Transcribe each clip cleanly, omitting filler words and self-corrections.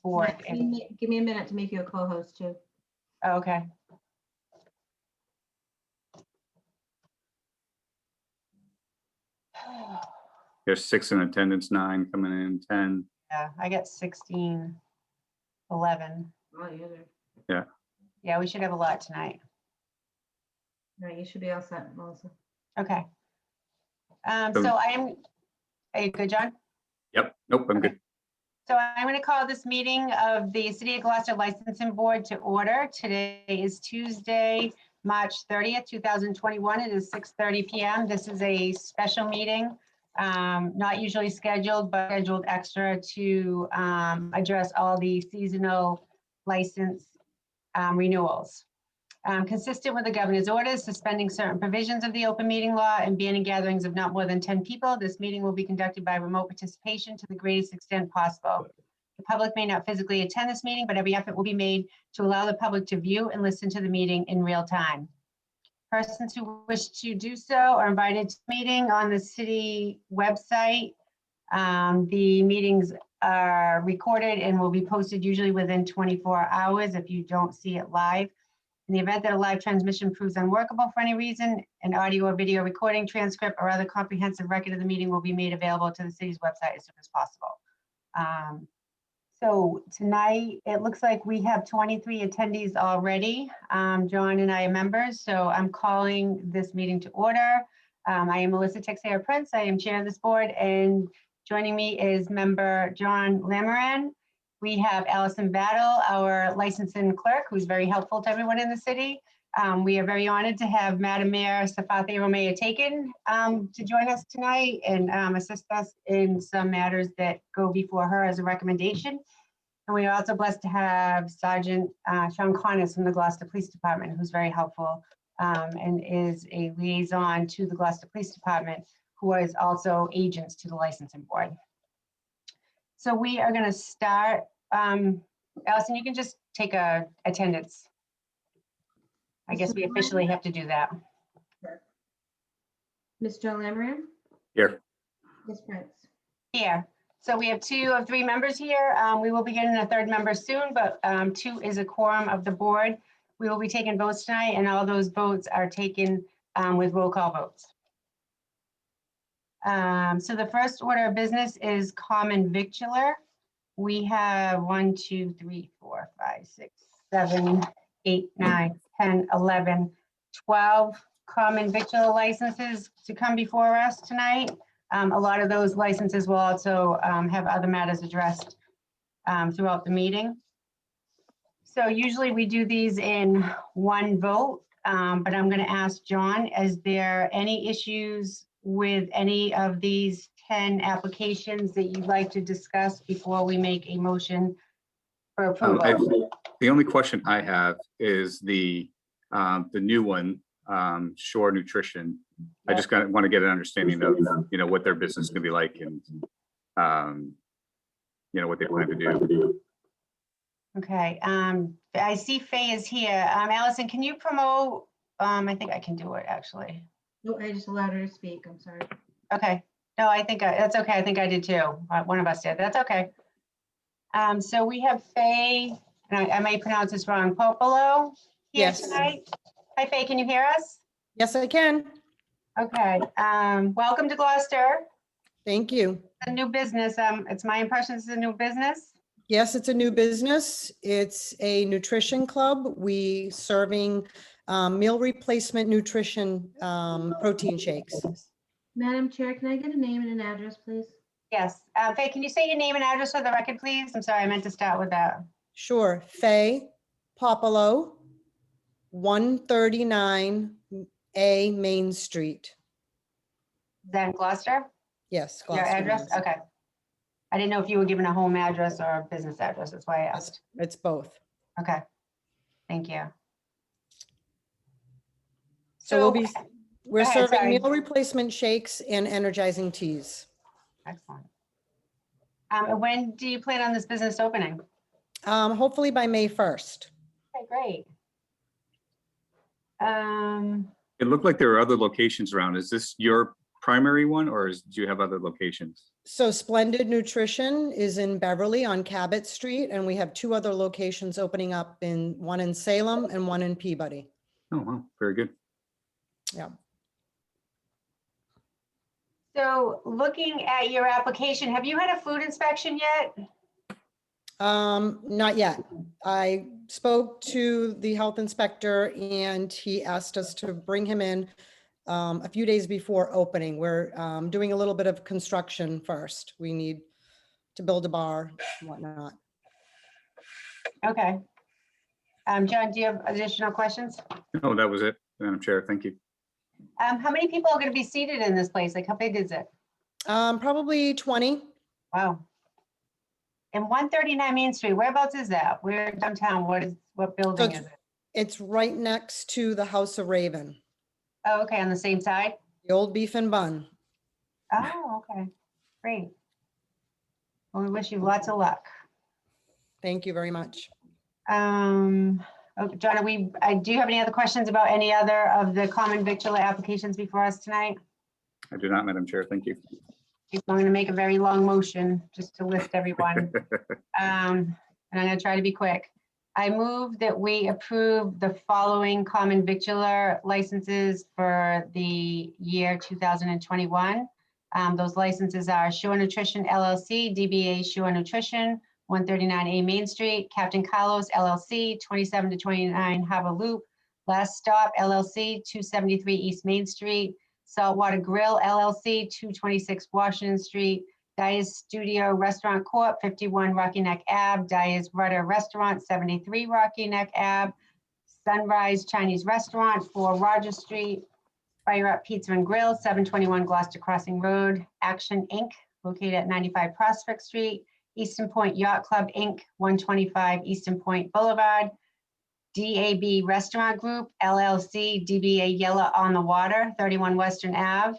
4th. Give me a minute to make you a co-host too. Oh, okay. There's 6 in attendance, 9 coming in, 10. Yeah, I got 16, 11. Oh, yeah. Yeah, we should have a lot tonight. No, you should be all set, Melissa. Okay. So are you good, John? Yep, nope, I'm good. So I'm going to call this meeting of the City of Gloucester Licensing Board to order. Today is Tuesday, March 30th, 2021. It is 6:30 p.m. This is a special meeting, not usually scheduled, but scheduled extra to address all the seasonal license renewals. Consistent with the governor's orders, suspending certain provisions of the open meeting law and banning gatherings of not more than 10 people, this meeting will be conducted by remote participation to the greatest extent possible. The public may not physically attend this meeting, but every effort will be made to allow the public to view and listen to the meeting in real time. Persons who wish to do so are invited to the meeting on the city website. The meetings are recorded and will be posted usually within 24 hours if you don't see it live. In the event that a live transmission proves unworkable for any reason, an audio or video recording, transcript, or other comprehensive record of the meeting will be made available to the city's website as soon as possible. So tonight, it looks like we have 23 attendees already. John and I are members, so I'm calling this meeting to order. I am Melissa Texeira-Prince. I am chair of this board, and joining me is member John Lamoran. We have Allison Battle, our licensing clerk, who's very helpful to everyone in the city. We are very honored to have Madam Mayor Safathi Romaya-Taken to join us tonight and assist us in some matters that go before her as a recommendation. And we are also blessed to have Sergeant Sean Connors from the Gloucester Police Department, who's very helpful and is a liaison to the Gloucester Police Department, who is also agents to the licensing board. So we are going to start. Allison, you can just take a attendance. I guess we officially have to do that. Mr. Lamoran? Here. Ms. Prince? Here. So we have 2 of 3 members here. We will be getting a 3rd member soon, but 2 is a quorum of the board. We will be taking votes tonight, and all those votes are taken with roll call votes. So the first order of business is common victular. We have 1, 2, 3, 4, 5, 6, 7, 8, 9, 10, 11, 12 common victular licenses to come before us tonight. A lot of those licenses will also have other matters addressed throughout the meeting. So usually we do these in one vote, but I'm going to ask John, is there any issues with any of these 10 applications that you'd like to discuss before we make a motion for approval? The only question I have is the new one, Shore Nutrition. I just want to get an understanding of, what their business is going to be like and, what they plan to do. Okay, I see Faye is here. Allison, can you promote? I think I can do it actually. No, I just allowed her to speak. I'm sorry. Okay, no, I think that's okay. I think I did too. One of us did. That's okay. So we have Faye, and I may pronounce this wrong, Popolo here Yes. tonight. Hi Faye, can you hear us? Yes, I can. Okay, welcome to Gloucester. Thank you. A new business. It's my impression it's a new business. Yes, it's a new business. It's a nutrition club. We serving meal replacement nutrition protein shakes. Madam Chair, can I get a name and an address, please? Yes. Faye, can you say your name and address for the record, please? I'm sorry, I meant to start with that. Sure. Faye Popolo, 139A Main Street. Is that in Gloucester? Yes. Your Gloucester, address? Mass. Okay. I didn't know if you were given a home address or a business address. That's why I asked. It's both. Okay. Thank you. So Go we're ahead, serving sorry. meal replacement shakes and energizing teas. Excellent. And when do you plan on this business opening? Hopefully by May 1st. Okay, great. It looked like there are other locations around. Is this your primary one, or do you have other locations? So Splendid Nutrition is in Beverly on Cabot Street, and we have 2 other locations opening up one in Salem and one in Peabody. Oh, wow, very good. Yeah. So looking at your application, have you had a food inspection yet? Not yet. I spoke to the health inspector and he asked us to bring him in a few days before opening. We're doing a little bit of construction first. We need to build a bar and whatnot. Okay. John, do you have additional questions? No, that was it, Madam Chair. Thank you. How many people are going to be seated in this place? Like, how big is it? Probably 20. Wow. And 139 Main Street, whereabouts is that? Where downtown? What building So is it? It's right next to the House of Raven, Oh, okay, on the same side? the old beef and bun. Oh, okay, great. Well, we wish you lots of luck. Thank you very much. Oh, John, do you have any other questions about any other of the common victular applications before us tonight? I do not, Madam Chair. Thank you. I'm going to make a very long motion just to list everyone. And I'm going to try to be quick. I move that we approve the following common victular licenses for the year 2021. Those licenses are Shore Nutrition LLC, DBA Shore Nutrition, 139A Main Street, Captain Carlos LLC, 27 to 29 Harbor Loop, Last Stop LLC, 273 East Main Street, Saltwater Grill LLC, 226 Washington Street, Dyer's Studio Restaurant Corp., 51 Rocky Neck Ave, Dyer's Rudder Restaurant, 73 Rocky Neck Ave, Sunrise Chinese Restaurant, 4 Rogers Street, Fire Up Pizza and Grill, 721 Gloucester Crossing Road, Action Inc., located at 95 Prospect Street, Eastern Point Yacht Club Inc., 125 Eastern Point Boulevard, DAB Restaurant Group, LLC, DBA Yellow on the Water, 31 Western Ave,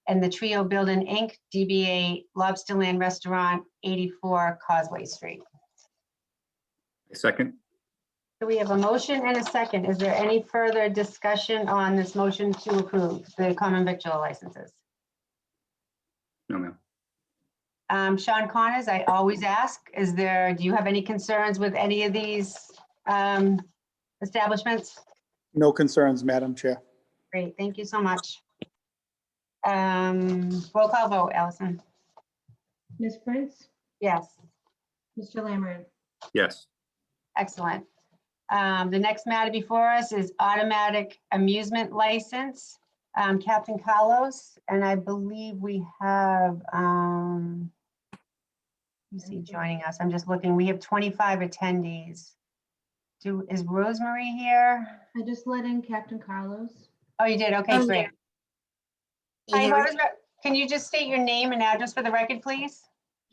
and the Trio Building Inc., DBA Lobsterland Restaurant, 84 Causeway Street. Second? So we have a motion and a second. Is there any further discussion on this motion to approve the common victual licenses? No, ma'am. Sean Connors, I always ask, do you have any concerns with any of these establishments? No concerns, Madam Chair. Great, thank you so much. Roll call vote, Allison. Ms. Prince, Yes, Mr. Lammery, Yes. excellent. The next matter before us is automatic amusement license, Captain Carlos, and I believe we have, let's see, joining us. I'm just looking, we have 25 attendees. Is Rosemary here? I just let in Captain Carlos. Oh, you did? Okay, Oh, great. Hi, can you just state your name and address for the record, please?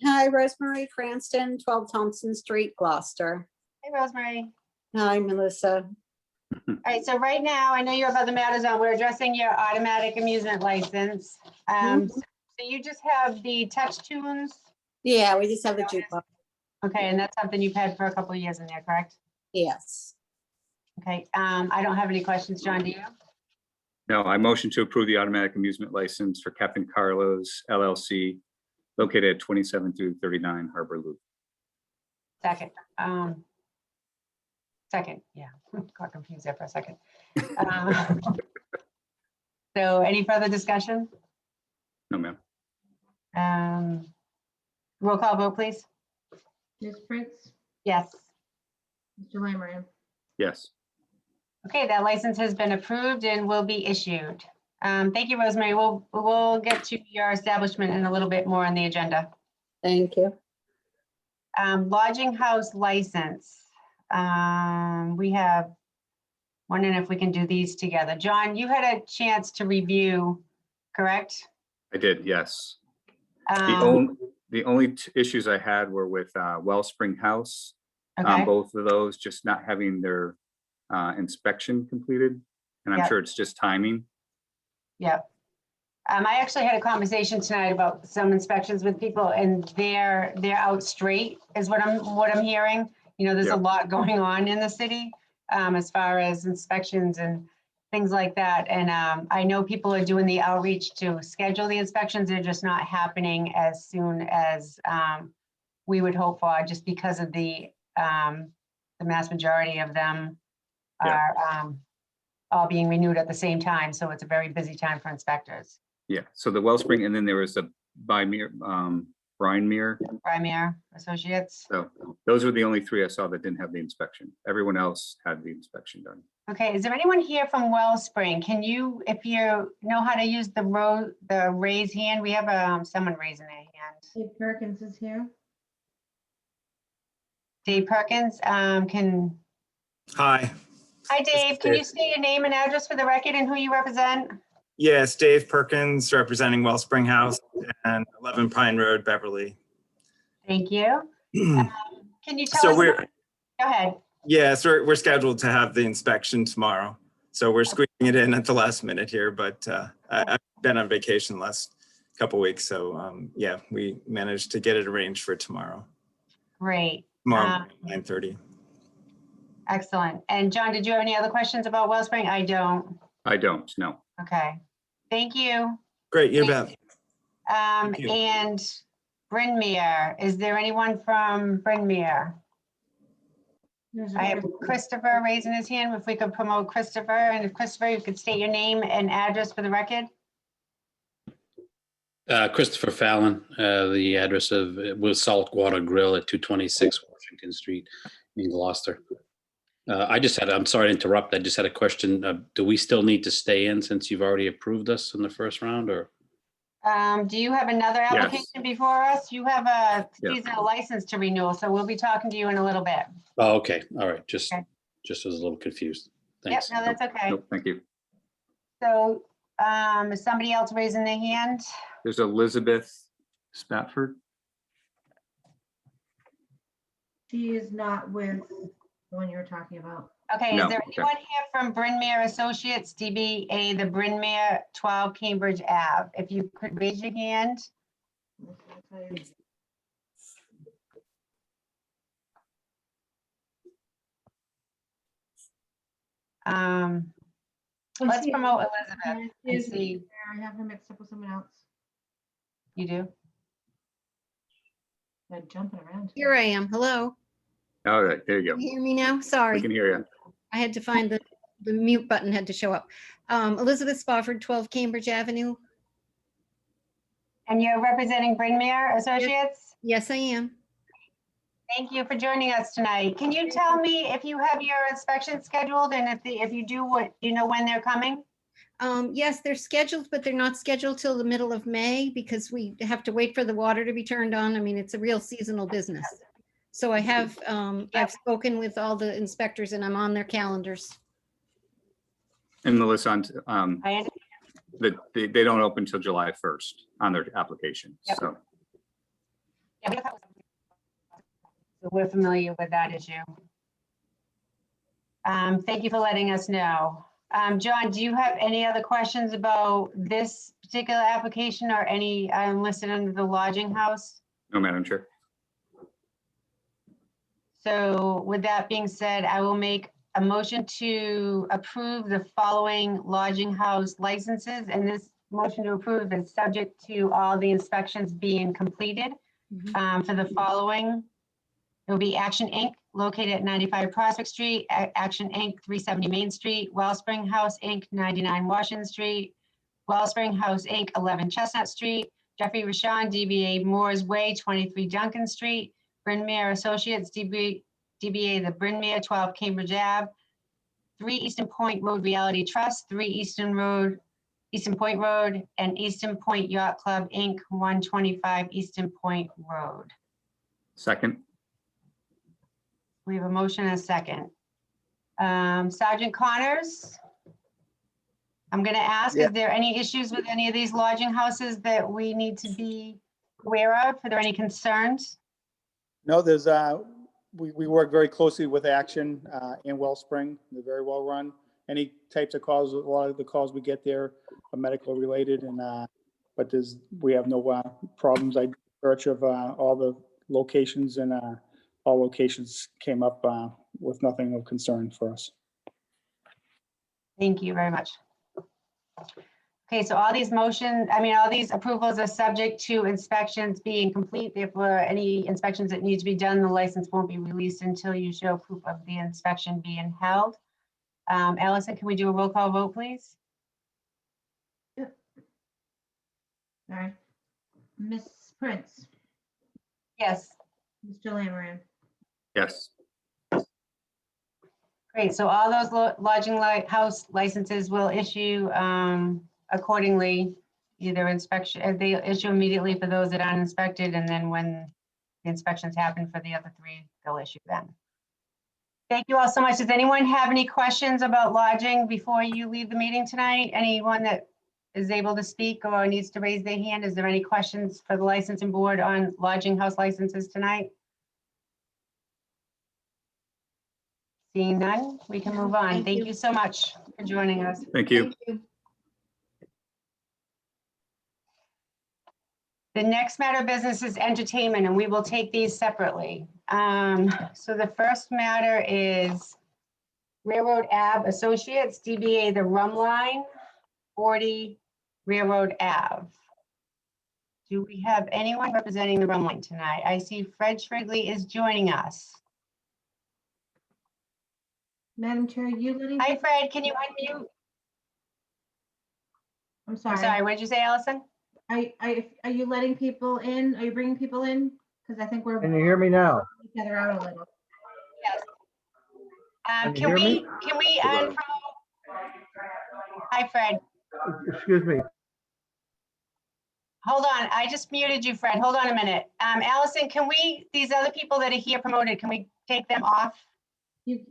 Hi, Rosemary Cranston, 12 Thompson Street, Gloucester. Hey, Rosemary. Hi, Melissa. All right, so right now, I know you have other matters on. We're addressing your automatic amusement license. So you just have the touch tunes? Yeah, we just have the jukebox. Okay, and that's something you've had for a couple of years in there, correct? Yes. Okay, I don't have any questions. John, do you? No, I motion to approve the automatic amusement license for Captain Carlos LLC located at 27 through 39 Harbor Loop. Second. Second, yeah, got confused there for a second. So any further discussion? No, ma'am. Roll call vote, please. Ms. Prince, Yes. Mr. Lammery, Yes. Okay, that license has been approved and will be issued. Thank you, Rosemary. We'll get to your establishment in a little bit more on the agenda. Thank you. Lodging house license. We have, wondering if we can do these together. John, you had a chance to review, correct? I did, yes. Um, The only issues I had were with Wellspring House. Okay, Both of those just not having their inspection completed. And I'm Yep. sure it's just timing. yeah. I actually had a conversation tonight about some inspections with people and they're out straight is what I'm hearing. You know, there's a Yep. lot going on in the city as far as inspections and things like that. And I know people are doing the outreach to schedule the inspections. They're just not happening as soon as we would hope for, just because of the mass majority of them Yeah. are all being renewed at the same time. So it's a very busy time for inspectors. Yeah, so the Wellspring, and then there was a Brine Mere. Premier Associates. So those were the only three I saw that didn't have the inspection. Everyone else had the inspection done. Okay, is there anyone here from Wellspring? Can you, if you know how to use the raise hand, we have someone raising their hand. Dave Perkins is here. Dave Perkins, can, Hi, hi Dave, can you Dave. state your name and address for the record and who you represent? yes, Dave Perkins representing Wellspring House and 11 Pine Road, Beverly. Thank you. Can you tell So us? we're, Go ahead. yes, we're scheduled to have the inspection tomorrow. So we're squeezing it in at the last minute here, but I've been on vacation the last couple weeks. So yeah, we managed to get it arranged for tomorrow. Great, Tomorrow, 9:30. excellent. And John, did you have any other questions about Wellspring? I don't. I don't, no. Okay, thank you. Great, you bet. you. And Bryn Mawr, is there anyone from Bryn Mawr? There's I have a- Christopher raising his hand. If we could promote Christopher, and if Christopher, you could state your name and address for the record. Christopher Fallon, the address of was Saltwater Grill at 226 Washington Street in Gloucester. I'm sorry to interrupt. I just had a question. Do we still need to stay in since you've already approved us in the first round, or? Do you have another Yes. application before us? You have a Yeah. seasonal license to renew, so we'll be talking to you in a little bit. Oh, okay. All right. Just Okay. was a little confused. Yep, Thanks. no, that's okay. Nope, thank you. So, is somebody else raising their hand? There's Elizabeth Spatford. She is not with the one you were talking about. Okay, No, is there okay. anyone here from Bryn Mawr Associates, DBA, the Bryn Mawr 12 Cambridge Ave? If you could raise your hand. I'll tell you. Oh, Let's she- promote Elizabeth yeah, and she is see, there. I have her mixed up with someone else. you do? They're jumping around. Here I am. Hello. All right, there you Can go. you hear me now? We Sorry. can hear you. I had to find the mute button had to show up. Elizabeth Spofford, 12 Cambridge Avenue. And you're representing Bryn Mawr Associates? Yes, I am. Thank you for joining us tonight. Can you tell me if you have your inspection scheduled, and if you do, what, you know when they're coming? Yes, they're scheduled, but they're not scheduled till the middle of May because we have to wait for the water to be turned on. I mean, it's a real seasonal business. So I have, I've spoken with all the inspectors and I'm on their calendars. And Melissa, I understand. they don't open till July 1st on their application, Yep. so. Yeah, we're familiar with that issue. Thank you for letting us know. John, do you have any other questions about this particular application or any listed under the lodging house? No, Madam Chair. So with that being said, I will make a motion to approve the following lodging house licenses. And this motion to approve is subject to all the inspections being completed for the following. It will be Action Inc., located at 95 Prospect Street, Action Inc., 370 Main Street, Wellspring House Inc., 99 Washington Street, Wellspring House Inc., 11 Chestnut Street, Jeffrey Rashawn, DBA Moore's Way, 23 Duncan Street, Bryn Mawr Associates, DBA The Bryn Mawr, 12 Cambridge Ave, 3 Eastern Point Road Reality Trust, 3 Eastern Point Road, and Eastern Point Yacht Club Inc., 125 Eastern Point Road. Second. We have a motion and a second. Sergeant Connors? I'm going to ask, Yeah. is there any issues with any of these lodging houses that we need to be aware of? Are there any concerns? No, there's, we work very closely with Action and Wellspring. They're very well run. Any types of calls, a lot of the calls we get there are medical related and, but we have no problems. I search of all the locations and all locations came up with nothing of concern for us. Thank you very much. Okay, so all these all these approvals are subject to inspections being complete. Therefore, any inspections that need to be done, the license won't be released until you show proof of the inspection being held. Allison, can we do a roll call vote, please? All right. Ms. Prince, Yes. Mr. Lammery, Yes. Great, so all those lodging house licenses will issue accordingly, either inspection, they issue immediately for those that aren't inspected, and then when the inspections happen for the other three, they'll issue then. Thank you all so much. Does anyone have any questions about lodging before you leave the meeting tonight? Anyone that is able to speak or needs to raise their hand? Is there any questions for the licensing board on lodging house licenses tonight? Seeing none, we can move on. Thank Thank you. you so much for joining us. Thank you. Thank you. The next matter of business is entertainment, and we will take these separately. So the first matter is Railroad Ave Associates, DBA The Rum Line, 40 Railroad Ave. Do we have anyone representing the Rum Line tonight? I see Fred Shrigley is joining us. Madam Chair, you letting? Hi, Fred, can you unmute? I'm I'm sorry. sorry, what did you say, Allison? Are you letting people in? Are you bringing people in? Because I think we're Can you hear me now? each other out a little. Yes. Can you Can hear me? we unpromote? Hi, Fred. Excuse me. Hold on, I just muted you, Fred. Hold on a minute. Allison, can we, these other people that are here promoted, can we take them off?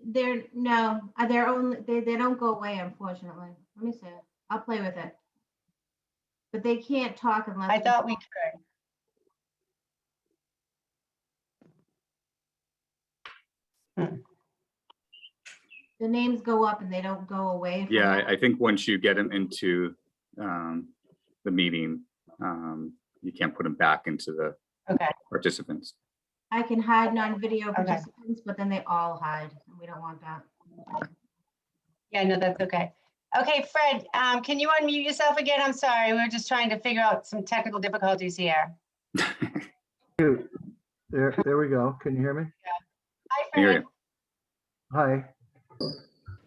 They're only, they don't go away, unfortunately. Let me see. I'll play with it. But they can't talk unless. I thought we could. The names go up and they don't go away. from Yeah, that. I think once you get them into the meeting, you can't put them back into the Okay, participants. I can hide non-video Okay. participants, but then they all hide. and We don't want that. yeah, no, that's okay. Okay, Fred, can you unmute yourself again? I'm sorry, we were just trying to figure out some technical difficulties here. There we go. Can you hear me? Hi, I hear Fred. you. Hi.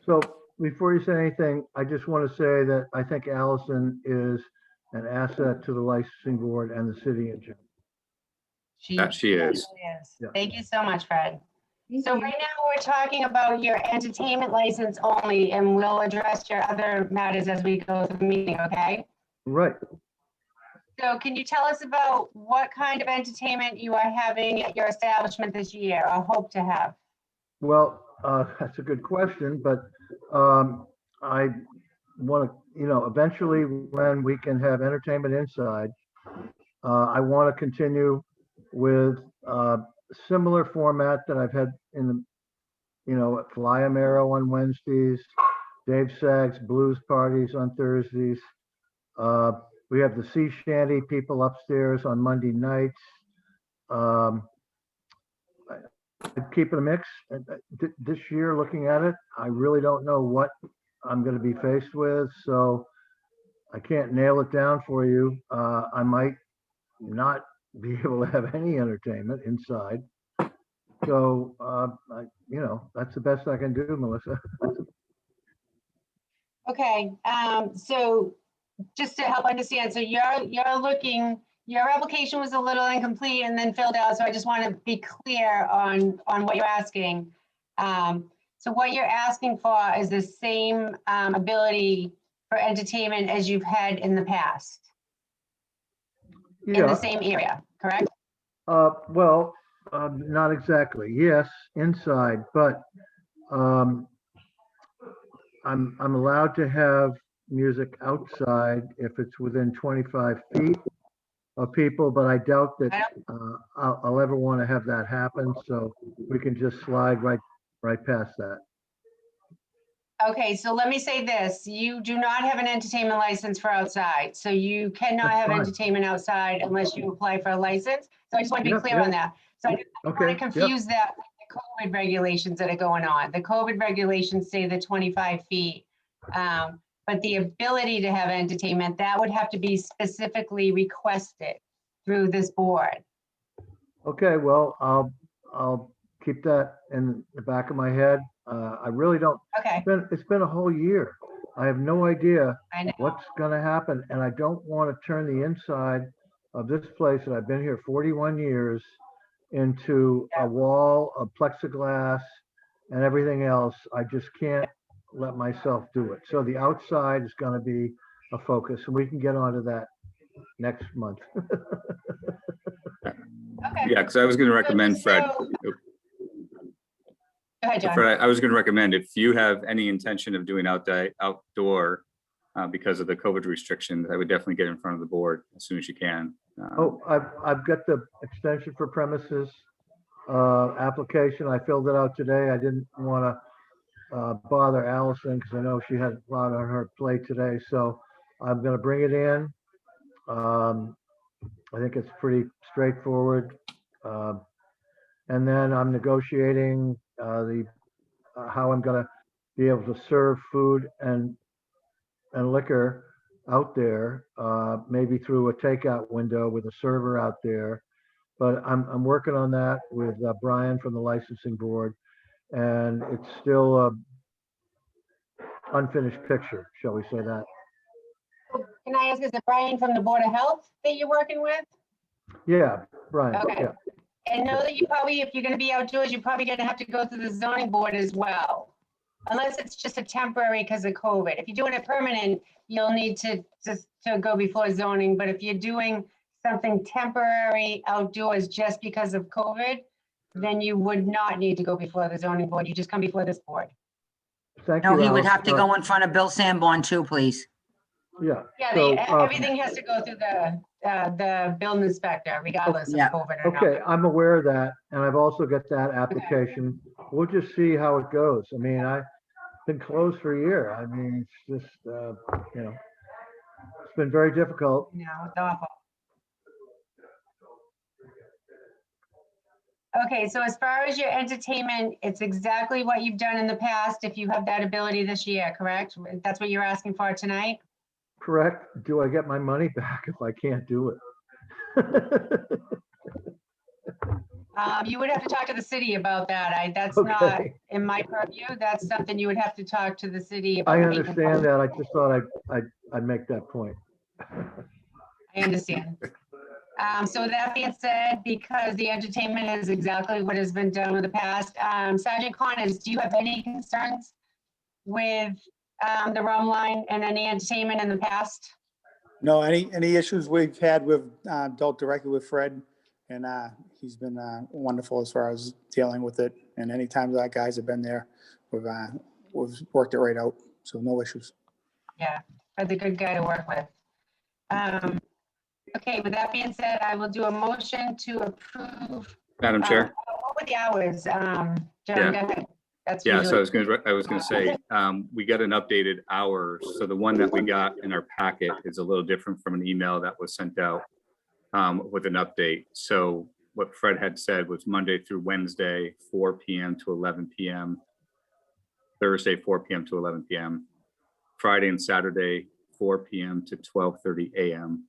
So before you say anything, I just want to say that I think Allison is an asset to the licensing board and the city in general. That she is. Yes. Yeah. Thank you so much, Fred. Thank So you. right now, we're talking about your entertainment license only, and we'll address your other matters as we go through the meeting, okay? Right. So can you tell us about what kind of entertainment you are having at your establishment this year, or hope to have? Well, that's a good question, but I want to, eventually when we can have entertainment inside, I want to continue with similar format that I've had in the, at Fly Amero on Wednesdays, Dave Sag's blues parties on Thursdays. We have the sea shanty people upstairs on Monday nights. Keep it a mix. This year, looking at it, I really don't know what I'm going to be faced with, so I can't nail it down for you. I might not be able to have any entertainment inside. So, that's the best I can do, Melissa. Okay, so just to help understand, so you're looking, your application was a little incomplete and then filled out, so I just want to be clear on what you're asking. So what you're asking for is the same ability for entertainment as you've had in the past, in the Yeah, same area, correct? well, not exactly. Yes, inside, but I'm allowed to have music outside if it's within 25 feet of people, but I doubt that I'll ever want to have that happen. So we can just slide right past that. Okay, so let me say this, you do not have an entertainment license for outside, so you cannot That's have fine. entertainment outside unless you apply for a license. So I just want to be Yep, clear yep. on that. So I don't Okay, want to yep. confuse that with the COVID regulations that are going on. The COVID regulations say the 25 feet. But the ability to have entertainment, that would have to be specifically requested through this board. Okay, well, I'll keep that in the back of my head. I really don't, Okay, it's been a whole year. I have no idea I know. what's gonna happen, and I don't want to turn the inside of this place that I've been here 41 years into Yeah. a wall of plexiglass and everything else. I just can't let myself do it. So the outside is gonna be a focus, and we can get onto that next month. Okay. Yeah, because I was going to recommend, Fred, So- Go ahead, John. Fred, I was going to recommend if you have any intention of doing outdoor because of the COVID restrictions, I would definitely get in front of the board as soon as you can. Oh, I've got the extension for premises application. I filled it out today. I didn't want to bother Allison because I know she had a lot on her plate today. So I'm going to bring it in. I think it's pretty straightforward. And then I'm negotiating how I'm going to be able to serve food and liquor out there, maybe through a takeout window with a server out there. But I'm working on that with Brian from the licensing board, and it's still a unfinished picture, shall we say that? Can I ask, is it Brian from the Board of Health that you're working with? Yeah, Brian, Okay. yeah. And know that you probably, if you're gonna be outdoors, you're probably gonna have to go through the zoning board as well. Unless it's just a temporary because of COVID. If you're doing it permanent, you'll need to just to go before zoning. But if you're doing something temporary outdoors just because of COVID, then you would not need to go before the zoning board. You just come before this board. Thank you, No, he would Alice. have to go in front of Bill Sanborn too, please. Yeah. Yeah, So, everything has to go through the building inspector regardless of Yeah. COVID or not. Okay, I'm aware of that, and I've also got that application. We'll just see how it goes. I mean, I've been closed for a year. I mean, it's just, it's been very difficult. No, it's awful. Okay, so as far as your entertainment, it's exactly what you've done in the past if you have that ability this year, correct? That's what you're asking for tonight? Correct? Do I get my money back if I can't do it? You would have to talk to the city about that. That's not Okay. in my purview. That's something you would have to talk to the city about. I making understand that. I just thought I'd make that point. I understand. So that being said, because the entertainment is exactly what has been done in the past, Sergeant Connors, do you have any concerns with the rum line and any entertainment in the past? No, any issues we've had with, dealt directly with Fred, and he's been wonderful as far as dealing with it. And anytime that guys have been there, we've worked it right out, so no issues. Yeah, Fred's a good guy to work with. Okay, with that being said, I will do a motion to approve. Madam Chair? What were the hours? John, go Yeah. ahead. That's Yeah, so usually- I was gonna say, we got an updated hour. So the one that we got in our packet is a little different from an email that was sent out with an update. So what Fred had said was Monday through Wednesday, 4 PM to 11 PM. Thursday, 4 PM to 11 PM. Friday and Saturday, 4 PM to 12:30 AM.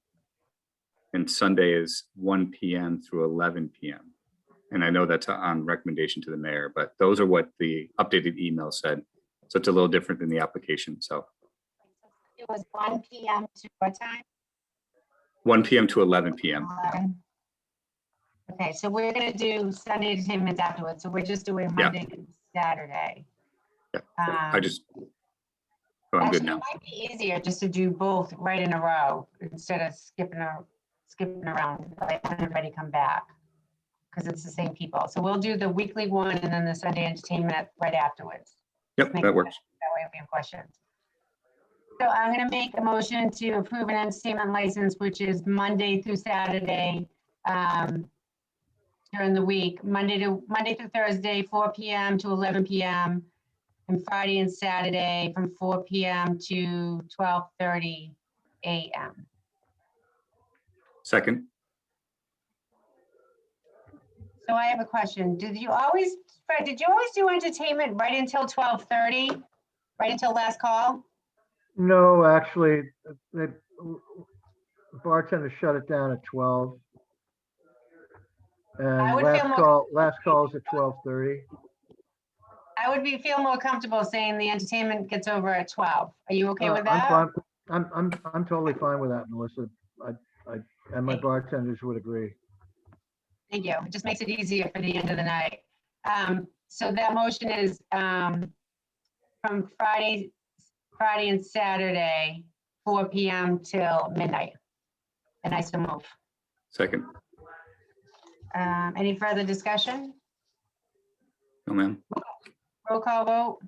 And Sunday is 1 PM through 11 PM. And I know that's on recommendation to the mayor, but those are what the updated email said. So it's a little different than the application. So It was 1 PM to what time? 1 PM to 11 PM. 11. Okay, so we're gonna do Sunday entertainment afterwards. So we're just doing Yeah. Monday and Saturday. Yeah, I just, oh, I'm Actually, good it now. might be easier just to do both right in a row instead of skipping around, like when everybody come back. Because it's the same people. So we'll do the weekly one and then the Sunday entertainment right afterwards. Yep, that works. That way if we have questions. So I'm gonna make a motion to approve an entertainment license, which is Monday through Saturday during the week, Monday through Thursday, 4 PM to 11 PM. And Friday and Saturday from 4 PM to 12:30 AM. Second, So I have a question. Fred, did you always do entertainment right until 12:30? Right until last call? No, actually, they, bartender shut it down at 12. I And would feel more- last call is at 12:30. I would feel more comfortable saying the entertainment gets over at 12. Are you okay with I'm that? fine. I'm totally fine with that, Melissa. And my bartenders would agree. Thank you. It just makes it easier for the end of the night. So that motion is from Friday and Saturday, 4 PM till midnight. And I still move. Second. Any further discussion? No, ma'am. Roll call vote?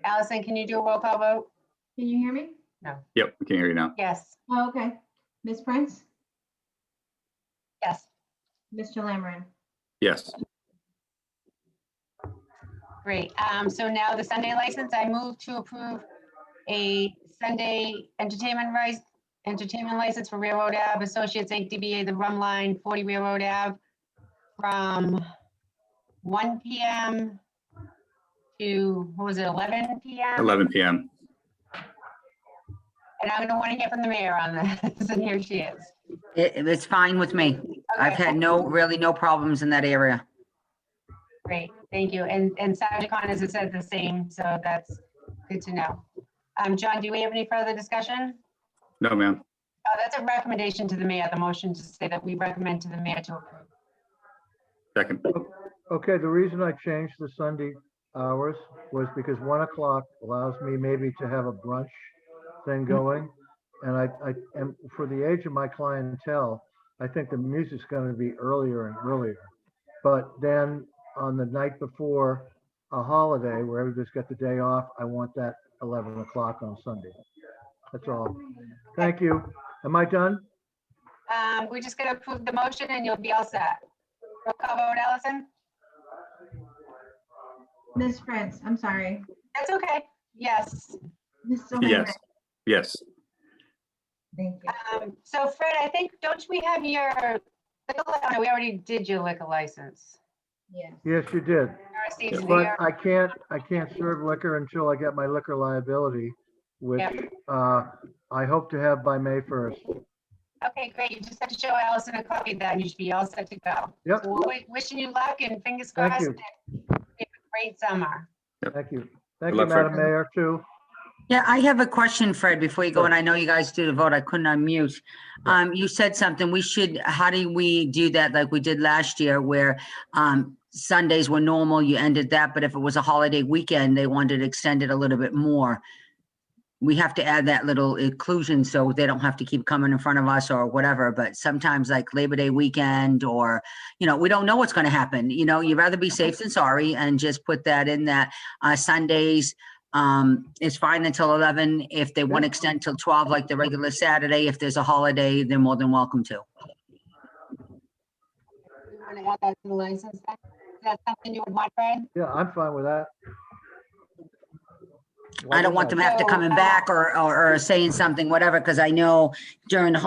Allison, can you do a roll call vote? Can you hear me? Yep, we can hear you now. Yes. Oh, okay. Ms. Prince? Yes. Mr. Lammery? Yes. Great. So now the Sunday license, I move to approve a Sunday entertainment license for Railroad Ave Associates Inc. DBA The Rum Line, 40 Railroad Ave, from 1 PM to, what was it, 11 PM? 11 PM. And I'm gonna want to hear from the mayor on this, and here she is. It's fine with me. I've Okay, had really no problems in that area. great, thank you. And Sajicon has said the same, so that's good to know. John, do we have any further discussion? No, ma'am. That's a recommendation to the mayor, the motion to say that we recommend to the mayor to approve. Second. Okay, the reason I changed the Sunday hours was because 1 o'clock allows me maybe to have a brunch thing going. And for the age of my clientele, I think the music's going to be earlier and earlier. But then on the night before a holiday where everybody's got the day off, I want that 11 o'clock on Sunday. That's all. Thank you. Am I done? We're just gonna approve the motion and you'll be all set. Roll call vote, Allison? Ms. Prince, I'm sorry. That's okay. Yes. Mr. Lammery? Yes. Yes. Thank you. So Fred, I think, don't we have your, no, we already did your liquor license. Yes. Yes, you did. Steve, so But you're- I can't serve liquor until I get my liquor liability, which Yep. I hope to have by May 1st. Okay, great. You just have to show Allison a copy of that and you should be all set to go. Yep. So we're wishing you luck and fingers Thank crossed. you. Have a great summer. Thank you. Thank Good you, luck, Fred. Madam Mayor, too. Yeah, I have a question, Fred, before you go, and I know you guys do the vote. I couldn't unmute. You said something, how do we do that like we did last year where Sundays were normal, you ended that, but if it was a holiday weekend, they wanted to extend it a little bit more. We have to add that little inclusion so they don't have to keep coming in front of us or whatever, but sometimes like Labor Day weekend or, we don't know what's going to happen. You'd rather be safe than sorry and just put that in that Sundays is fine until 11. If they want to extend till 12, like the regular Saturday, if there's a holiday, they're more than welcome to. You want to add that to the license then? Is that something you would want, Fred? Yeah, I'm fine with that. I don't want them to have to coming back or saying something, whatever, because I know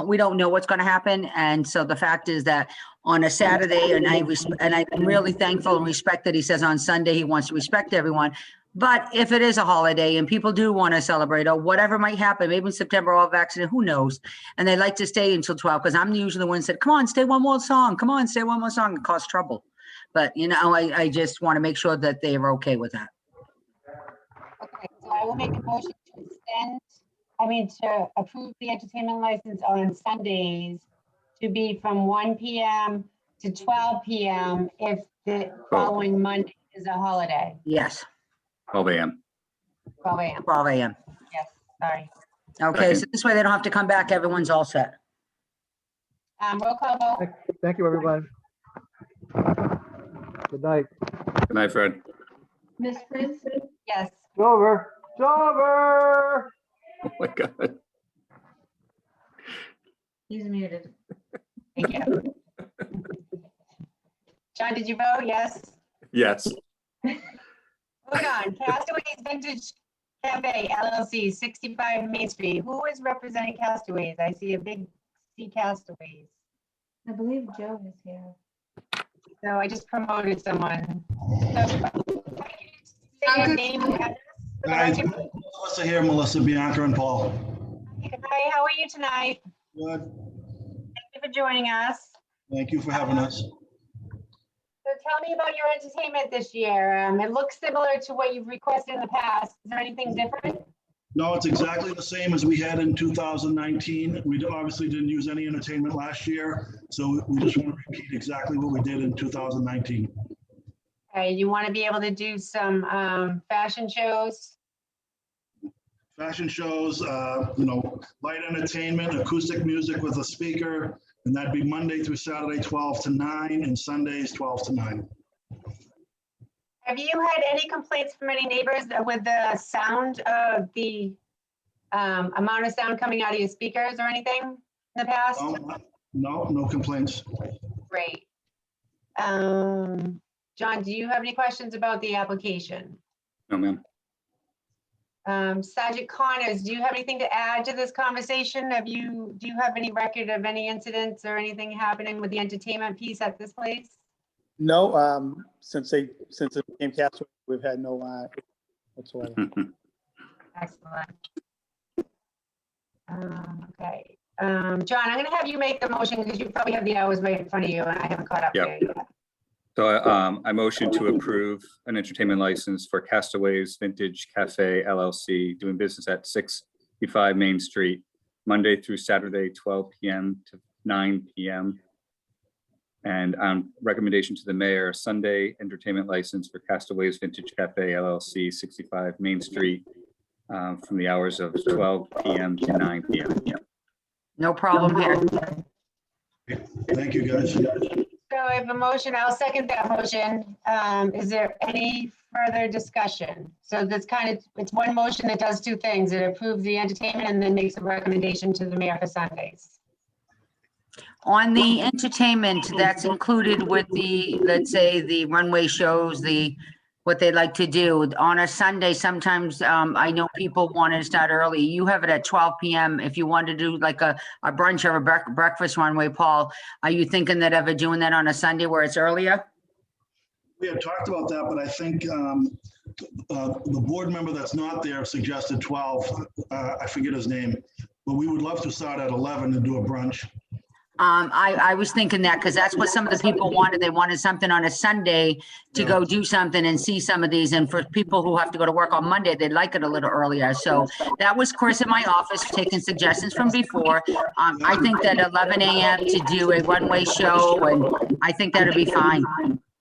we don't know what's going to happen. And so the fact is that on a Saturday, and I'm really thankful and respect that he says on Sunday, he wants to respect everyone. But if it is a holiday and people do want to celebrate or whatever might happen, maybe in September, all vaccinated, who knows? And they like to stay until 12 because I'm usually the one that said, come on, stay one more song. Come on, stay one more song. It causes trouble. But, I just want to make sure that they are okay with that. Okay, so I will make a motion to approve the entertainment license on Sundays to be from 1 PM to 12 PM if the following Monday is a holiday, Yes, 12 AM. 12 AM. 12 a.m. Yes, sorry. Okay, so this way they don't have to come back. Everyone's all set. Roll call vote. Thank you, everyone. Good night. Good night, Fred. Ms. Prince? Yes. It's over. It's over. Oh my God. He's muted. Thank you. John, did you vote? Yes. Yes. Moving on. Castaways Vintage Cafe LLC, 65 Main Street. Who is representing Castaways? I see a big C Castaways. I believe Joe is here. So I just promoted someone. So, say your name and address for the Hi, record. Melissa here, Melissa, Bianca, and Paul. Hi, how are you tonight? Good. Thank you for joining us. Thank you for having us. So tell me about your entertainment this year. It looks similar to what you've requested in the past. Is there anything different? No, it's exactly the same as we had in 2019. We obviously didn't use any entertainment last year, so we just want to repeat exactly what we did in 2019. Okay, you want to be able to do some fashion shows? Fashion shows, light entertainment, acoustic music with a speaker, and that'd be Monday through Saturday, 12 to 9, and Sundays, 12 to 9. Have you had any complaints from any neighbors with the sound of the amount of sound coming out of your speakers or anything in the past? No complaints. Great. John, do you have any questions about the application? No, ma'am. Sergeant Connors, do you have anything to add to this conversation? Do you have any record of any incidents or anything happening with the entertainment piece at this place? No, since it became Castaway, we've had no whatsoever. Excellent. Okay. John, I'm going to have you make the motion because you probably have the hours right in front of you and I haven't caught up Yep. there yet. So I motion to approve an entertainment license for Castaways Vintage Cafe LLC, doing business at 655 Main Street, Monday through Saturday, 12 p.m. to 9 p.m. And on recommendation to the mayor, Sunday entertainment license for Castaways Vintage Cafe LLC, 65 Main Street, from the hours of 12 p.m. to 9 p.m. No problem here. Thank you, guys. So I have a motion. I'll second that motion. Is there any further discussion? So that's it's one motion that does two things. It approves the entertainment and then makes a recommendation to the mayor for Sundays. On the entertainment, that's included with the, let's say, the runway shows, what they like to do. On a Sunday, sometimes I know people want to start early. You have it at 12 p.m. If you want to do like a brunch or a breakfast runway, Paul, are you thinking that ever doing that on a Sunday where it's earlier? We had talked about that, but I think the board member that's not there suggested 12. I forget his name, but we would love to start at 11 and do a brunch. I was thinking that because that's what some of the people wanted. They wanted something on a Sunday to go do something and see some of these. And for people who have to go to work on Monday, they'd like it a little earlier. So that was Chris in my office taking suggestions from before. I think that 11 a.m. to do a runway show, and I think that'd be fine.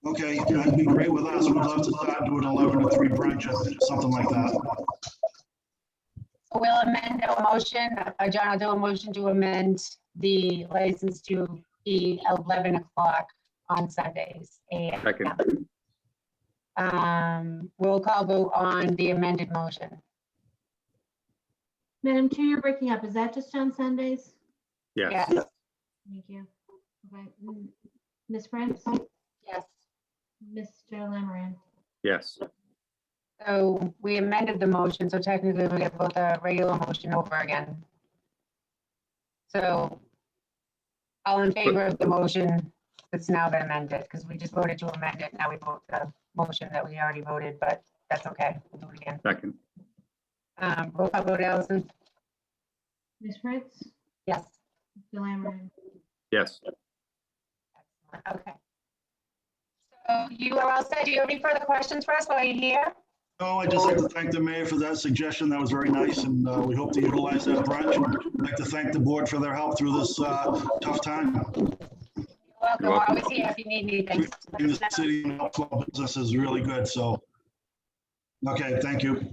Okay, that'd be great with us. We'd love to start doing 11 to 3 brunch or something like that. We'll amend our motion. John, I'll do a motion to amend the license to be 11 o'clock on Sundays. Second. Roll call vote on the amended motion. Madam Chair, you're breaking up. Is that just on Sundays? Yes. Yes. Thank you. Okay. Ms. Prince? Yes. Mr. Lamaran? Yes. So we amended the motion, so technically we have both a regular motion over again. So all in favor of the motion that's now been amended, because we just voted to amend it. Now we vote the motion that we already voted, but that's okay. We'll do it again. Second. Roll call vote, Allison? Ms. Prince? Yes. Mr. Lamaran? Yes. Okay. So you are all set. Do you have any further questions for us while you're here? No, I'd just like to thank the mayor for that suggestion. That was very nice, and we hope to utilize that brunch. I'd like to thank the board for their help through this tough time. You're welcome. We're always here if you need anything. In the city and help small business is really good, so. Okay, thank you.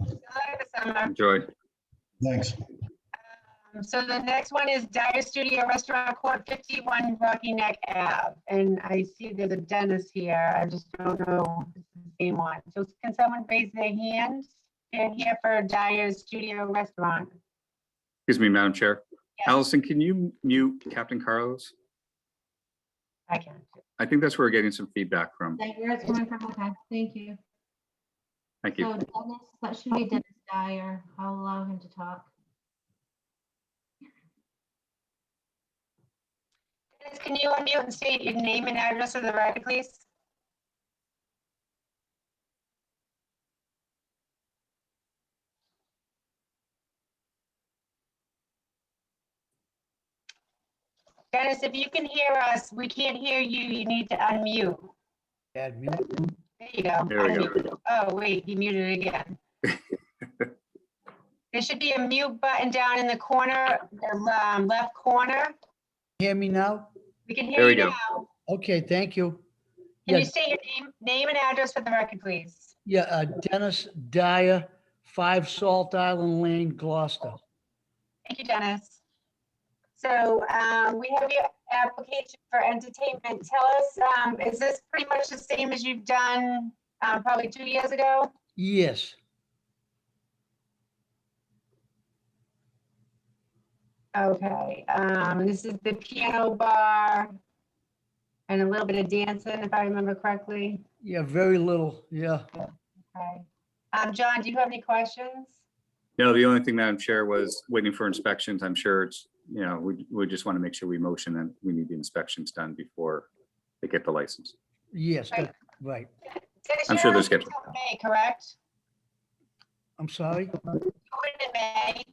Enjoy. Thanks. So the next one is Dyer Studio Restaurant Court, 51 Rocky Neck Ave. And I see there's a dentist here. I just don't know if this is the same one. So can someone raise their hand? They're here for Dyer Studio Restaurant. Excuse me, Madam Chair. Yes. Allison, can you mute Captain Carlos? I can. I think that's where we're getting some feedback from. Thank you. Where it's coming from. Okay, thank you. Thank So you. Dennis, that should be Dennis Dyer. I'll allow him to talk. Dennis, can you unmute and state your name and address for the record, please? Dennis, if you can hear us, we can't hear you. You need to unmute. Add mute. There you go. There we go. Unmute. Oh, wait, he muted again. There should be a mute button down in the corner, the left corner. Hear me now? We can hear There we you go. now. Okay, thank you. Can Yeah. you state your name and address for the record, please? Yeah, Dennis Dyer, 5 Salt Island Lane, Gloucester. Thank you, Dennis. So we have your application for entertainment. Tell us, is this pretty much the same as you've done probably 2 years ago? Yes, Okay, this is the piano bar and a little bit of dancing, if I remember correctly. yeah, very little, yeah. Okay. John, do you have any questions? No, the only thing, Madam Chair, was waiting for inspections. I'm sure it's, we just want to make sure we motion that we need the inspections done before they get the license. Yes, right. Dennis, I'm you're sure they're open scheduled. until May, correct? I'm sorry, Open in May.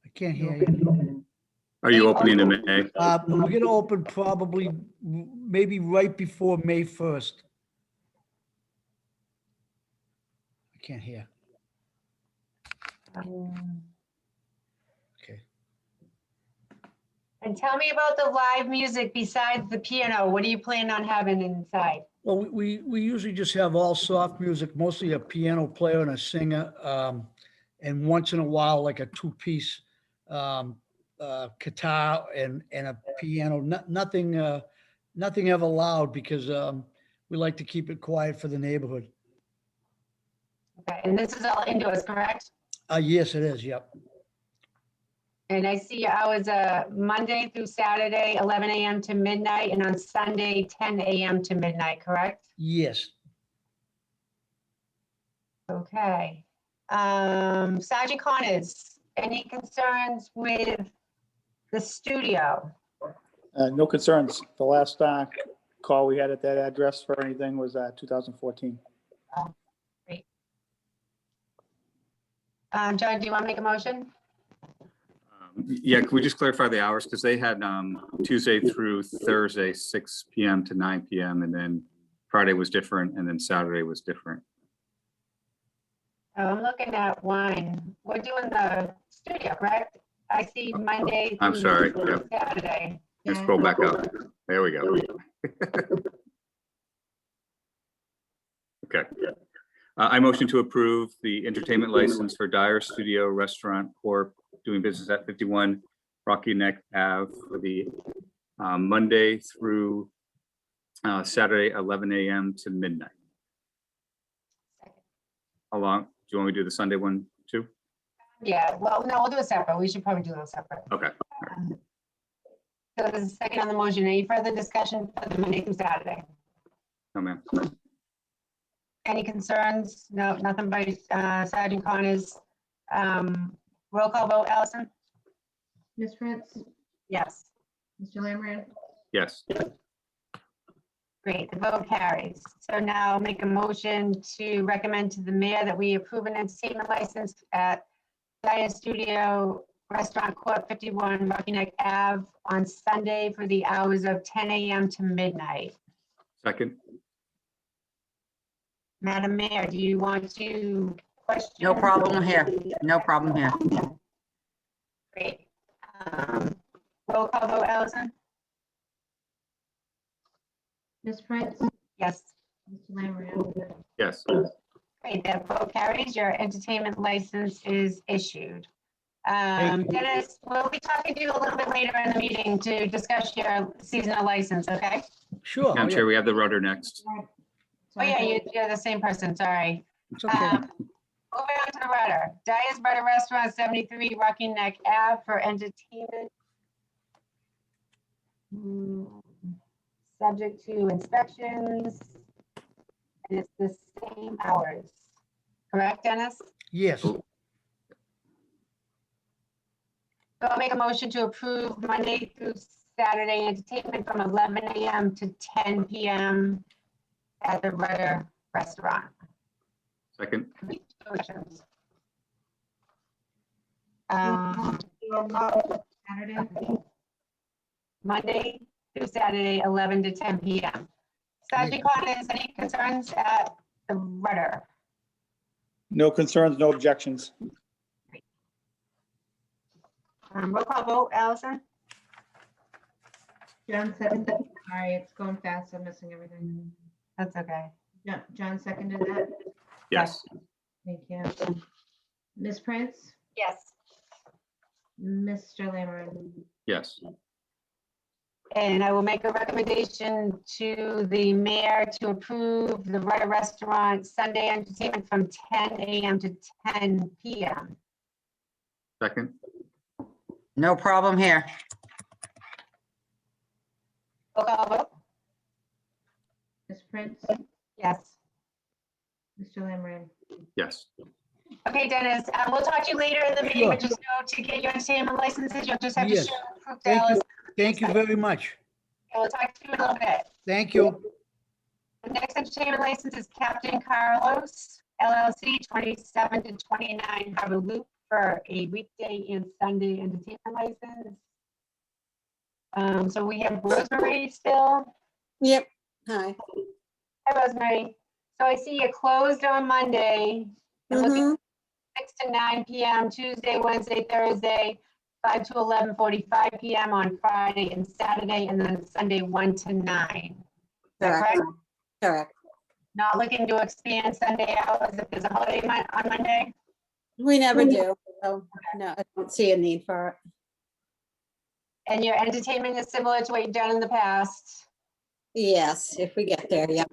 I can't hear you. Are you opening in May? We're gonna open probably, maybe right before May 1st. I can't hear. Okay. And tell me about the live music besides the piano. What do you plan on having inside? Well, we usually just have all soft music, mostly a piano player and a singer, and once in a while, like a 2-piece guitar and a piano. Nothing ever loud because we like to keep it quiet for the neighborhood. Okay, and this is all indoors, correct? Yes, it is. Yep. And I see your hours Monday through Saturday, 11 a.m. to midnight, and on Sunday, 10 a.m. to midnight, correct? Yes. Okay. Sergeant Connors, any concerns with the studio? No concerns. The last call we had at that address for anything was 2014. Great. John, do you want to make a motion? Yeah, can we just clarify the hours? Because they had Tuesday through Thursday, 6 PM to 9 PM, and then Friday was different, and then Saturday was different. Oh, I'm looking at one. We're doing the studio, correct? I see Monday. I'm through sorry, yep. Saturday. Let's scroll back up. There we go. Okay. I motion to approve the entertainment license for Dyer Studio Restaurant Corp. doing business at 51 Rocky Neck Ave for the Monday through Saturday, 11 a.m. to midnight. How long? Do you want me to do the Sunday one too? Yeah, well, no, we'll do it separate. We should probably do those separate. Okay. So there's a second on the motion. Any further discussion for the Monday through Saturday? No, ma'am. Any concerns? No, nothing by Sergeant Connors. Roll call vote, Allison? Ms. Prince, Yes. Mr. Lamb, Yes. Great, the vote carries. So now make a motion to recommend to the mayor that we approve an entertainment license at Dyer Studio Restaurant Court 51 Rocky Neck Ave on Sunday for the hours of 10 a.m. to midnight. Second. Madam Mayor, do you want to question? No problem here. No problem here. Great. Roll call vote, Allison? Ms. Prince, Yes. Mr. Lamb, Yes. Great, that vote carries. Your entertainment license is issued. Dennis, we'll be talking to you a little bit later in the meeting to discuss your seasonal license, okay? Sure. Madam Chair, we have the rudder next. Oh, yeah, you're the same person, sorry. It's okay. Moving on to the rudder. Dyer's Rudder Restaurant, 73 Rocky Neck Ave for entertainment. Subject to inspections. And it's the same hours. Correct, Dennis? Yes. So I'll make a motion to approve Monday through Saturday entertainment from 11 a.m. to 10 p.m. at the Rudder Restaurant. Second. Saturday, Monday through Saturday, 11 to 10 p.m. Sergeant Connors, any concerns at the rudder? No concerns, no objections. Roll call vote, Allison? John seconded. Sorry, it's going fast. I'm missing everything. That's okay. John seconded that. Yes. Thank you. Ms. Prince, Yes. Mr. Lammery, Yes. And I will make a recommendation to the mayor to approve the Rudder Restaurant Sunday entertainment from 10 a.m. to 10 p.m. Second. No problem here. Roll call vote? Ms. Prince, Yes. Mr. Lammery. Yes. Okay, Dennis, we'll talk to you later in the meeting, but just know to get your entertainment licenses, you'll just have to Yes. show proof to Thank you. Alice. Thank you very much. We'll talk to you in a little bit. Thank you. The next entertainment license is Captain Carlos LLC, 27 to 29 Harbor Loop for a weekday and Sunday entertainment license. So we have Rosemary still. Yep. Hi. Hi, Rosemary. So I see you closed on Monday. You're looking 6 to 9 p.m. Tuesday, Wednesday, Thursday, 5 to 11:45 p.m. on Friday and Saturday, and then Sunday 1 to 9. Is that Correct. correct? Correct. Not looking to expand Sunday hours if there's a holiday on Monday? We never do. So no, I don't see a need for it. And your entertainment is similar to what you've done in the past? Yes, if we get there, yeah.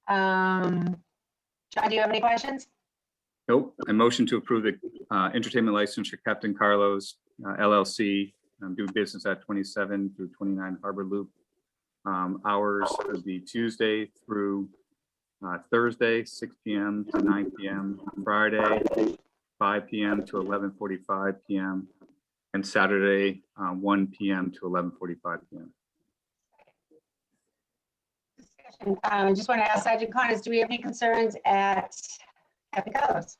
John, do you have any questions? Nope. I motion to approve the entertainment license for Captain Carlos LLC, doing business at 27 through 29 Harbor Loop. Hours would be Tuesday through Thursday, 6 p.m. to 9 p.m. Friday, 5 p.m. to 11:45 p.m. and Saturday, 1 p.m. to 11:45 p.m. I just want to ask Sergeant Connors, do we have any concerns at Captain Carlos?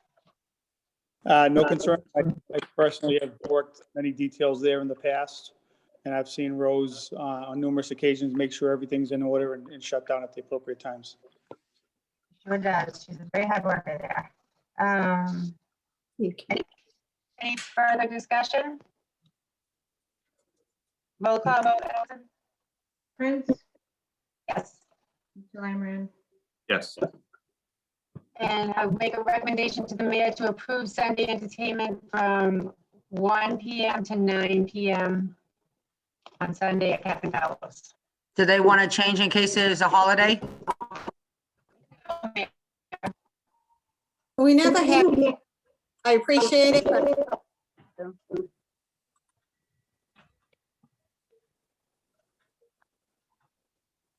No concern. I personally have worked many details there in the past, and I've seen Rose on numerous occasions make sure everything's in order and shut down at the appropriate times. Sure does. She's a very hard worker there. Any further discussion? Roll call vote, Allison? Prince, Yes. Mr. Lammery, Yes. And I would make a recommendation to the mayor to approve Sunday entertainment from 1 p.m. to 9 p.m. on Sunday at Captain Carlos. Do they want to change in case there's a holiday? We never have. I appreciate it, but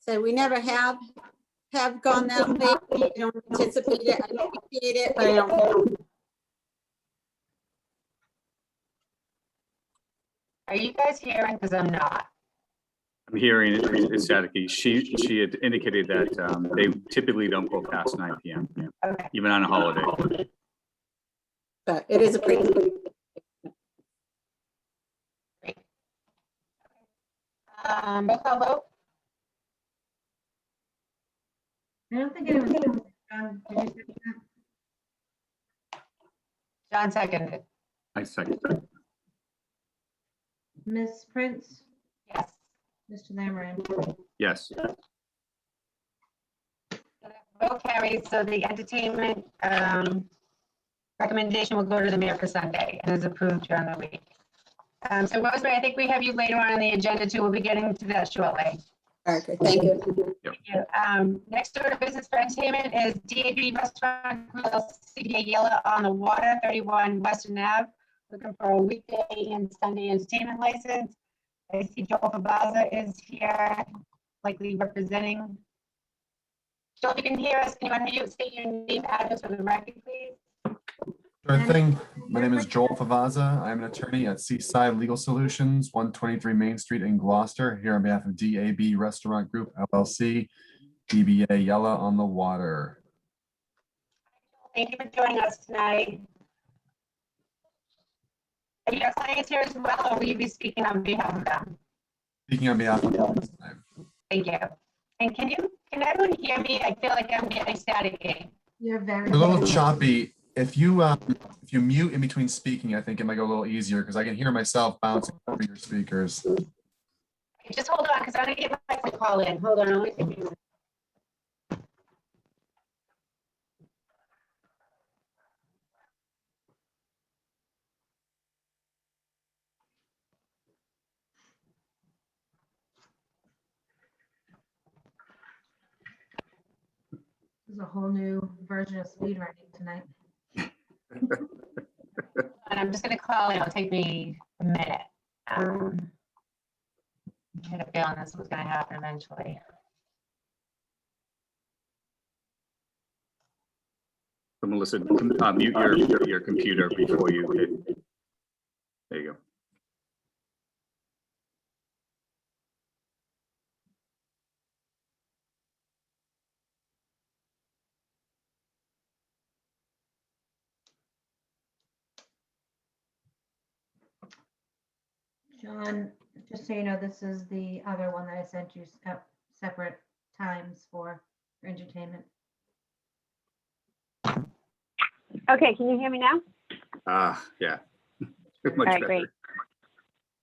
so we never have gone that way. I don't anticipate it. I appreciate it, but I don't. Are you guys hearing? Because I'm not. I'm hearing it's staticky. She had indicated that they typically don't go past 9 p.m. Okay. even on a holiday. But it is a pretty. Roll call vote? I don't think anyone. Did you second that? John seconded. I second. Ms. Prince, Yes. Mr. Lammery, Yes. Vote carries, so the entertainment recommendation will go to the mayor for Sunday and is approved during the week. So Rosemary, I think we have you later on the agenda too. We'll be getting to that shortly. Okay, thank you. Thank you. Next order of business for entertainment is DAB Restaurant Group LCD Yellow on the Water, 31 Western Ave. Looking for a weekday and Sunday entertainment license. I see Joel Fabaza is here, likely representing. Joel, if you can hear us, can you unmute, state your name, address for the record, please? Sure thing. My name is Joel Favaza. I'm an attorney at Seaside Legal Solutions, 123 Main Street in Gloucester, here on behalf of DAB Restaurant Group LLC, DBA Yella on the Water. Thank you for joining us tonight. Are your clients here as well, or will you be speaking on behalf of them? Speaking on behalf of the audience tonight. Thank you. And can everyone hear me? I feel like I'm getting static. You're very. A little choppy. If you mute in between speaking, I think it might go a little easier because I can hear myself bouncing over your speakers. Just hold on, because I'm gonna get my phone call in. Hold on. let me see. There's a whole new version of speed running tonight. And I'm just gonna call in. It'll take me a minute. I had a feeling this was gonna happen eventually. So Melissa, mute your computer before you hit. There you go. John, just so you know, this is the other one that I sent you separate times for entertainment. Okay, can you hear me now? Yeah. Much All right, better. great.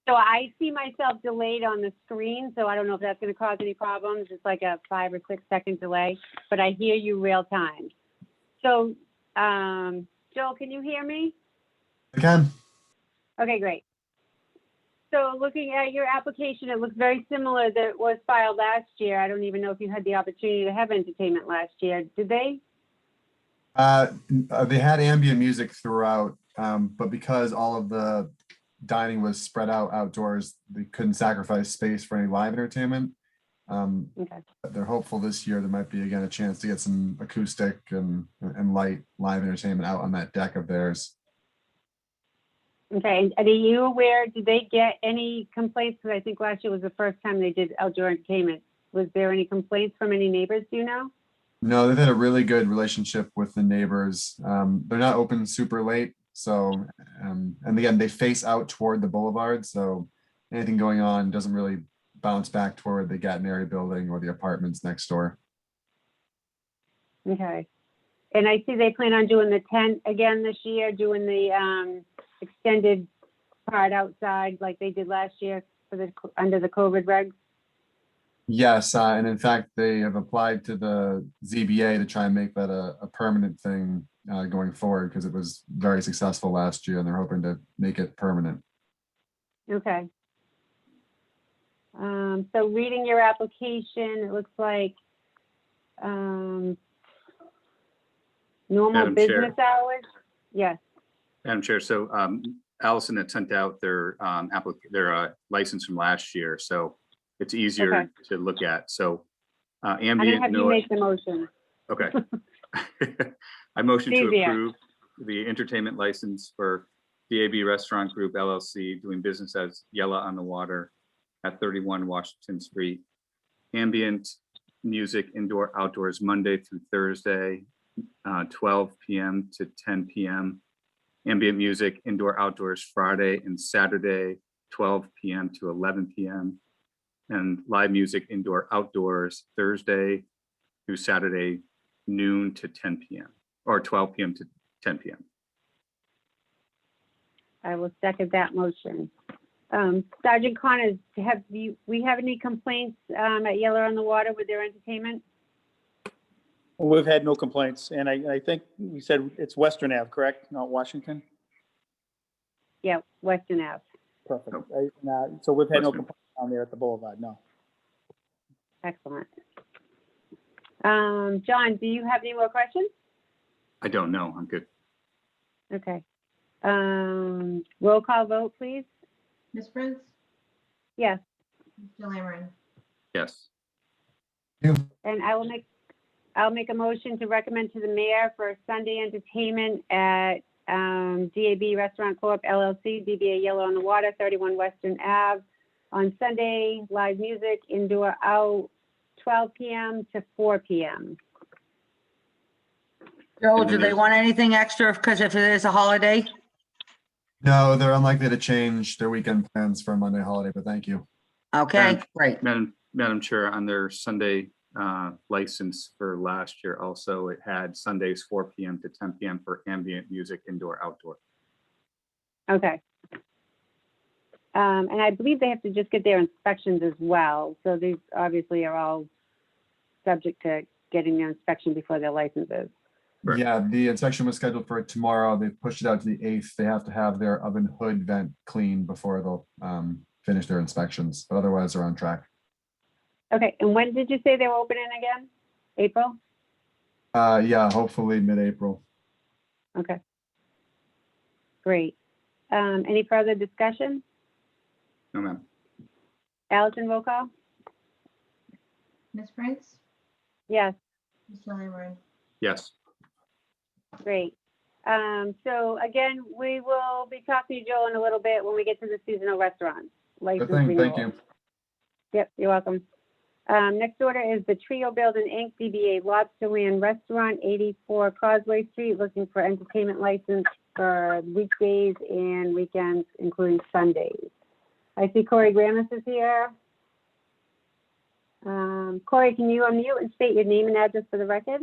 So I see myself delayed on the screen, so I don't know if that's going to cause any problems. It's like a 5 or 6 second delay, but I hear you real time. So, Joel, can you hear me? I can. Okay, great. So looking at your application, it looks very similar that was filed last year. I don't even know if you had the opportunity to have entertainment last year. Did they? They had ambient music throughout, but because all of the dining was spread out outdoors, they couldn't sacrifice space for any live entertainment. Okay. They're hopeful this year there might be again a chance to get some acoustic and light live entertainment out on that deck of theirs. Okay, and are you aware, did they get any complaints? Because I think last year was the first time they did outdoor entertainment. Was there any complaints from any neighbors, do you know? No, they've had a really good relationship with the neighbors. They're not open super late. So, and again, they face out toward the boulevard. So anything going on doesn't really bounce back toward the Gattineri building or the apartments next door. Okay. And I see they plan on doing the tent again this year, doing the extended part outside like they did last year for the under the COVID regs. Yes, and in fact, they have applied to the ZBA to try and make that a permanent thing going forward because it was very successful last year and they're hoping to make it permanent. Okay. So reading your application, it looks like normal Madam Chair. business hours. Yes. Madam Chair, so Allison had sent out their license from last year, so it's easier Okay. to look at. So I'm gonna ambient have you noise. make the motion. Okay. I motion to Easier. approve the entertainment license for DAB Restaurant Group LLC doing business as Yella on the Water at 31 Washington Street. Ambient music indoor outdoors Monday through Thursday, 12 p.m. to 10 p.m. Ambient music indoor outdoors Friday and Saturday, 12 p.m. to 11 p.m. And live music indoor outdoors Thursday through Saturday, noon to 10 p.m. or 12 p.m. to 10 p.m. I will second that motion. Sergeant Connors, we have any complaints at Yella on the Water with their entertainment? We've had no complaints, and I think we said it's Western Ave, correct? Not Washington? Yeah, Western Ave. Perfect. So we've had no Western. complaints down there at the boulevard, no. Excellent. John, do you have any more questions? I don't know. I'm good. Okay. Roll call vote, please. Ms. Prince? Yes, Mr. Lammery? Yes. and I'll make a motion to recommend to the mayor for Sunday entertainment at DAB Restaurant Corp. LLC, DBA Yellow on the Water, 31 Western Ave. On Sunday, live music, indoor out, 12 p.m. to 4 p.m. Joel, And do then they there's- want anything extra because if it is a holiday? No, they're unlikely to change their weekend plans for a Monday holiday, but thank you. Okay, Um, great. Madam Chair, on their Sunday license for last year also, it had Sundays 4 PM to 10 PM for ambient music, indoor, outdoor. Okay. And I believe they have to just get their inspections as well. So these obviously are all subject to getting their inspection before their licenses. Correct. Yeah, the inspection was scheduled for tomorrow. They pushed it out to the 8th. They have to have their oven hood vent cleaned before they'll finish their inspections, but otherwise they're on track. Okay, and when did you say they were opening again? April? Yeah, hopefully mid-April. Okay. Great. Any further discussion? No, ma'am. Allison, roll call? Ms. Prince? Yes, Mr. Lamb? Yes. great. So again, we will be talking to Joe in a little bit when we get to the seasonal restaurant Good license thing, thank renewal. you. Yep, you're welcome. Next order is the Trio Building Inc., DBA Lobsterland Restaurant, 84 Causeway Street, looking for entertainment license for weekdays and weekends, including Sundays. I see Corey Gramus is here. Corey, can you unmute and state your name and address for the record?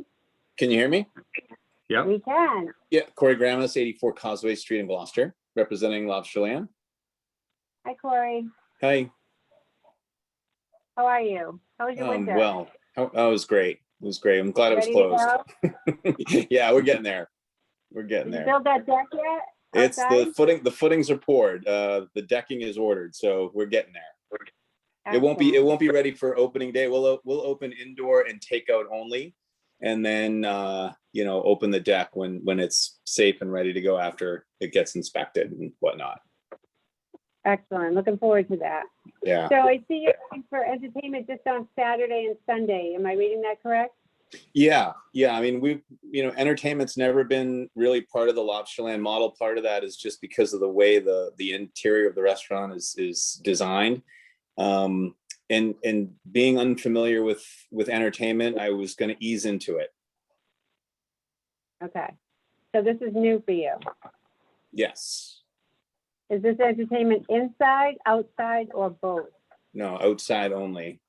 Can you hear me? Yep. We can. Yeah, Corey Gramus, 84 Causeway Street in Gloucester, representing Lobsterland. Hi, Corey. Hi. How are you? How was your winter? Well, it was great. It was great. I'm glad it was Ready to closed. go? Yeah, we're getting there. We're getting Did you there. build that deck yet? It's the outside? footing. The footings are poured. The decking is ordered, so we're getting there. It won't be ready for opening day. We'll open indoor and takeout only, and then open the deck when it's safe and ready to go after it gets inspected and whatnot. Excellent. Looking forward to that. Yeah. So I see you're looking for entertainment just on Saturday and Sunday. Am I reading that correct? Yeah. I mean, entertainment's never been really part of the Lobsterland model. Part of that is just because of the way the interior of the restaurant is designed. And being unfamiliar with entertainment, I was going to ease into it. Okay. So this is new for you. Yes. Is this entertainment inside, outside, or both? No, outside only.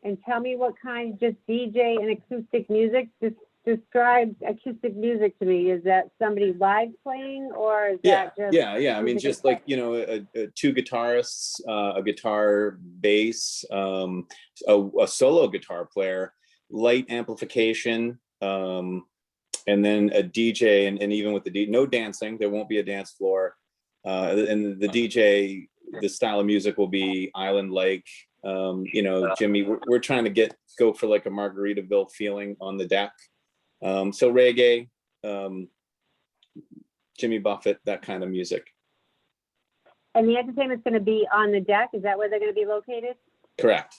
And tell me what kind, just DJ and acoustic music? Just describe acoustic music to me. Is that somebody live playing, or is that just? Yeah. I mean, music just like, two guitarists, a guitar, bass, a solo guitar player, light amplification, and then a DJ, and even with the no dancing, there won't be a dance floor. And the DJ, the style of music will be Island Lake. Jimmy, we're trying to go for like a Margaritaville feeling on the deck. So reggae, Jimmy Buffett, that kind of music. And the entertainment's going to be on the deck? Is that where they're going to be located? Correct.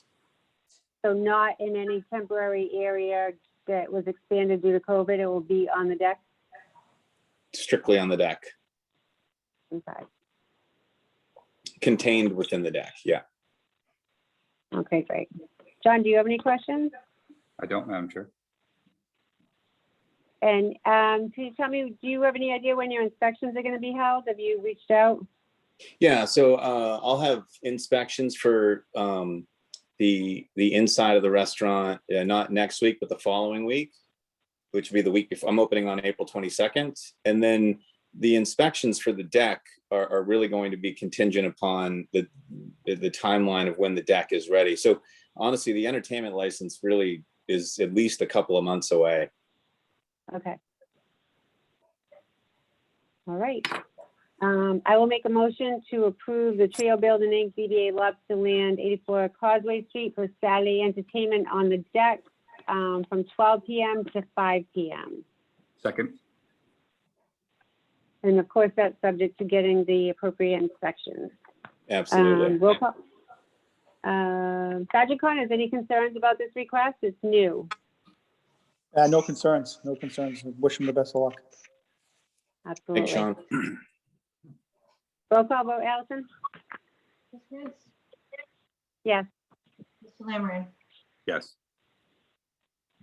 So not in any temporary area that was expanded due to COVID, it will be on the deck? Strictly on the deck. Okay. Contained within the deck, yeah. Okay, great. John, do you have any questions? I don't, Madam Chair. And can you tell me, do you have any idea when your inspections are going to be held? Have you reached out? Yeah, so I'll have inspections for the inside of the restaurant, not next week, but the following week, which would be the week before. I'm opening on April 22nd. And then the inspections for the deck are really going to be contingent upon the timeline of when the deck is ready. So honestly, the entertainment license really is at least a couple of months away. Okay. All right. I will make a motion to approve the Trio Building Inc., DBA Lobsterland, 84 Causeway Street for Saturday entertainment on the deck from 12 p.m. to 5 p.m. Second. And of course, that's subject to getting the appropriate inspections. Absolutely. Roll call. Sergeant Connors, any concerns about this request? It's new. No concerns. Wish them the best of luck. Absolutely. Thanks, Sean. Roll call vote, Allison? Ms. Prince? Yes. Mr. Lamb? Yes.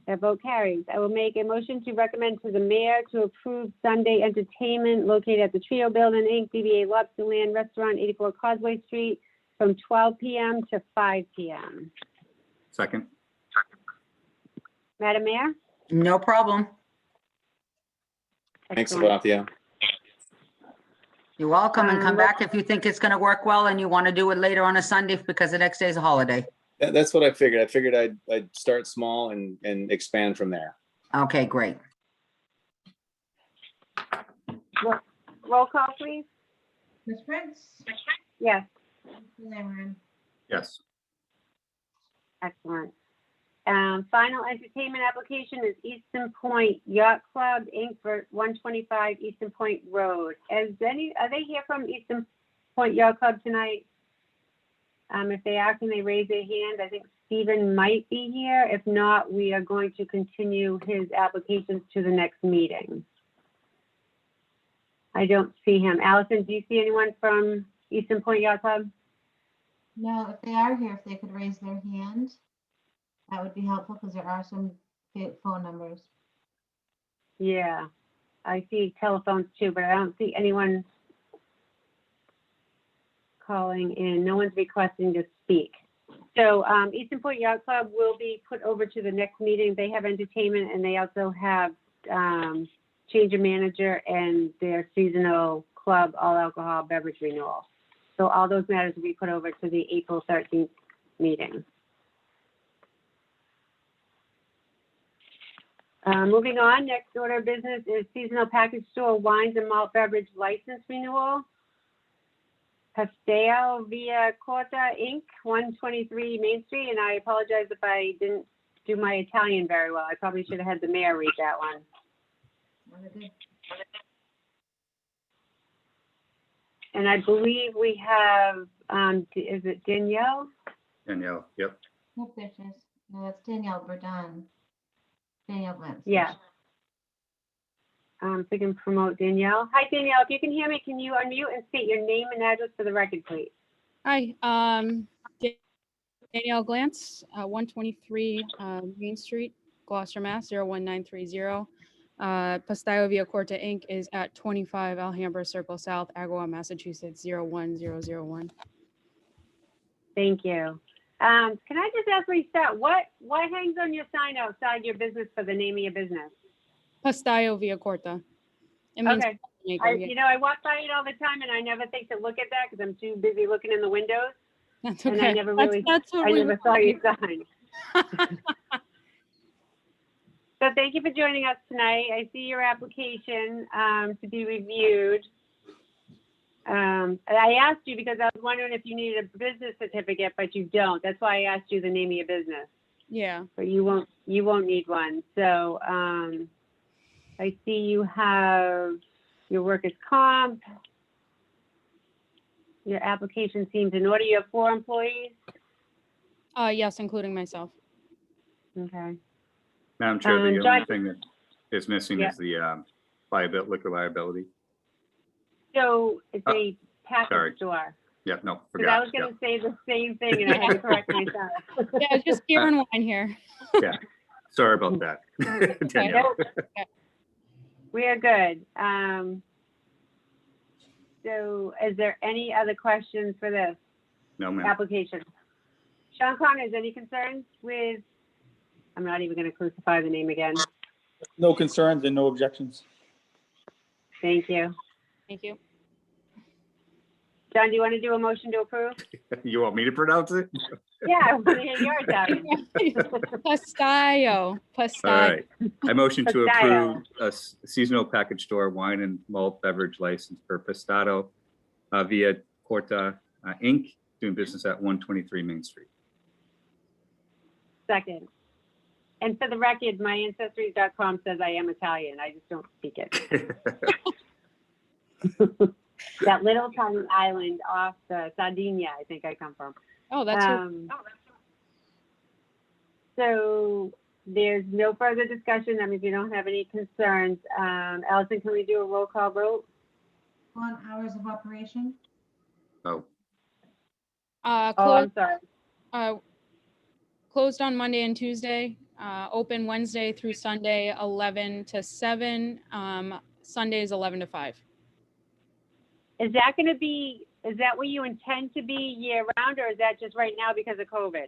That vote carries. I will make a motion to recommend to the mayor to approve Sunday entertainment located at the Trio Building Inc., DBA Lobsterland Restaurant, 84 Causeway Street, from 12 PM to 5 PM. Second. Madam Mayor? No problem. Thanks, Excellent. Sabathia. You're welcome, and come back if you think it's gonna work well and you want to do it later on a Sunday because the next day is a holiday. That's what I figured. I figured I'd start small and expand from there. Okay, great. Roll call, please. Ms. Prince? Yes, Mr. Zimmerman? Yes. excellent. Final entertainment application is Eastern Point Yacht Club, Inc. for 125 Eastern Point Road. Are they here from Eastern Point Yacht Club tonight? If they are, can they raise their hand? I think Stephen might be here. If not, we are going to continue his applications to the next meeting. I don't see him. Allison, do you see anyone from Eastern Point Yacht Club? No, if they are here, if they could raise their hand, that would be helpful because there are some phone numbers. Yeah, I see telephones too, but I don't see anyone calling in. No one's requesting to speak. So Eastern Point Yacht Club will be put over to the next meeting. They have entertainment and they also have change of manager and their seasonal club all alcohol beverage renewal. So all those matters will be put over to the April 13th meeting. Moving on, next order of business is seasonal package store wines and malt beverage license renewal. Pastel Via Corta Inc., 123 Main Street, and I apologize if I didn't do my Italian very well. I probably should have had the mayor read that one. And I believe we have, is it Danielle? Danielle, yep. Nope, there she is. No, that's Danielle Verdun. Danielle Glantz. Yeah. So we can promote Danielle. Hi, Danielle. If you can hear me, can you unmute and state your name and address for the record, please? Hi, Danielle Glantz, 123 Main Street, Gloucester, Mass. 01930. Pastel Via Corta Inc. is at 25 Alhambra Circle South, Agawam, Massachusetts, 01001. Thank you. Can I just ask Lisa, what hangs on your sign outside your business for the name of your business? Pastel Via Corta. It means Okay. maker, yeah. I walk by it all the time and I never think to look at that because I'm too busy looking in the windows. That's And okay. I never really, That's what I we never saw your sign. So thank you for joining us tonight. I see your application to be reviewed. I asked you because I was wondering if you needed a business certificate, but you don't. That's why I asked you the name of your business. Yeah. But you won't need one. So I see you have your workers' comp. Your application seems in order. You have 4 employees. Yes, including myself. Okay. Madam Chair, the John- only thing that is missing Yeah. is the liquor liability. So it's a sorry. package store. Yeah, no, Because I forgot. was going to say the same thing and I had to correct myself. Yeah, it's just beer and wine here. Yeah, sorry about that. Danielle. We are good. So is there any other questions for this No, ma'am. application? Sean Connors, any concerns with, I'm not even going to crucify the name again. No concerns and no objections. Thank you. Thank you. John, do you want to do a motion to approve? You want me to pronounce it? Yeah, I want to hear your Italian. Pastel. All Pastel. right. I motion to Pastel. approve a seasonal package store wine and malt beverage license for Pastato Via Corta Inc., doing business at 123 Main Street. Second. And for the record, my ancestry.com says I am Italian. I just don't speak it. That little tiny island off the Sardinia, I think I come from. Oh, that's So there's no further discussion. That means you don't have any concerns. Allison, can we do a roll call vote? On hours of operation? Oh, Oh, closed, I'm sorry. closed on Monday and Tuesday, open Wednesday through Sunday, 11 to 7, Sundays 11 to 5. Is that going to be is that where you intend to be year round, or is that just right now because of COVID?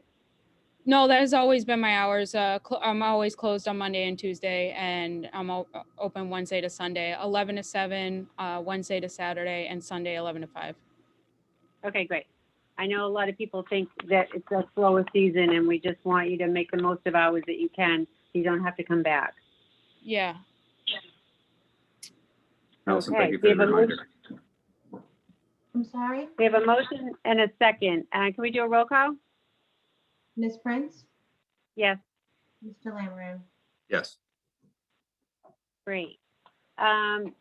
No, that has always been my hours. I'm always closed on Monday and Tuesday, and I'm open Wednesday to Sunday, 11 to 7, Wednesday to Saturday, and Sunday 11 to 5. Okay, great. I know a lot of people think that it's a slower season and we just want you to make the most of hours that you can. You don't have to come back. Yeah. Allison, Okay, thank you for we the have a reminder. I'm sorry, We have a motion and a second. Can we do a roll call? Ms. Prince, Yes, Mr. Lamb. Yes. great. And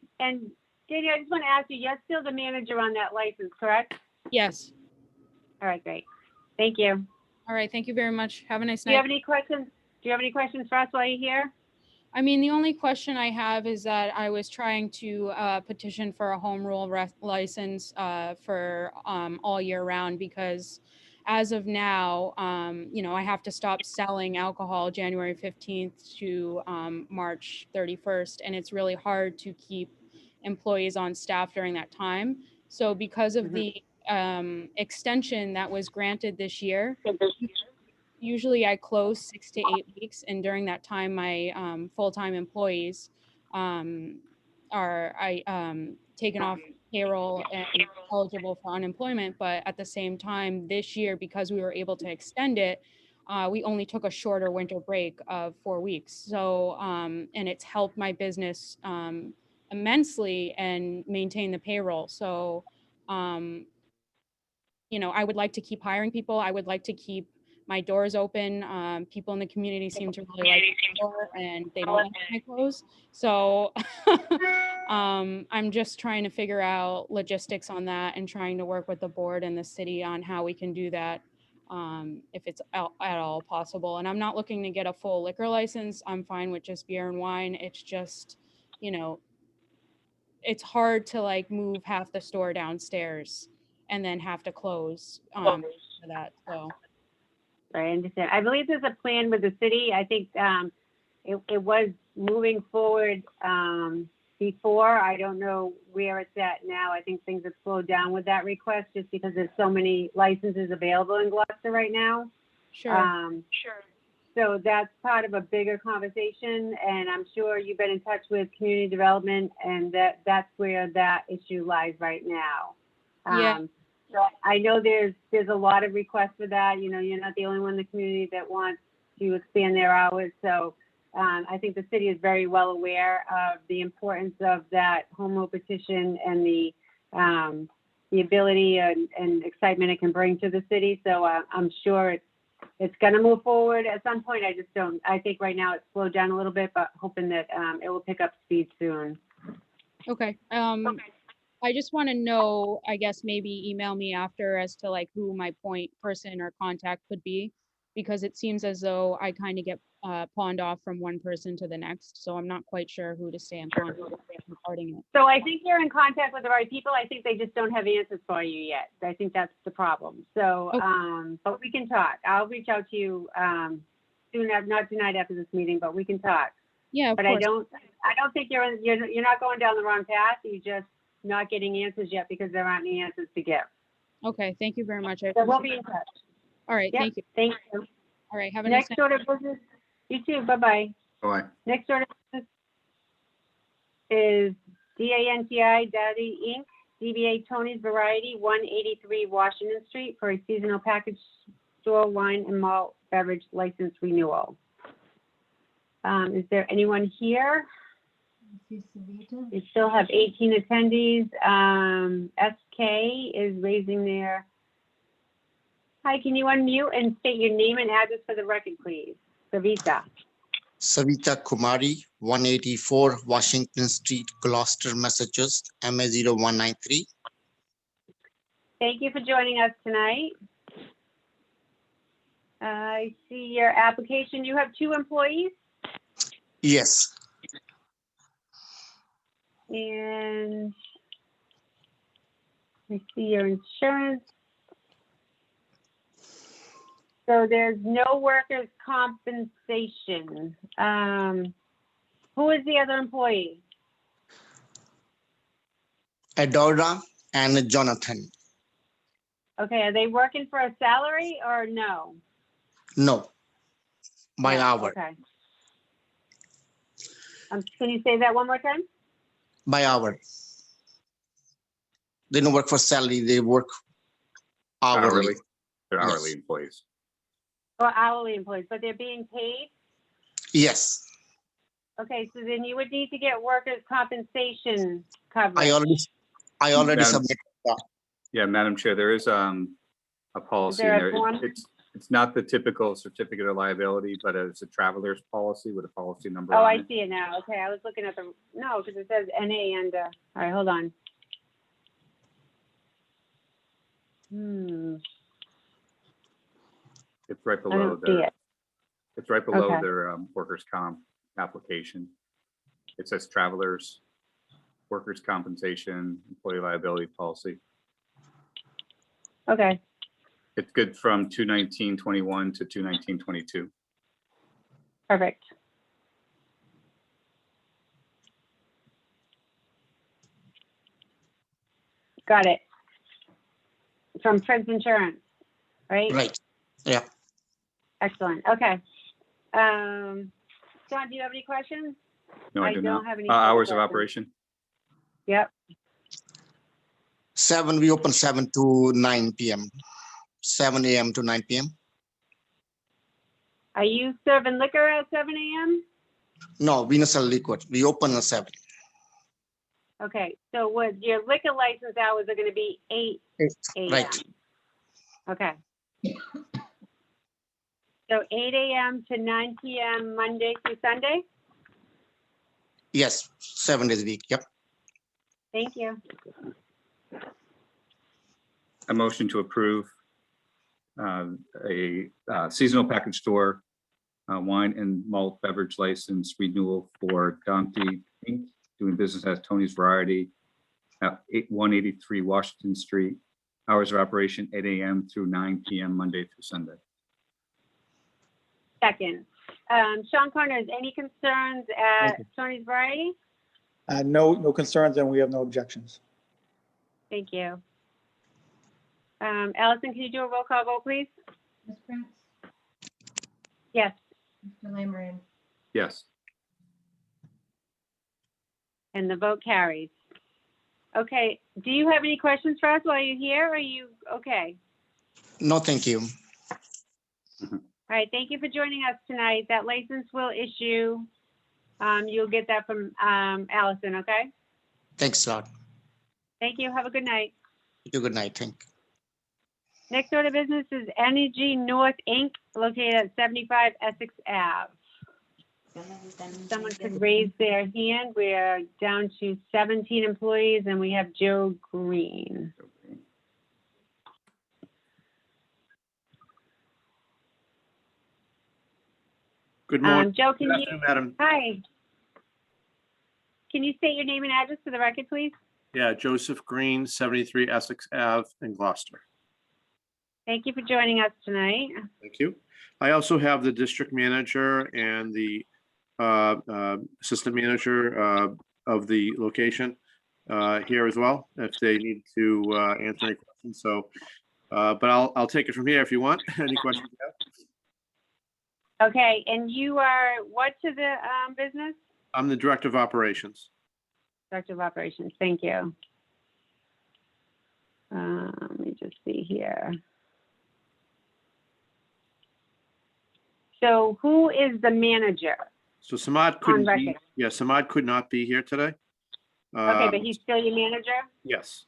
Daniel, I just want to ask you, you're still the manager on that license, correct? Yes. All right, great. Thank you. All right. Thank you very much. Have a nice Do you night. have any questions? Do you have any questions for us while you're here? I mean, the only question I have is that I was trying to petition for a home rule license for all year round, because as of now, I have to stop selling alcohol January 15th to March 31st, and it's really hard to keep employees on staff during that time. So because of the extension that was granted this year, usually I close 6 to 8 weeks, and during that time, my full-time employees are taken off payroll and eligible for unemployment. But at the same time, this year, because we were able to extend it, we only took a shorter winter break of 4 weeks. So, and it's helped my business immensely and maintain the payroll. So, I would like to keep hiring people. I would like to keep my doors open. People in the community seem to really like my store, and they don't like my clothes. So I'm just trying to figure out logistics on that and trying to work with the board and the city on how we can do that, if it's at all possible. And I'm not looking to get a full liquor license. I'm fine with just beer and wine. It's just, it's hard to like move half the store downstairs and then have to close for that. So. I understand. I believe there's a plan with the city. I think it was moving forward before. I don't know where it's at now. I think things have slowed down with that request just because there's so many licenses available in Gloucester right now. Sure. So that's part of a bigger conversation, and I'm sure you've been in touch with community development, and that's where that issue lies right now. Yeah. So I know there's a lot of requests for that. You're not the only one in the community that wants to expand their hours. So I think the city is very well aware of the importance of that home rule petition and the ability and excitement it can bring to the city. So I'm sure it's going to move forward at some point. I think right now it's slowed down a little bit, but hoping that it will pick up speed soon. Okay. I just want to know, I guess maybe email me after as to like who my point person or contact could be, because it seems as though I kind of get pawned off from one person to the next. So I'm not quite sure who to stay in contact with regarding it. So I think you're in contact with the right people. I think they just don't have answers for you yet. I think that's the problem. So, but we can talk. I'll reach out to you soon, not tonight after this meeting, but we can talk. Yeah, but I don't think you're not going down the wrong path. You just not getting answers yet because there aren't any answers to give. Okay, thank you very much. So we'll be in touch. All right, Yep, thank you. Thank you. All right, have a nice Next night. order of business, you too, bye-bye. Bye. Next order of business is DANTI Daddy Inc., DBA Tony's Variety, 183 Washington Street for a seasonal package store wine and malt beverage license renewal. Is there anyone here? We still have 18 attendees. SK is raising their. Hi, can you unmute and state your name and address for the record, please? Savita. Savita Kumari, 184 Washington Street, Gloucester, Massachusetts, MA0193. Thank you for joining us tonight. I see your application. You have 2 employees? Yes. And I see your insurance. So there's no workers' compensation. Who is the other employee? Adora and Jonathan. Okay, are they working for a salary or no? No. By No, hour, Okay. Can you say that one more time? by hour. They don't work for salary, they work hourly. They're Yes. hourly employees. Or hourly employees, but they're being paid? Yes, Okay, so then you would need to get workers' compensation coverage. I already Madam- submitted that. Yeah, Madam Chair, there is a policy in there a there. form? It's not the typical certificate of liability, but it's a traveler's policy with a policy number Oh, on I it. see it now. Okay, I was looking at no, because it says NA and, all right, hold on. It's right I below don't see their, it. it's right below Okay. their workers' comp application. It says travelers, workers' compensation, employee liability policy. Okay, It's good from 2/19/21 to 2/19/22. perfect. Got it. From Prince Insurance, right? Right, yeah. Excellent, okay. John, do you have any questions? No, I I do don't not. have any Hours of questions. operation? Yep, 7, we open 7 to 9 PM, 7 AM to 9 PM. are you serving liquor at 7 AM? No, we don't sell liquid, we open at 7. Okay, so what, your liquor license hours are gonna be 8 AM? Right, Okay. So 8 AM to 9 PM, Monday through Sunday? yes, 7 days a week, yep. Thank you. A motion to approve a seasonal package store wine and malt beverage license renewal for Dante Inc., doing business as Tony's Variety at 183 Washington Street. Hours of operation 8 AM through 9 PM, Monday through Sunday. Second. Sean Corners, any concerns at Tony's Variety? No concerns, and we have no objections. Thank you. Allison, can you do a roll call vote, please? Ms. Prince, Yes, Mr. Lamb, Yes. and the vote carries. Okay, do you have any questions for us while you're here? Are you okay? No, thank you. All right, thank you for joining us tonight. That license will issue. You'll get that from Allison, okay? Thanks a lot. Thank you. Have a good night. You too, good night, thank you. Next order of business is Energy North Inc., located at 75 Essex Ave. Someone could raise their hand. We're down to 17 employees and we have Joe Green. Good morning. Joe, can Good you? afternoon, Madam. Hi. Can you state your name and address for the record, please? Yeah, Joseph Green, 73 Essex Ave in Gloucester. Thank you for joining us tonight. Thank you. I also have the district manager and the assistant manager of the location here as well, if they need to answer any questions. So, but I'll take it from here if you want. Any questions you have? Okay, and you are what to the business? I'm the director of operations. Director of Operations, thank you. Let me just see here. So who is the manager? So Samad couldn't be, record. yeah, Samad could not be here today. Okay, but he's still your manager? Yes.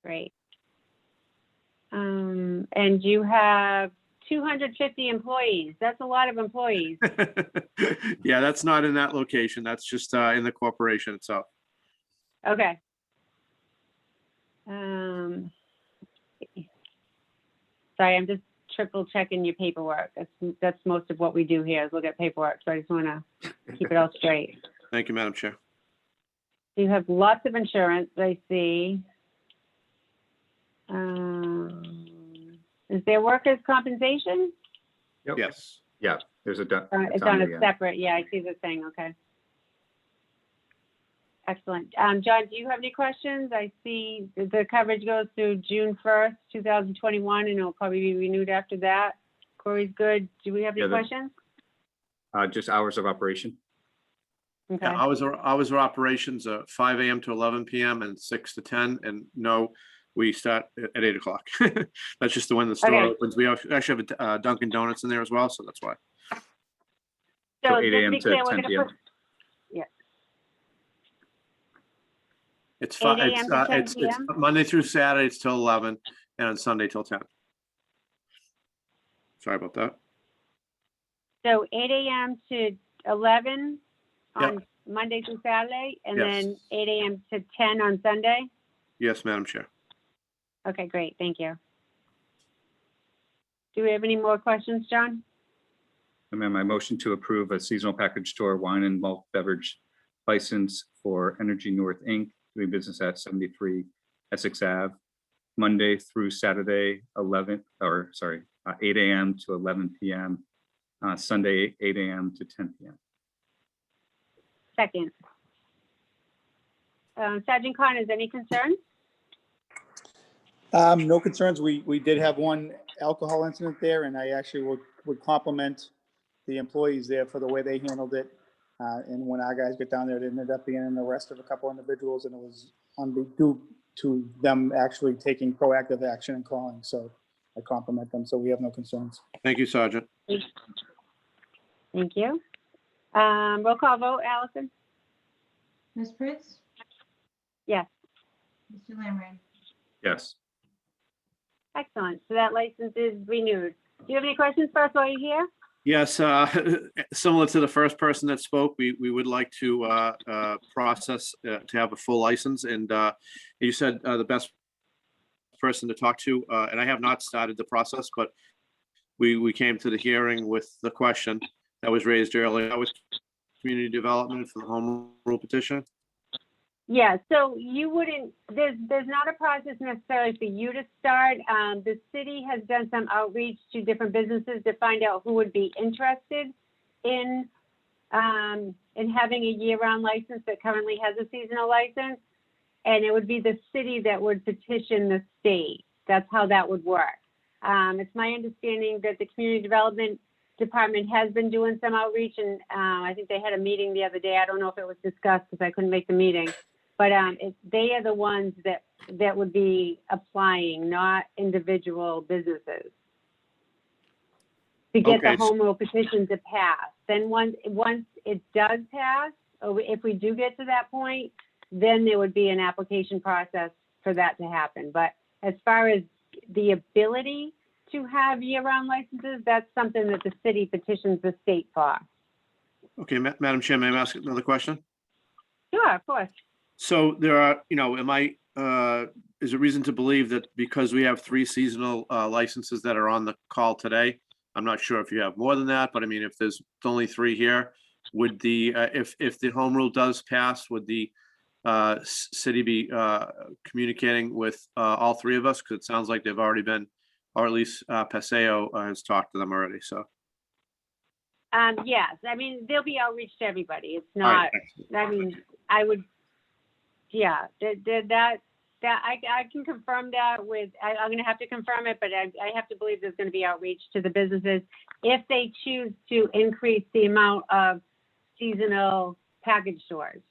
Great. And you have 250 employees. That's a lot of employees. Yeah, that's not in that location. That's just in the corporation itself. Okay. Sorry, I'm just triple checking your paperwork. That's most of what we do here is look at paperwork. So I just want to keep it all straight. Thank you, Madam Chair. You have lots of insurance, I see. Is there workers' compensation? Yep. Yes. Yeah, there's a. It's on a separate, yeah, I see the thing, okay. Excellent. John, do you have any questions? I see the coverage goes through June 1st, 2021, and it'll probably be renewed after that. Corey's good. Do we have any Yeah, questions? Just hours of operation. Okay. Yeah, hours of operations, 5 AM to 11 PM and 6 to 10, and no, we start at 8 o'clock. That's just the when the store Okay. opens. We actually have a Dunkin' Donuts in there as well, so that's why. So So 8 just AM be to clear, we're 10 gonna PM. put- Yeah, It's 8 fine. AM to 10 It's PM? Monday through Saturday, it's till 11, and on Sunday till 10. Sorry about that. so 8 AM to 11 Yep. on Monday through Saturday, and Yes. then 8 AM to 10 on Sunday? Yes, Madam Chair. Okay, great, thank you. Do we have any more questions, John? Amend my motion to approve a seasonal package store wine and malt beverage license for Energy North Inc., doing business at 73 Essex Ave, Monday through Saturday, 8 AM to 11 PM, Sunday, 8 AM to 10 PM. Second. Sergeant Connors, any concerns? No concerns. We did have one alcohol incident there, and I actually would compliment the employees there for the way they handled it. And when our guys got down there, it ended up being an arrest of a couple individuals, and it was due to them actually taking proactive action and calling. So I compliment them. So we have no concerns. Thank you, Sergeant. Thank you. Roll call vote, Allison? Ms. Pritz? Yes. Mr. Lamb? Yes. Excellent. So that license is renewed. Do you have any questions for us while you're here? Yes, similar to the first person that spoke, we would like to process to have a full license. And you said the best person to talk to, and I have not started the process, but we came to the hearing with the question that was raised earlier. That was community development for the home rule petition. Yeah, so you wouldn't, there's not a process necessarily for you to start. The city has done some outreach to different businesses to find out who would be interested in having a year-round license that currently has a seasonal license. And it would be the city that would petition the state. That's how that would work. It's my understanding that the community development department has been doing some outreach, and I think they had a meeting the other day. I don't know if it was discussed because I couldn't make the meeting. But they are the ones that would be applying, not individual businesses, to get Okay, the home rule petition to pass. Then once it does pass, or if we do get to that point, then there would be an application process for that to happen. But as far as the ability to have year-round licenses, that's something that the city petitions the state for. Okay, Madam Chair, may I ask another question? Sure, of course. So there are, is there reason to believe that because we have 3 seasonal licenses that are on the call today, I'm not sure if you have more than that, but I mean, if there's only 3 here, would if the home rule does pass, would the city be communicating with all 3 of us? Because it sounds like they've already been, or at least Paseo has talked to them already, so. Yes, I mean, there'll be outreach to everybody. It's All right, not, I mean, I would, yeah, that I can confirm that with, I'm gonna have to confirm it, but I have to believe there's gonna be outreach to the businesses if they choose to increase the amount of seasonal package stores.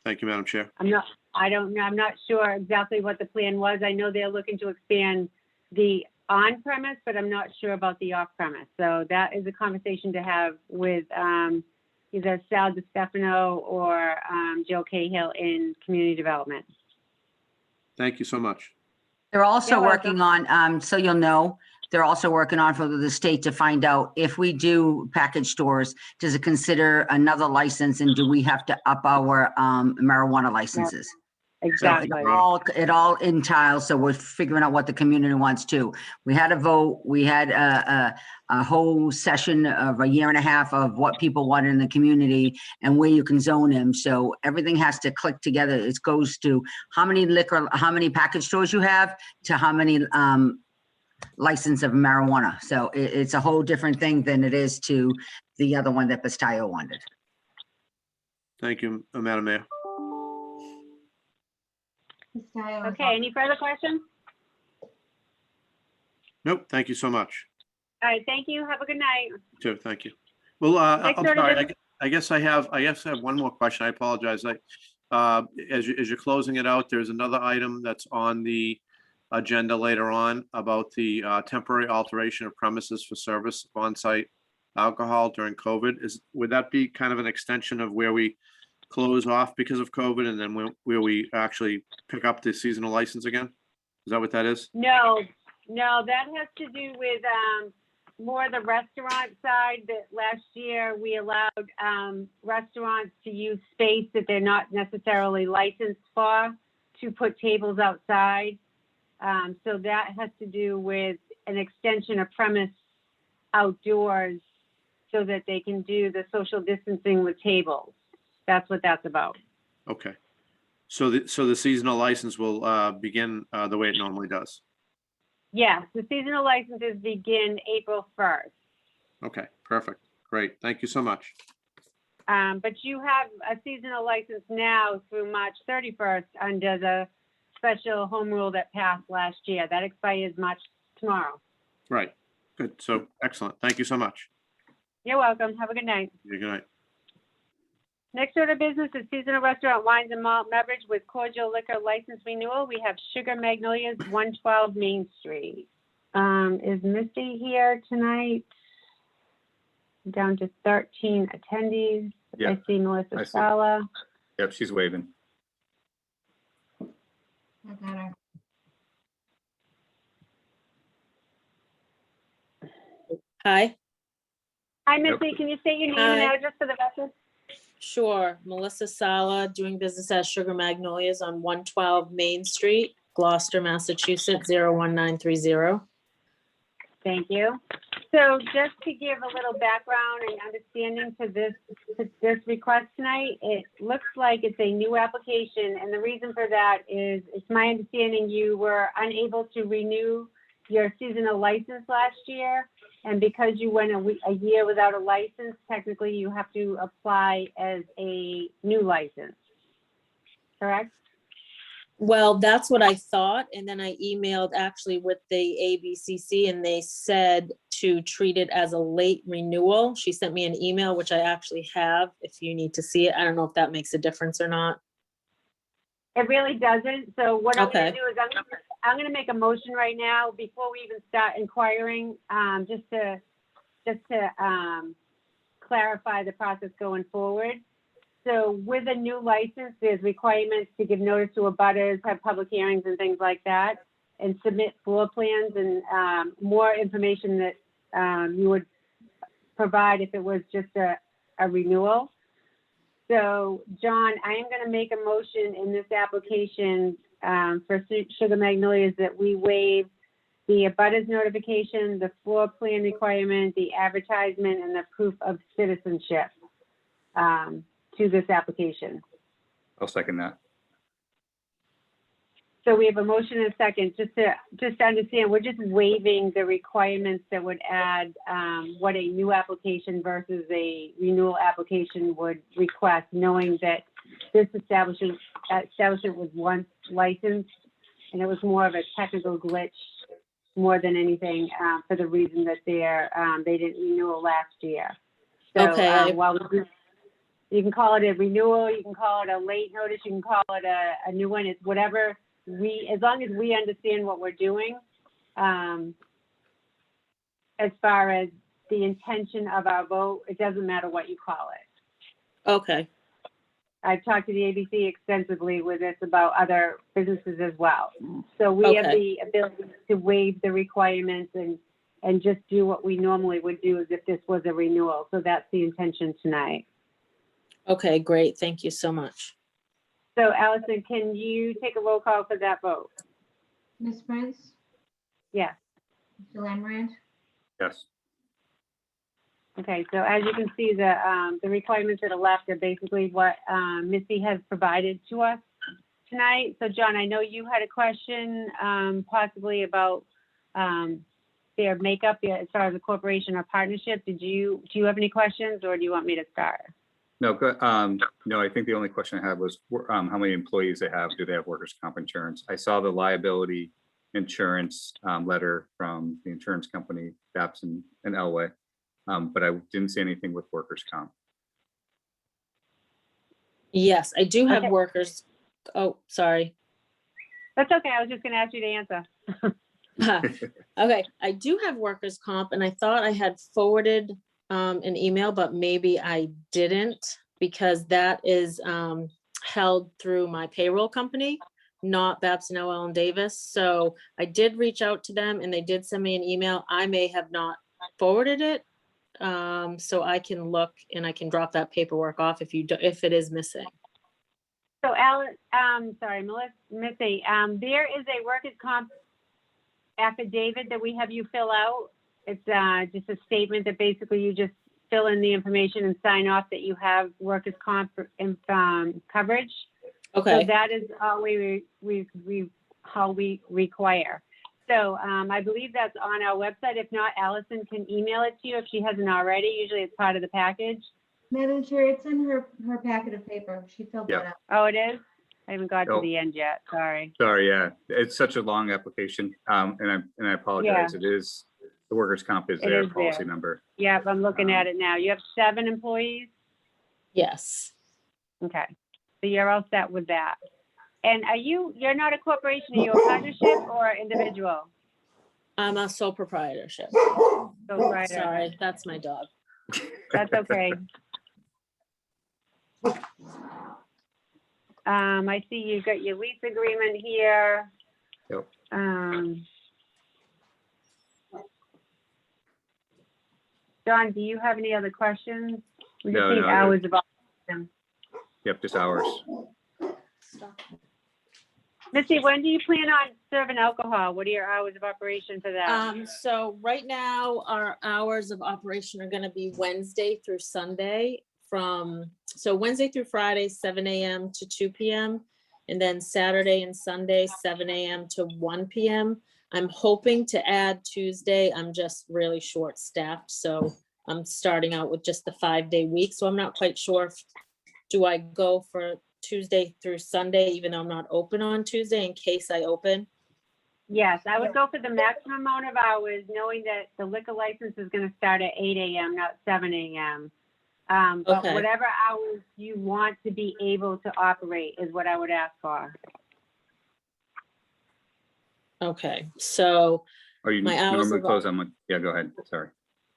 Thank you, Madam Chair. I'm not sure exactly what the plan was. I know they're looking to expand the on-premise, but I'm not sure about the off-premise. So that is a conversation to have with either Sal DiStefano or Joe Cahill in community development. Thank you so much. They're also You're working on, so you'll know, they're also working on for the state to find out if we do package stores, does it consider another license and do we have to up our marijuana licenses? Exactly. So it all entiles, so we're figuring out what the community wants to. We had a vote, we had a whole session of 1.5 years of what people want in the community and where you can zone them. So everything has to click together. It goes to how many package stores you have to how many license of marijuana. So it's a whole different thing than it is to the other one that Pastillo wanted. Thank you, Madam Mayor. Okay, any further questions? Nope, thank you so much. All right, thank you. Have a good night. Too, thank you. Well, Next I'm order of sorry, business- I guess I have one more question. I apologize. As you're closing it out, there's another item that's on the agenda later on about the temporary alteration of premises for service of on-site alcohol during COVID. Would that be kind of an extension of where we close off because of COVID and then where we actually pick up the seasonal license again? Is that what that is? No, that has to do with more the restaurant side, that last year we allowed restaurants to use space that they're not necessarily licensed for to put tables outside. So that has to do with an extension of premise outdoors so that they can do the social distancing with tables. That's what that's about. Okay. So the seasonal license will begin the way it normally does. Yes, the seasonal licenses begin April 1st. Okay, perfect. Great. Thank you so much. But you have a seasonal license now through March 31st under the special home rule that passed last year. That expires tomorrow. Right. Good. So excellent. Thank you so much. You're welcome. Have a good night. Good night. Next order of business is seasonal restaurant wines and malt beverage with cordial liquor license renewal. We have Sugar Magnolias, 112 Main Street. Is Misty here tonight? Down to 13 attendees. Yeah, I see Melissa I see. Sala. Yep, she's waving. I got her. Hi. Hi, Missy. Can you state your name and Hi. address for the record? Sure. Melissa Sala, doing business as Sugar Magnolias on 112 Main Street, Gloucester, Massachusetts, 01930. Thank you. So just to give a little background and understanding to this request tonight, it looks like it's a new application. And the reason for that is, it's my understanding you were unable to renew your seasonal license last year. And because you went a year without a license, technically you have to apply as a new license. Correct? Well, that's what I thought. And then I emailed actually with the ABCC and they said to treat it as a late renewal. She sent me an email, which I actually have, if you need to see it. I don't know if that makes a difference or not. It really doesn't. So what I'm gonna Okay. do is I'm gonna make a motion right now before we even start inquiring, just to clarify the process going forward. So with a new license, there's requirements to give notice to abutters, have public hearings and things like that, and submit floor plans and more information that you would provide if it was just a renewal. So, John, I am going to make a motion in this application for Sugar Magnolias that we waive the abutters notification, the floor plan requirement, the advertisement, and the proof of citizenship to this application. I'll second that. So we have a motion and a second, just to understand, we're just waiving the requirements that would add what a new application versus a renewal application would request, knowing that this establishment was once licensed, and it was more of a technical glitch more than anything for the reason that they didn't renew last year. So Okay. you can call it a renewal, you can call it a late notice, you can call it a new one, it's whatever. As long as we understand what we're doing, as far as the intention of our vote, it doesn't matter what you call it. Okay. I've talked to the ABC extensively with this about other businesses as well. So we have Okay. the ability to waive the requirements and just do what we normally would do as if this was a renewal. So that's the intention tonight. Okay, great. Thank you so much. So Allison, can you take a roll call for that vote? Ms. Prince, Yes. Mr. Lambrand, Yes. Okay, so as you can see, the requirements that are left are basically what Missy has provided to us tonight. So John, I know you had a question possibly about their makeup as far as a corporation or partnership. Do you have any questions, or do you want me to start? No, no, I think the only question I had was, how many employees they have? Do they have workers' comp insurance? I saw the liability insurance, letter from the insurance company, Babson and Elway. But I didn't see anything with workers' comp. Yes, I do have Okay. workers. Oh, sorry. That's okay. I was just gonna ask you to answer. Okay, I do have workers' comp, and I thought I had forwarded an email, but maybe I didn't, because that is held through my payroll company, not Babson Owell and Davis. So I did reach out to them, and they did send me an email. I may have not forwarded it, so I can look and I can drop that paperwork off if if it is missing. So Alan, sorry, Missy, there is a workers' comp affidavit that we have you fill out. It's just a statement that basically you just fill in the information and sign off that you have workers' comp coverage. Okay. So that is all how we require. So I believe that's on our website. If not, Allison can email it to you if she hasn't already. Usually it's part of the package. Madam Chair, it's in her packet of paper. She filled that out. Oh, it is? I haven't got to Oh. the end yet. Sorry. Sorry, yeah, it's such a long application, and I apologize. It is, the workers' comp is It their is policy there. number. Yep, I'm looking at it now. You have 7 employees? Yes. Okay, so you're all set with that. And you're not a corporation, are you a partnership or individual? I'm a sole proprietorship. Proprietor. Sorry, that's my dog. That's okay. I see you've got your lease agreement here. Yep. John, do you have any other questions? We just No, need no, hours of operation. Yep, just hours. Missy, when do you plan on serving alcohol? What are your hours of operation for that? So right now, our hours of operation are gonna be Wednesday through Sunday so Wednesday through Friday, 7 a.m. to 2 p.m. And then Saturday and Sunday, 7 a.m. to 1 p.m. I'm hoping to add Tuesday. I'm just really short staffed, so I'm starting out with just the 5-day week. So I'm not quite sure do I go for Tuesday through Sunday, even though I'm not open on Tuesday, in case I open? Yes, I would go for the maximum amount of hours, knowing that the liquor license is gonna start at 8 a.m., not 7 a.m. But Okay. whatever hours you want to be able to operate is what I would ask for. Okay, so Are you my hours normally of close on, yeah, go ahead, sorry.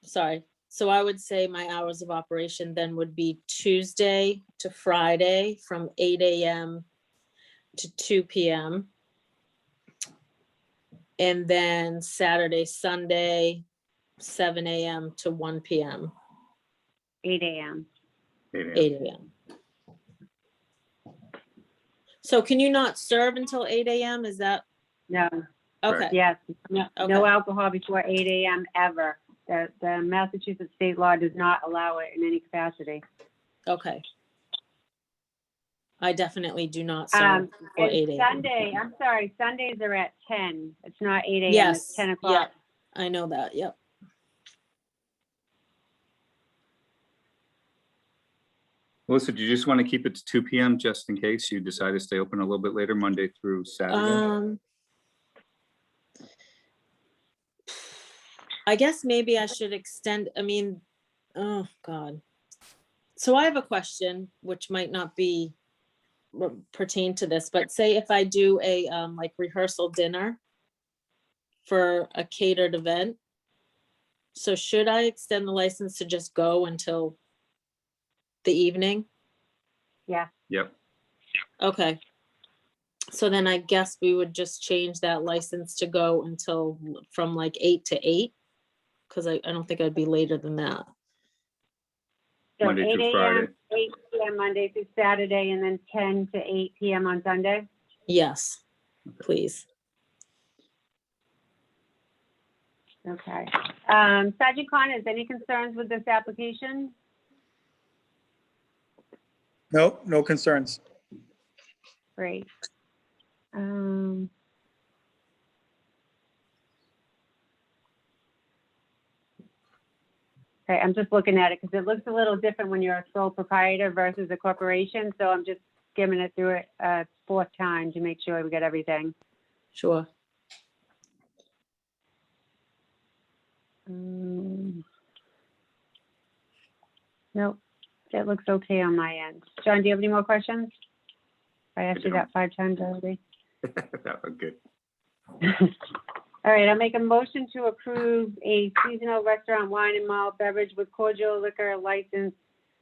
sorry. So I would say my hours of operation then would be Tuesday to Friday from 8 a.m. to 2 p.m. And then Saturday, Sunday, 7 a.m. to 1 p.m. 8 a.m. 8 a.m. 8 a.m. So can you not serve until 8 a.m.? Is that? No. Okay. Yes, no Okay. alcohol before 8 a.m. ever. The Massachusetts state law does not allow it in any capacity. Okay. I definitely do not serve before And 8 a.m. Sunday, I'm sorry, Sundays are at 10. It's not 8 a.m., Yes. it's 10 Yeah, o'clock. I know that. Yep. Melissa, do you just want to keep it to 2 p.m. just in case you decide to stay open a little bit later, Monday through Saturday? I guess maybe I should extend, oh God. So I have a question, which might not be pertain to this, but say if I do a like rehearsal dinner for a catered event, so should I extend the license to just go until the evening? Yeah. Yep. Okay. So then I guess we would just change that license to go until from like 8 to 8, because I don't think I'd be later than that. So Monday 8 through a.m., Friday. 8 p.m. Monday through Saturday, and then 10 to 8 p.m. on Sunday? Yes, please. Okay. Sergeant Connors, any concerns with this application? No, no concerns. Great. Okay, I'm just looking at it because it looks a little different when you're a sole proprietor versus a corporation. So I'm just skimming it through it a fourth time to make sure we get everything. Sure. Nope, that looks okay on my end. John, do you have any more questions? I asked you that 5 times already. That was good. All right, I'll make a motion to approve a seasonal restaurant wine and malt beverage with cordial liquor license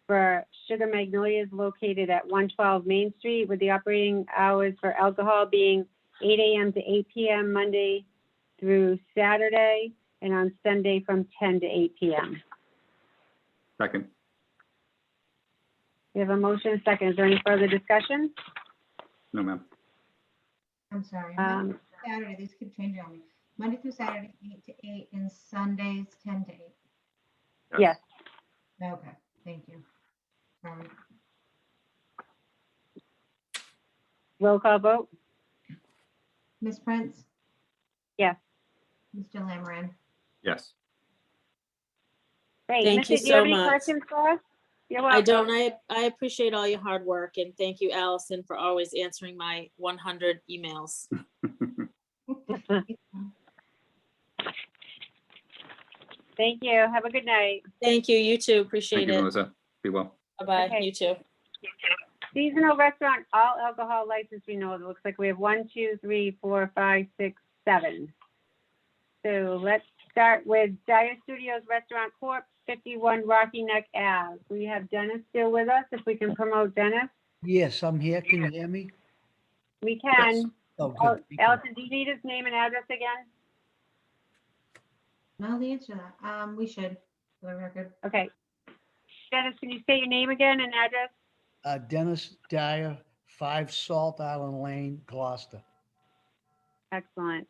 for Sugar Magnolias located at 112 Main Street, with the operating hours for alcohol being 8 a.m. to 8 p.m. Monday through Saturday, and on Sunday from 10 to 8 p.m. Second. We have a motion, and a second. Is there any further discussion? No, ma'am. I'm sorry. Monday through Saturday, these keep changing on me. Monday through Saturday, 8 to 8, and Sundays, 10 to 8. Yes. Okay, thank you. All right. Roll call vote? Ms. Prince, Yes. Mr. Lammerin, Yes. Great. Thank Missy, you do you have so any much. questions for us? You're I welcome. don't. I appreciate all your hard work, and thank you, Allison, for always answering my 100 emails. Thank you. Have a good night. Thank you. You too. Appreciate Thank you, it. Melissa. Be well. Bye-bye. Okay. You too. Seasonal restaurant, all alcohol license renewal. It looks like we have 1, 2, 3, 4, 5, 6, 7. So let's start with Dyer Studios Restaurant Corp., 51 Rocky Neck Ave. We have Dennis still with us. If we can promote Dennis, Yes, I'm here. Can you hear me? we can. Oh, good. Thank you. Allison, do you need his name and address again? know the answer to that. We should, for the record. Okay. Dennis, can you say your name again and address? Dennis Dyer, 5 Salt Island Lane, Gloucester. Excellent.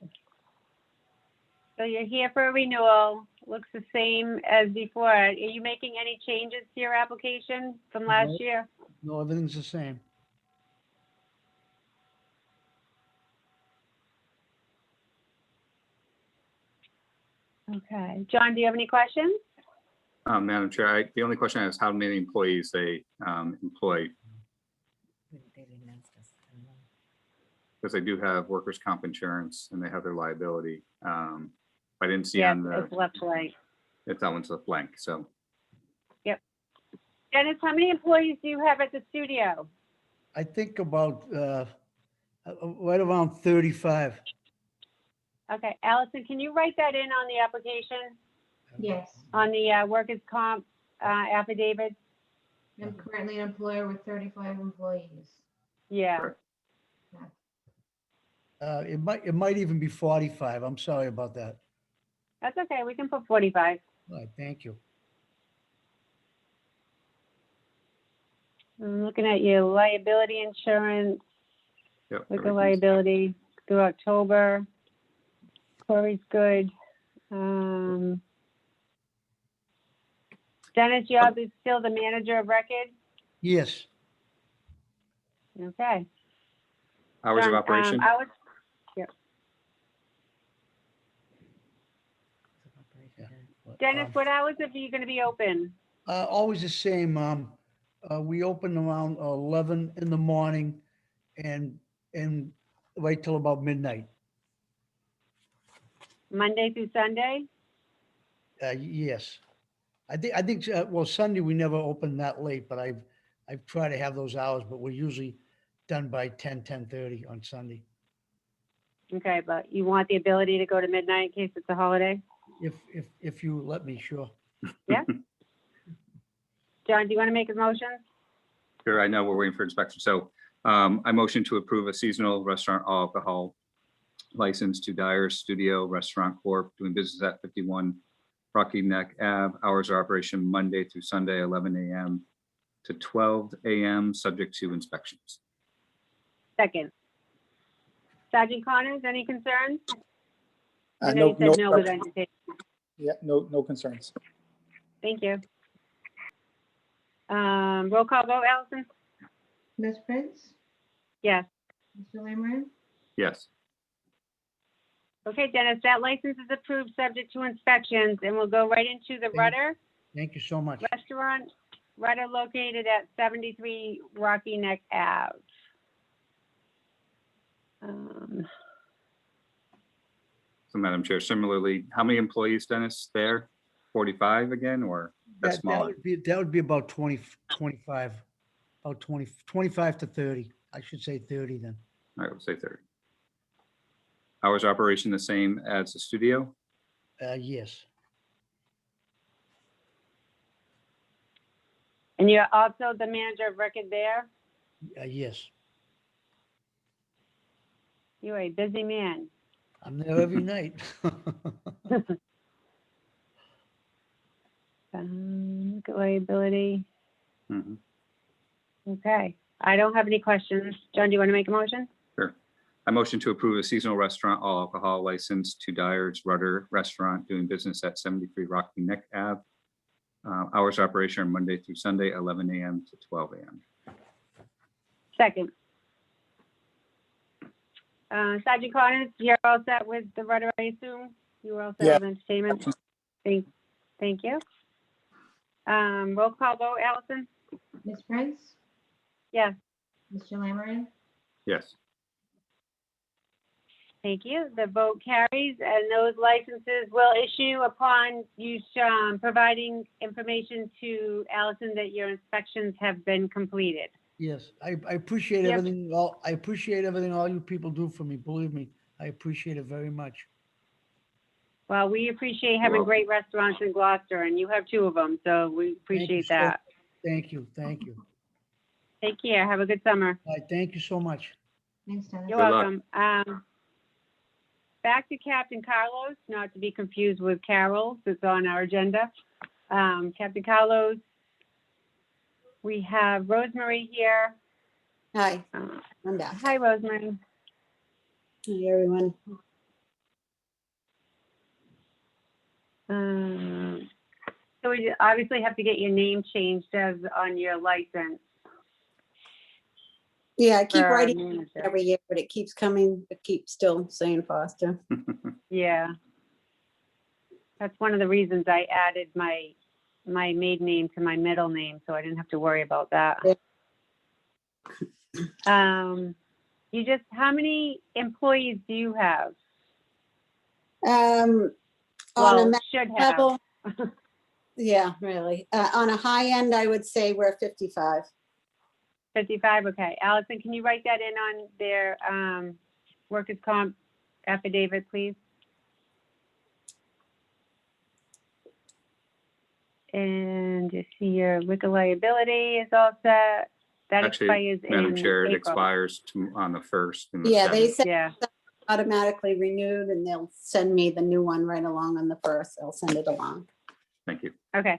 So you're here for a renewal. Looks the same as before. Are you making any changes to your application from last Nope. year? No, everything's the same. Okay. John, do you have any questions? Madam Chair, the only question I have is how many employees they employ, because they do have workers' comp insurance and they have their liability. I didn't see Yeah, on it's the, left blank. if that one's left blank, so. Yep. Dennis, how many employees do you have at the studio? I think about right around 35. Okay, Allison, can you write that in on the application, Yes, on the workers' comp affidavit? I'm currently an employer with 35 employees. Yeah. It might even be 45. I'm sorry about that. That's okay. We can put 45. All right, thank you. I'm looking at your liability insurance, Yep, liquor everything's- liability through October. Corey's good. Dennis, you're still the manager of record? Yes, Okay. Hours of John, operation? Yep. yeah. Dennis, what hours are you going to be open? Always the same. We open around 11 in the morning and wait till about midnight. Monday through Sunday? Yes. I think, well, Sunday, we never open that late, but I've tried to have those hours, but we're usually done by 10:30 on Sunday. Okay, but you want the ability to go to midnight in case it's a holiday? If you let me, sure. Yeah. John, do you want to make a motion? Sure, I know we're waiting for inspection. So I motion to approve a seasonal restaurant all alcohol license to Dyer Studio Restaurant Corp. doing business at 51 Rocky Neck Ave. Hours of operation Monday through Sunday, 11 a.m. to 12 a.m., subject to inspections. Second. Sergeant Connors, any concerns? I know No, you said no with questions. hesitation. Yeah, no concerns. Thank you. Roll call vote, Allison? Ms. Prince, Yes. Mr. Lammerin, Yes. Okay, Dennis, that license is approved subject to inspections and will go right into the rudder Thank you so much. Restaurant, Rudder located at 73 Rocky Neck Ave. So Madam Chair, similarly, how many employees, Dennis, there? 45 again, or that's That smaller? would be about 20, 25, about 20, 25 to 30. I should say 30 then. I would say 30. Hours of operation the same as the studio? Yes. And you're also the manager of record there? Yes. You're a busy man. I'm there every night. Liability. Mhm. Okay. I don't have any questions. John, do you want to make a motion? Sure. I motion to approve a seasonal restaurant all alcohol license to Dyer's Rudder Restaurant doing business at 73 Rocky Neck Ave. Hours of operation are Monday through Sunday, 11 a.m. to 12 a.m. Second. Sergeant Connors, you're all set with the rudder, I assume? You were all set Yeah. with entertainment? Thank you. Roll call vote, Allison? Ms. Prince, Yes, Mr. Lammery, Yes. thank you. The vote carries, and those licenses will issue upon you providing information to Allison that your inspections have been completed. Yes, I appreciate Yep. everything. I appreciate everything all you people do for me. Believe me, I appreciate it very much. Well, we appreciate having welcome. great restaurants in Gloucester, and you have 2 of them, so we appreciate so- that. Thank you. Thank you. Take care. Have a good summer. All right, thank you so much. thanks, Dennis. You're Good luck. welcome. Back to Captain Carlos, not to be confused with Carol, that's on our agenda. Captain Carlos, we have Rosemary here. Hi, I'm back. Hi, Rosemary. Hi, everyone. So we obviously have to get your name changed as on your license. Yeah, I keep for writing manager. every year, but it keeps coming, it keeps still saying Foster. Yeah. That's one of the reasons I added my maiden name to my middle name, so I didn't have to worry about that. How many employees do you have? On a Well, ma- should have. level, yeah, really. On a high end, I would say we're 55. 55, okay. Allison, can you write that in on their workers' comp affidavit, please? And you see your liquor liability is all set. That Actually, expires in Madam Chair, it April. expires on the 1st. and the Yeah, they 7th. said Yeah, automatically renewed and they'll send me the new one right along on the 1st. They'll send it along. Thank you. okay.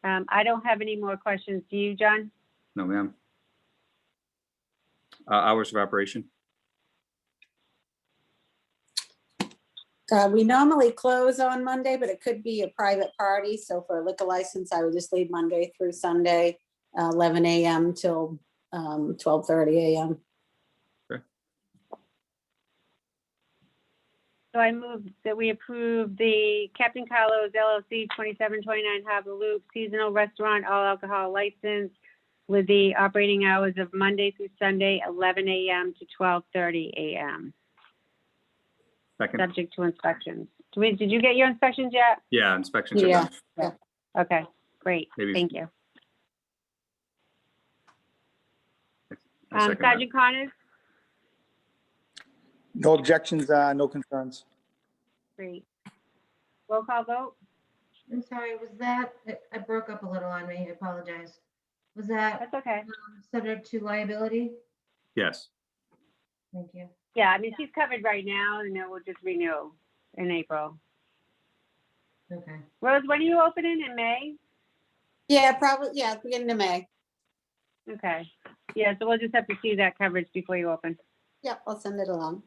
I don't have any more questions. Do you, John? No, ma'am. Hours of operation? We normally close on Monday, but it could be a private party. So for a liquor license, I would just leave Monday through Sunday, 11 a.m. till 12:30 a.m. So I move that we approve the Captain Carlos LLC 2729 Harbor Loop seasonal restaurant all alcohol license with the operating hours of Monday through Sunday, 11 a.m. to 12:30 a.m. Second. Subject to inspections. Did you get your inspections yet? Yeah, inspections are Yeah. done. Okay, great. Maybe- Thank you. I second that. Sergeant Connors? No objections, no concerns. Great. Roll call vote? I'm sorry, was that, I broke up a little on me, I apologize. Was that That's okay. subject to liability? Yes. Thank you. Yeah, I mean, she's covered right now and then we'll just renew in April. Okay. Rose, when are you opening in May? Yeah, probably, yeah, beginning of May. Okay. Yeah, so we'll just have to see that coverage before you open. Yep, I'll send it along.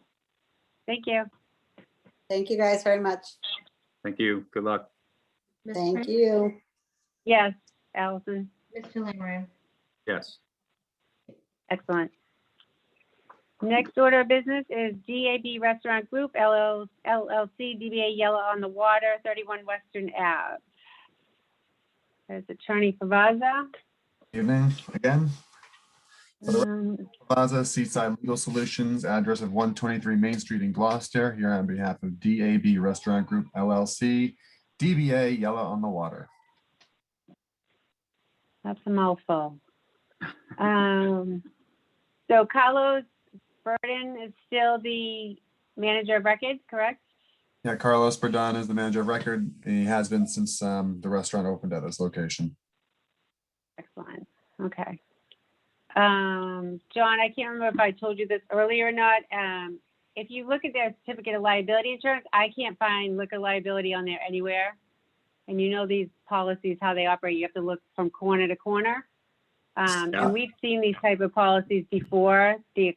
Thank you. Thank you guys very much. Thank you. Good luck. Ms. Thank Prince, you. Yes, Allison. Mr. Lammery, Yes. Excellent. Next order of business is DAB Restaurant Group LLC, DBA Yellow on the Water, 31 Western Ave. There's Attorney Favaza. Evening again. Um, Plaza, Seaside Legal Solutions, address of 123 Main Street in Gloucester, here on behalf of DAB Restaurant Group LLC, DBA Yellow on the Water. That's a mouthful. So Carlos Burden is still the manager of records, correct? Yeah, Carlos Berdon is the manager of record. He has been since the restaurant opened at this location. Excellent. Okay. John, I can't remember if I told you this earlier or not. If you look at their certificate of liability insurance, I can't find liquor liability on there anywhere. And you know these policies, how they operate, you have to look from corner to corner. Yeah. And we've seen these type of policies before, the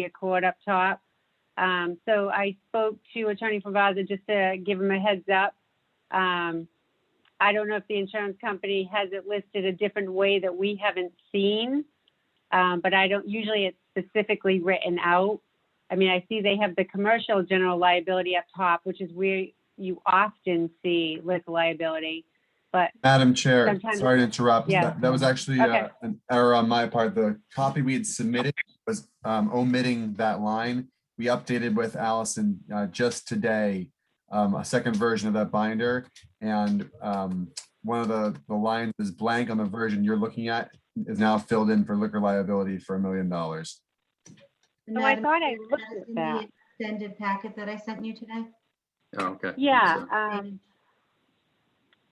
accord up top. So I spoke to Attorney Favaza just to give him a heads up. I don't know if the insurance company has it listed a different way that we haven't seen, but I don't, usually it's specifically written out. I mean, I see they have the commercial general liability up top, which is where you often see liquor liability, but. Madam Chair, sometimes- sorry to interrupt. Yeah. That was actually Okay. an error on my part. The copy we had submitted was omitting that line. We updated with Allison just today, a second version of that binder. And one of the lines is blank on the version you're looking at is now filled in for liquor liability for $1 million. Oh, I thought I looked That's at in that. the extended packet that I sent you today. Oh, okay. Yeah, So-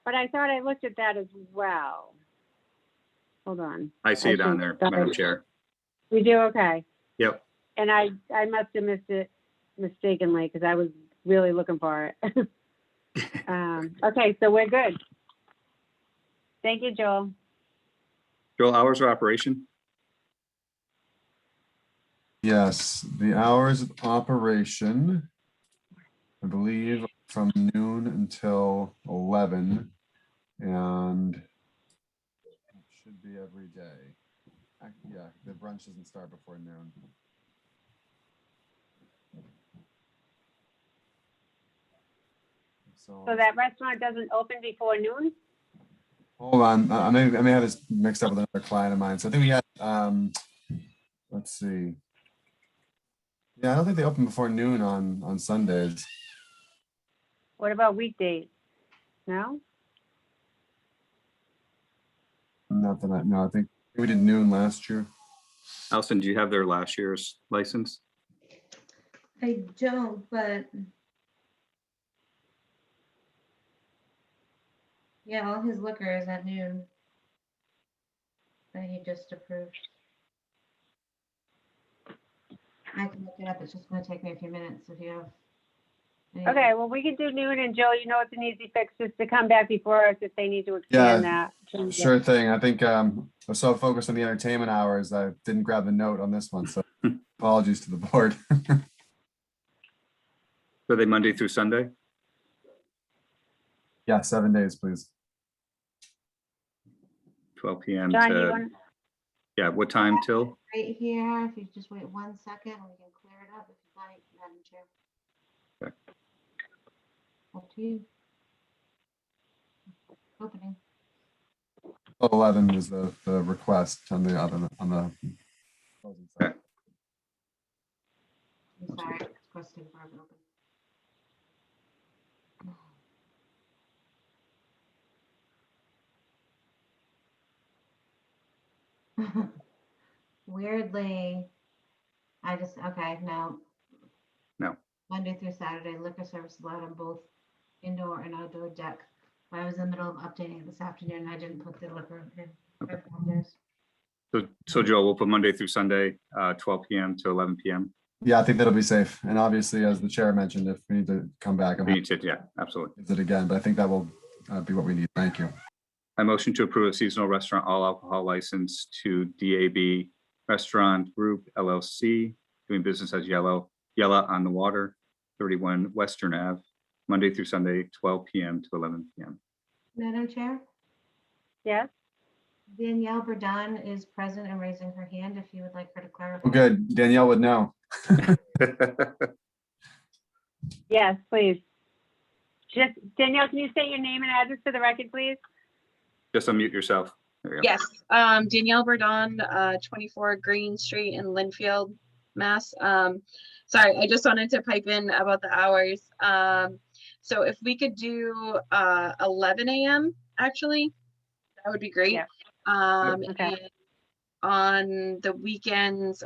but I thought I looked at that as well. Hold on. I see it on there, Madam Chair. We do, okay. Yep. And I must have missed it mistakenly because I was really looking for it. Okay, so we're good. Thank you, Joel. Joel, hours of operation? Yes, the hours of operation, I believe, from noon until 11, and it should be every day. Yeah, the brunch doesn't start before noon. So that restaurant doesn't open before noon? Hold on, I may have this mixed up with another client of mine. So I think we had, let's see. Yeah, I don't think they open before noon on Sundays. What about weekdays? No? Not that no, I think we did noon last year. Allison, do you have their last year's license? I don't, but. Yeah, all his liquor is at noon. That he just approved. I can look it up. It's just gonna take me a few minutes if you have. any- Okay, well, we can do noon, and Joe, you know it's an easy fix, just to come back before us if they need to expand that. Sure thing. I think I was so focused on the entertainment hours, I didn't grab the note on this one, so apologies to the board. Are they Monday through Sunday? Yeah, 7 days, please. 12 p.m. John, you to, want, yeah, what time till? Right here, if you just wait 1 second, we can clear it up if you like, Madam Chair. Okay. Up to you. Opening. 11 is the request on the other, on the. closing side. I'm sorry, it's requesting for an open. Weirdly, okay, no. No. Monday through Saturday, liquor service allowed on both indoor and outdoor deck. I was in the middle of updating it this afternoon. I didn't put the liquor in. I apologize. So Joel, we'll put Monday through Sunday, 12 p.m. to 11 p.m. Yeah, I think that'll be safe. And obviously, as the chair mentioned, if we need to come back, I'm We happy need to, yeah, absolutely. to visit again, but I think that will be what we need. Thank you. I motion to approve a seasonal restaurant all alcohol license to DAB Restaurant Group LLC, doing business as Yella on the Water, 31 Western Ave, Monday through Sunday, 12 p.m. to 11 p.m. Madam Chair, yes? Danielle Verdun is present and raising her hand if you would like her to clarify. Oh, good. Danielle would know. Yes, please. Just, Danielle, can you state your name and address for the record, please? Just unmute yourself. There you go. Yes, Danielle Burdon, 24 Green Street in Linfield, Mass. Sorry, I just wanted to pipe in about the hours. So if we could do 11 a.m. actually, that would be great. Yeah. Okay. And on the weekends,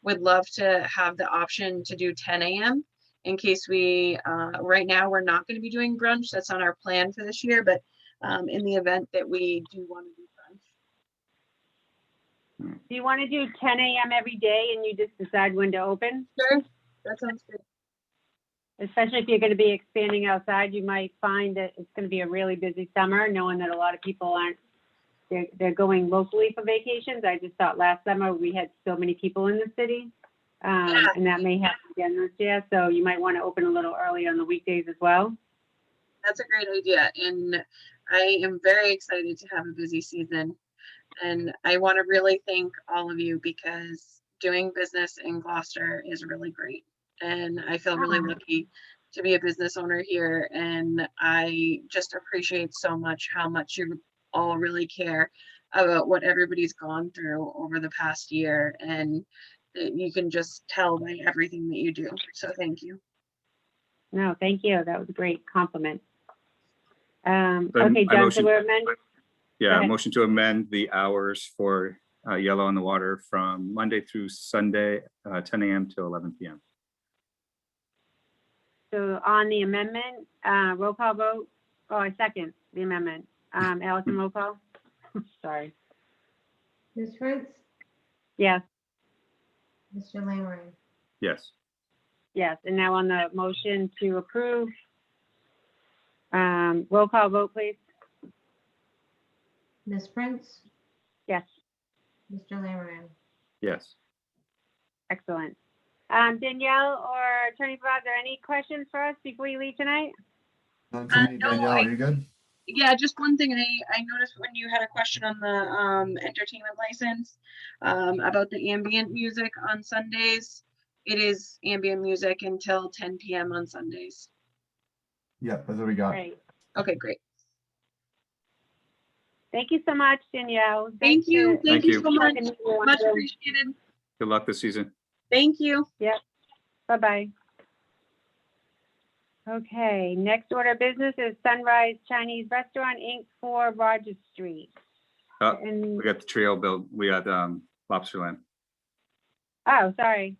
would love to have the option to do 10 a.m. in case we, right now, we're not going to be doing brunch. That's on our plan for this year, but in the event that we do want to do brunch. Do you want to do 10 a.m. every day and you just decide when to open? Sure, that sounds good. Especially if you're going to be expanding outside, you might find that it's going to be a really busy summer, knowing that a lot of people aren't, they're going locally for vacations. I just thought last summer we had so many people in the city. And that may happen again this year. So you might want to open a little early on the weekdays as well. That's a great idea. And I am very excited to have a busy season. And I want to really thank all of you because doing business in Gloucester is really great. And I feel really lucky to be a business owner here. And I just appreciate so much how much you all really care about what everybody's gone through over the past year. And you can just tell by everything that you do. So thank you. No, thank you. That was a great compliment. Then Okay, I John, so motion- we're amending. Yeah, ahead. motion to amend the hours for Yellow on the Water from Monday through Sunday, 10 a.m. to 11 p.m. So on the amendment, roll call vote. Oh, I second the amendment. Allison, roll call. Sorry. Ms. Prince, Yes, Mr. Langren, Yes. yes. And now on the motion to approve, roll call vote, please. Ms. Prince, Yes, Mr. Langren. Yes. excellent. Danielle or Attorney Bavazza, any questions for us before you leave tonight? None for me. no, Danielle, are you good? Yeah, just one thing I noticed when you had a question on the entertainment license about the ambient music on Sundays. It is ambient music until 10 p.m. on Sundays. Yep, that's what we got. Great. Okay, great. Thank you so much, Danielle. Thank you. Thank you so much. Much Much appreciated. Good luck this season. Thank you. Yep. Bye-bye. Okay, next order of business is Sunrise Chinese Restaurant, Inc., 4 Rogers Street. Oh, And, we got the trio build. We got Lobsterland. oh, sorry.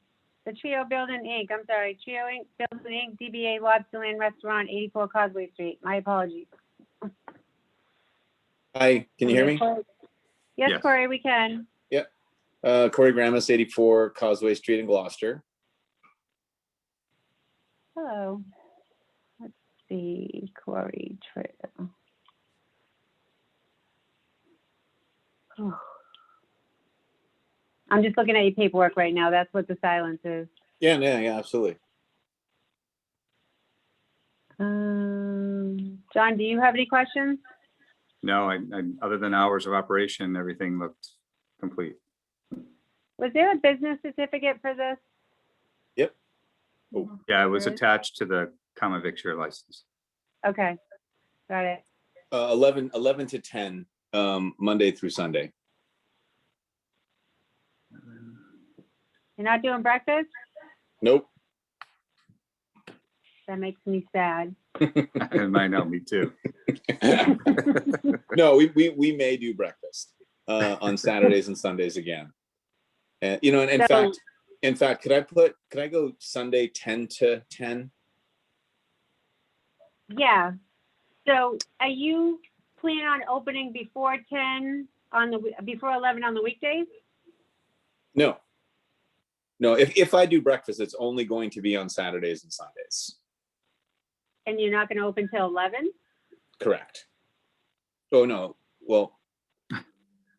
The Trio Building, Inc., I'm sorry, Trio Inc., Building, Inc., DBA Lobsterland Restaurant, 84 Causeway Street. My apologies. Hi, can you hear me? Yes, Yes. Corey, we can. Corey Gramus, 84 Causeway Street in Gloucester. Hello. Let's see, Corey Trail. Oh. I'm just looking at your paperwork right now. That's what the silence is. Yeah, absolutely. John, do you have any questions? No, I other than hours of operation, everything looked complete. Was there a business certificate for this? Yep. Yeah, it was There is? attached to the common victular license. Okay, got it. 11 to 10, Monday through Sunday. You're not doing breakfast? Nope. That makes me sad. It might not me too. No, we may do breakfast on Saturdays and Sundays again. And and in fact, could I go Sunday 10 to 10? Yeah. So are you planning on opening before 10 before 11 on the weekdays? No. No, if I do breakfast, it's only going to be on Saturdays and Sundays. And you're not going to open till 11? Correct. Oh, no. Well,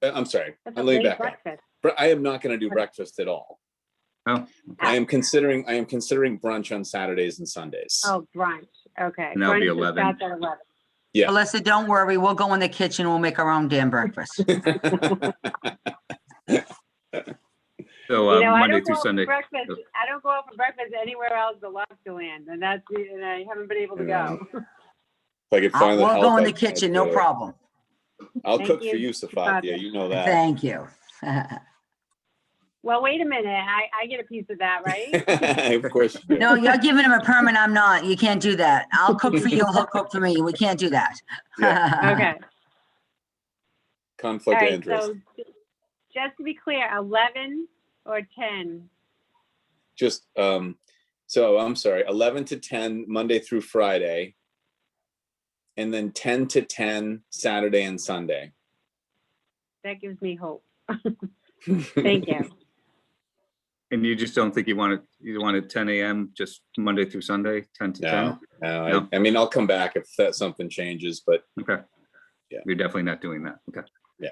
I'm sorry. That's a Let me late back up. breakfast. I am not going to do breakfast at all. Oh, I am considering brunch on Saturdays and Sundays. Oh, brunch. Okay. And that'll be Brunch 11. starts at 11. Yeah. Alyssa, don't worry. We'll go in the kitchen. We'll make our own damn breakfast. So I Monday don't through go out Sunday. for breakfast. I don't go out for breakfast anywhere else but Lobsterland, and I haven't been able to go. If I could find the We'll help, go in the I'd kitchen, do no it. problem. I'll Thank cook for you, you, Safathia. You know that. Thank you. Well, wait a minute. I get a piece of that, right? Of course. you do. No, you're giving him a permit. I'm not. You can't do that. I'll cook for you. He'll cook for me. We can't do that. Okay. All Conflict of right, interest. so just to be clear, 11 or 10? Just, so I'm sorry, 11 to 10, Monday through Friday. And then 10 to 10, Saturday and Sunday. That gives me hope. Thank you. And you just don't think you want it 10 a.m. just Monday through Sunday, 10 to 10? No, No? I mean, I'll come back if that something changes, but Okay. Yeah. You're definitely not doing that. Okay. Yeah.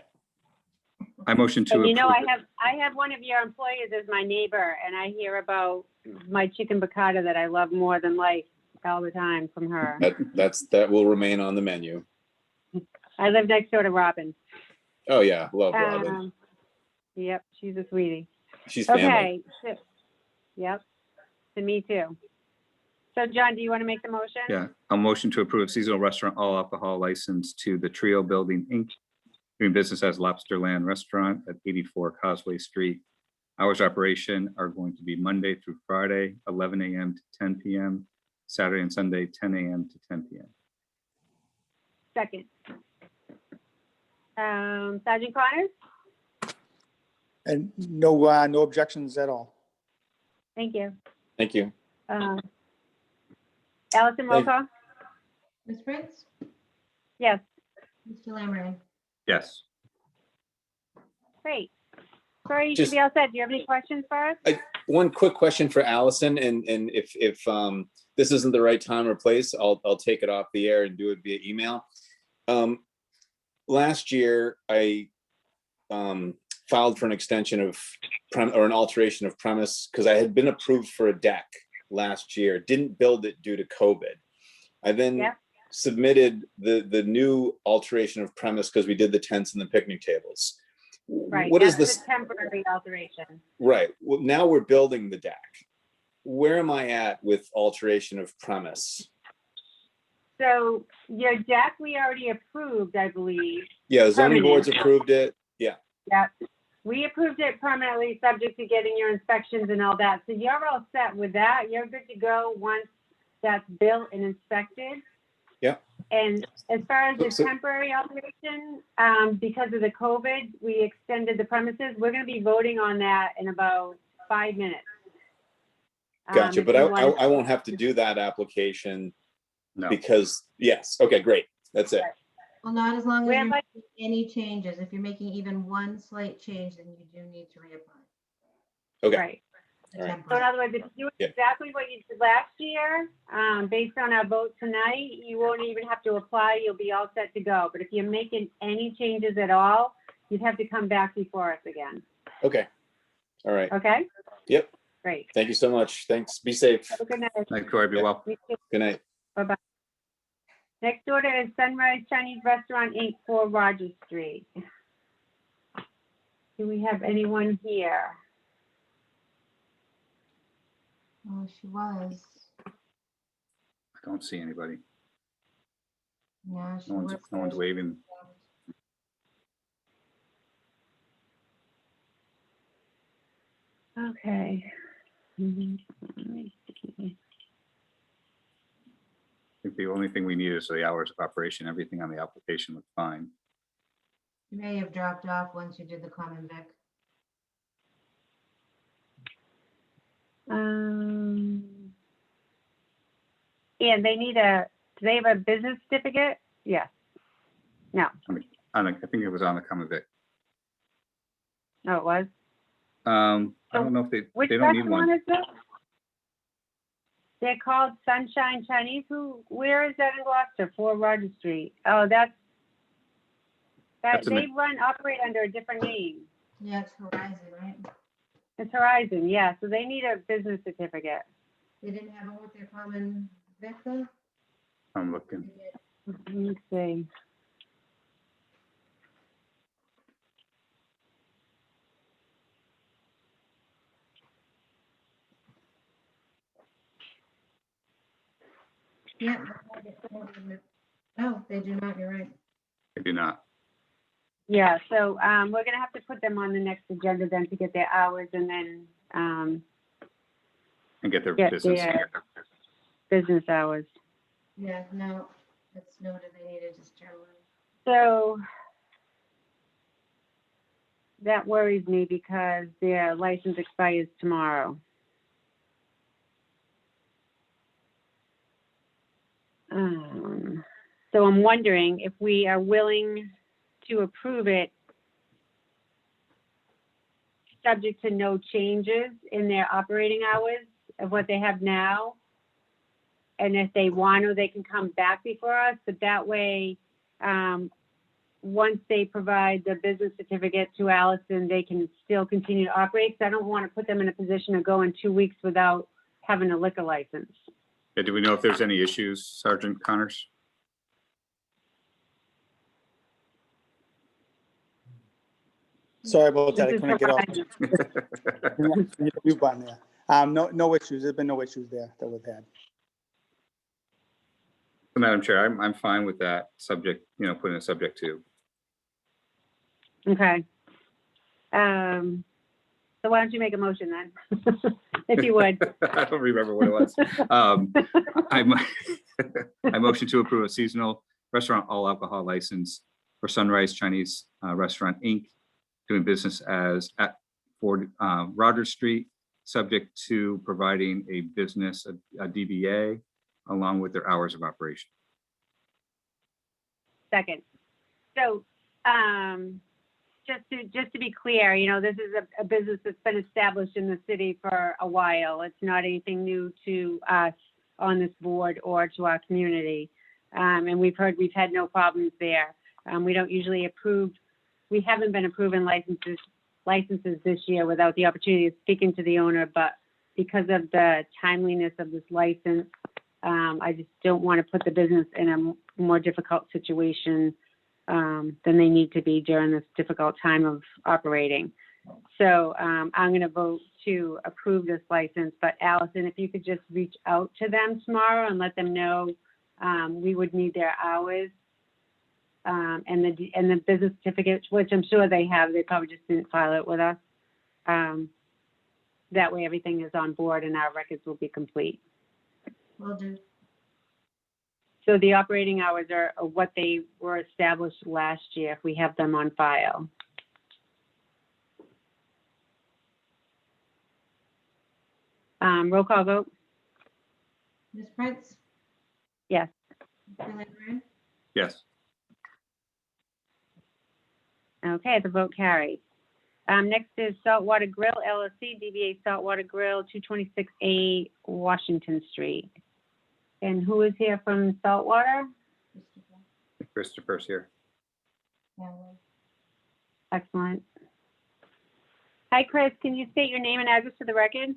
I motion to And you know, approve it. I have one of your employees as my neighbor, and I hear about my chicken piccata that I love more than life all the time from her. that will remain on the menu. I live next door to Robin. Oh yeah, love Robin. Yep, she's a sweetie. She's family. Okay. Yep. To me too. So John, do you want to make the motion? Yeah, a motion to approve seasonal restaurant all alcohol license to the Trio Building, Inc., doing business as Lobsterland Restaurant at 84 Causeway Street. Hours of operation are going to be Monday through Friday, 11 a.m. to 10 p.m., Saturday and Sunday, 10 a.m. to 10 p.m. Second. Sergeant Connors? And no objections at all. Thank you. Thank you. Allison, roll call? Ms. Prince? Yes, Mr. Lamb? Yes. great. Corey, you should Just- be all set. Do you have any questions for us? One quick question for Allison, and if this isn't the right time or place, I'll take it off the air and do it via email. Last year, I filed for an extension of or an alteration of premise because I had been approved for a deck last year, didn't build it due to COVID. I then submitted the new alteration of premise because we did the tents and the picnic tables. Right. What is that's this? a temporary alteration. Right. Well, now we're building the deck. Where am I at with alteration of premise? So your deck, we already approved, I believe. Yeah, the zoning boards Permanent. approved it. Yeah. Yeah. We approved it permanently, subject to getting your inspections and all that. So you're all set with that. You're good to go once that's built and inspected. Yeah. And as far as the So- temporary alteration, because of the COVID, we extended the premises. We're going to be voting on that in about 5 minutes. Gotcha. If But you I want- won't have to do that application No. because, yes. Okay, great. That's it. Well, not as long as We're you're like- making any changes. If you're making even one slight change, then you do need to reapply. Okay. Right. The All right. So in temporary. other words, if you do Yeah. exactly what you did last year, based on our vote tonight, you won't even have to apply. You'll be all set to go. But if you're making any changes at all, you'd have to come back before us again. Okay. All right. Okay? Yep. Great. Thank you so much. Thanks. Be safe. Have a good night. Thank Corey, be well. You too. Good night. Bye-bye. Next order is Sunrise Chinese Restaurant, 4 Rogers Street. Do we have anyone here? Oh, she was. I don't see anybody. Yeah, she No one's, was. no one's waving. Okay. I think the only thing we need is the hours of operation. Everything on the application looks fine. She may have dropped off once you did the common vic. And they need do they have a business certificate? Yes. No. I think it was on the common vic. No, it was. I don't know if Which they don't need restaurant one. is this? They're called Sunshine Chinese. Where is that in Gloucester? 4 Rogers Street. Oh, that's in they the- operate under a different name. Yeah, it's Horizon, right? It's Horizon, yeah. So they need a business certificate. They didn't have one with their common vic though? I'm looking. Let me see. Yeah. Oh, they do not, you're right. They do not. Yeah, so we're gonna have to put them on the next agenda then to get their hours and then And get their get business. their business hours. Yeah, no, it's noted they needed to journal. So that worries me because their license expires tomorrow. So I'm wondering if we are willing to approve it subject to no changes in their operating hours of what they have now. And if they want to, they can come back before us, but that way, once they provide the business certificate to Allison, they can still continue to operate. Because I don't want to put them in a position to go in 2 weeks without having a liquor license. Yeah, do we know if there's any issues, Sergeant Connors? Sorry about that. I This is couldn't get off. provided. the mute button there. No issues. There's been no issues there that we've had. So, Madam Chair, I'm fine with that subject, putting a subject to. Okay. So why don't you make a motion then? If you would. I don't remember what it was. I motion to approve a seasonal restaurant all alcohol license for Sunrise Chinese Restaurant, Inc., doing business as at 4 Rogers Street, subject to providing a business, a DBA, along with their hours of operation. Second. So, just to be clear, this is a business that's been established in the city for a while. It's not anything new to us on this board or to our community. And we've had no problems there. We don't usually we haven't been approving licenses this year without the opportunity of speaking to the owner, but because of the timeliness of this license, I just don't want to put the business in a more difficult situation than they need to be during this difficult time of operating. So I'm going to vote to approve this license, but Allison, if you could just reach out to them tomorrow and let them know we would need their hours and the business certificate, which I'm sure they have. They probably just didn't file it with us. That way everything is on board and our records will be complete. Will do. So the operating hours are what they were established last year, if we have them on file. Roll call vote? Ms. Prince? Yes. Mr. Legrand? Yes. Okay, the vote carries. Next is Saltwater Grill LLC, DBA Saltwater Grill, 226A Washington Street. And who is here from Saltwater? Christopher's here. Excellent. Hi, Chris. Can you state your name and address for the record?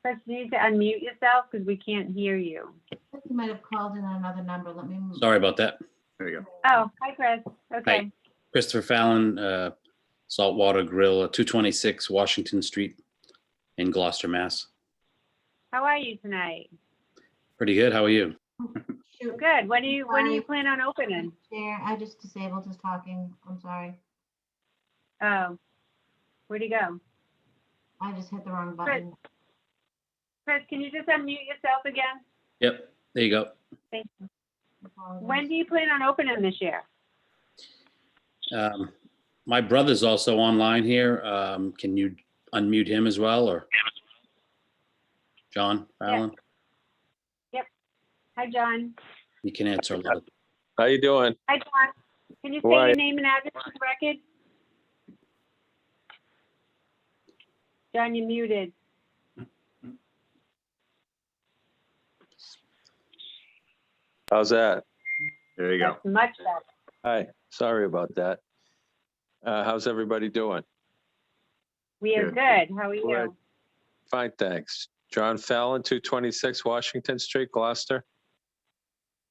Chris, you need to unmute yourself because we can't hear you. I think you might have called in on another number. Let me. Sorry about that. There you go. Oh, hi, Chris. Okay. Hi. Christopher Fallon, Saltwater Grill, 226 Washington Street in Gloucester, Mass. How are you tonight? Pretty good. How are you? Good. When do you plan on opening? Chair, I just disabled his talking. I'm sorry. Oh, where'd he go? I just hit the wrong button. Chris, can you just unmute yourself again? Yep. There you go. Thank you. When do you plan on opening this year? My brother's also online here. Can you unmute him as well, or John Fallon? Yep. Hi, John. You can answer a little. How you doing? Hi, John. Can you say Why? your name and address for the record? John, you're muted. How's that? There you go. Much better. Hi, sorry about that. How's everybody doing? We are good. How are you? Good. Fine, thanks. John Fallon, 226 Washington Street, Gloucester.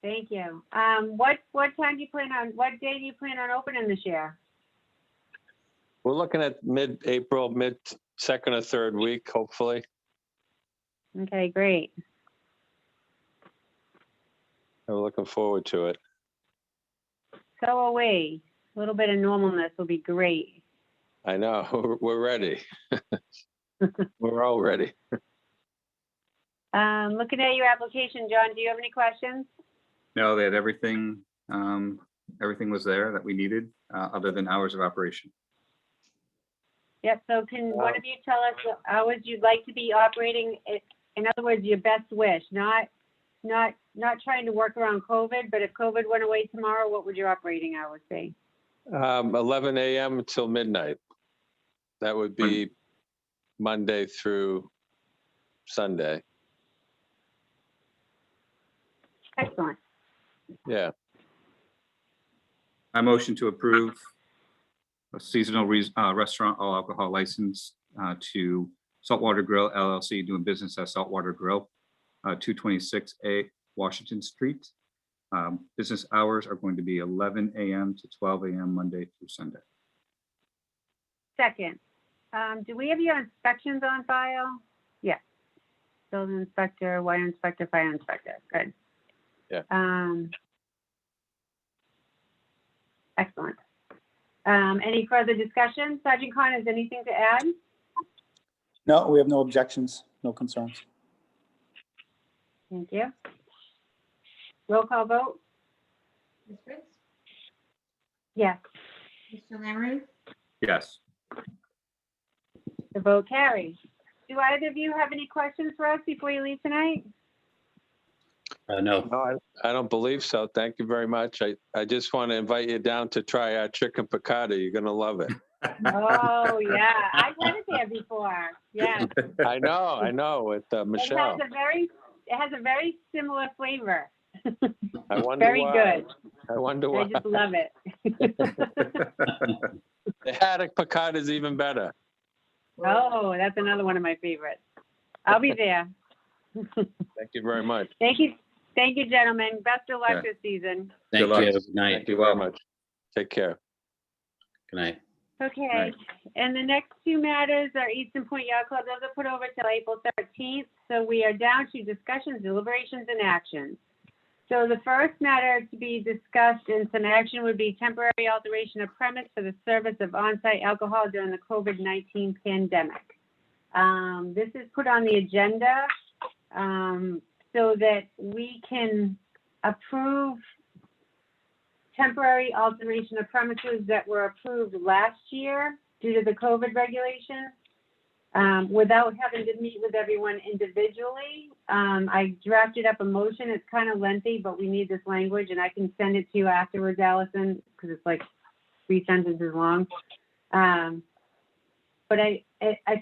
Thank you. What time do you plan on, what day do you plan on opening this year? We're looking at mid-April, second or third week, hopefully. Okay, great. I'm looking forward to it. So are we. A little bit of normalness will be great. I know, we're ready. We're all ready. Looking at your application, John, do you have any questions? No, they had everything, everything was there that we needed, other than hours of operation. Yep, so can one of you tell us what hours you'd like to be operating? In other words, your best wish, not trying to work around COVID, but if COVID went away tomorrow, what would your operating hours be? 11 a.m. until midnight. That would be Monday through Sunday. Excellent. Yeah. I motion to approve a seasonal restaurant all alcohol license to Saltwater Grill LLC, doing business as Saltwater Grill, 226A Washington Street. Business hours are going to be 11 a.m. to 12 a.m. Monday through Sunday. Second, do we have your inspections on file? Yes. Building inspector, water inspector, fire inspector. Good. Yeah. Excellent. Any further discussion? Sergeant Connors, anything to add? No, we have no objections, no concerns. Thank you. Roll call vote? Ms. Fritz? Yes, Mr. Lammers? Yes. the vote carries. Do either of you have any questions for us before you leave tonight? No. No, I don't believe so. Thank you very much. I just want to invite you down to try our chicken piccata. You're going to love it. Oh, yeah, I've had it there before, yes. I know, with Michelle. It has a very similar flavor. I wonder Very why. good. I wonder why. I just love it. The haddock piccata is even better. Oh, that's another one of my favorites. I'll be there. Thank you very much. Thank you, gentlemen. Best of luck Yeah. this season. Thank luck. you. Good night. Thank you very much. Take care. Good night. Okay, Right. and the next two matters are Eastern Point Yacht Club. Those are put over till April 13th. So we are down to discussions, deliberations, and actions. So the first matter to be discussed and some action would be temporary alteration of premise for the service of on-site alcohol during the COVID-19 pandemic. This is put on the agenda so that we can approve temporary alteration of premises that were approved last year due to the COVID regulations, without having to meet with everyone individually. I drafted up a motion. It's kind of lengthy, but we need this language, and I can send it to you afterwards, Allison, because it's like 3 sentences long. But I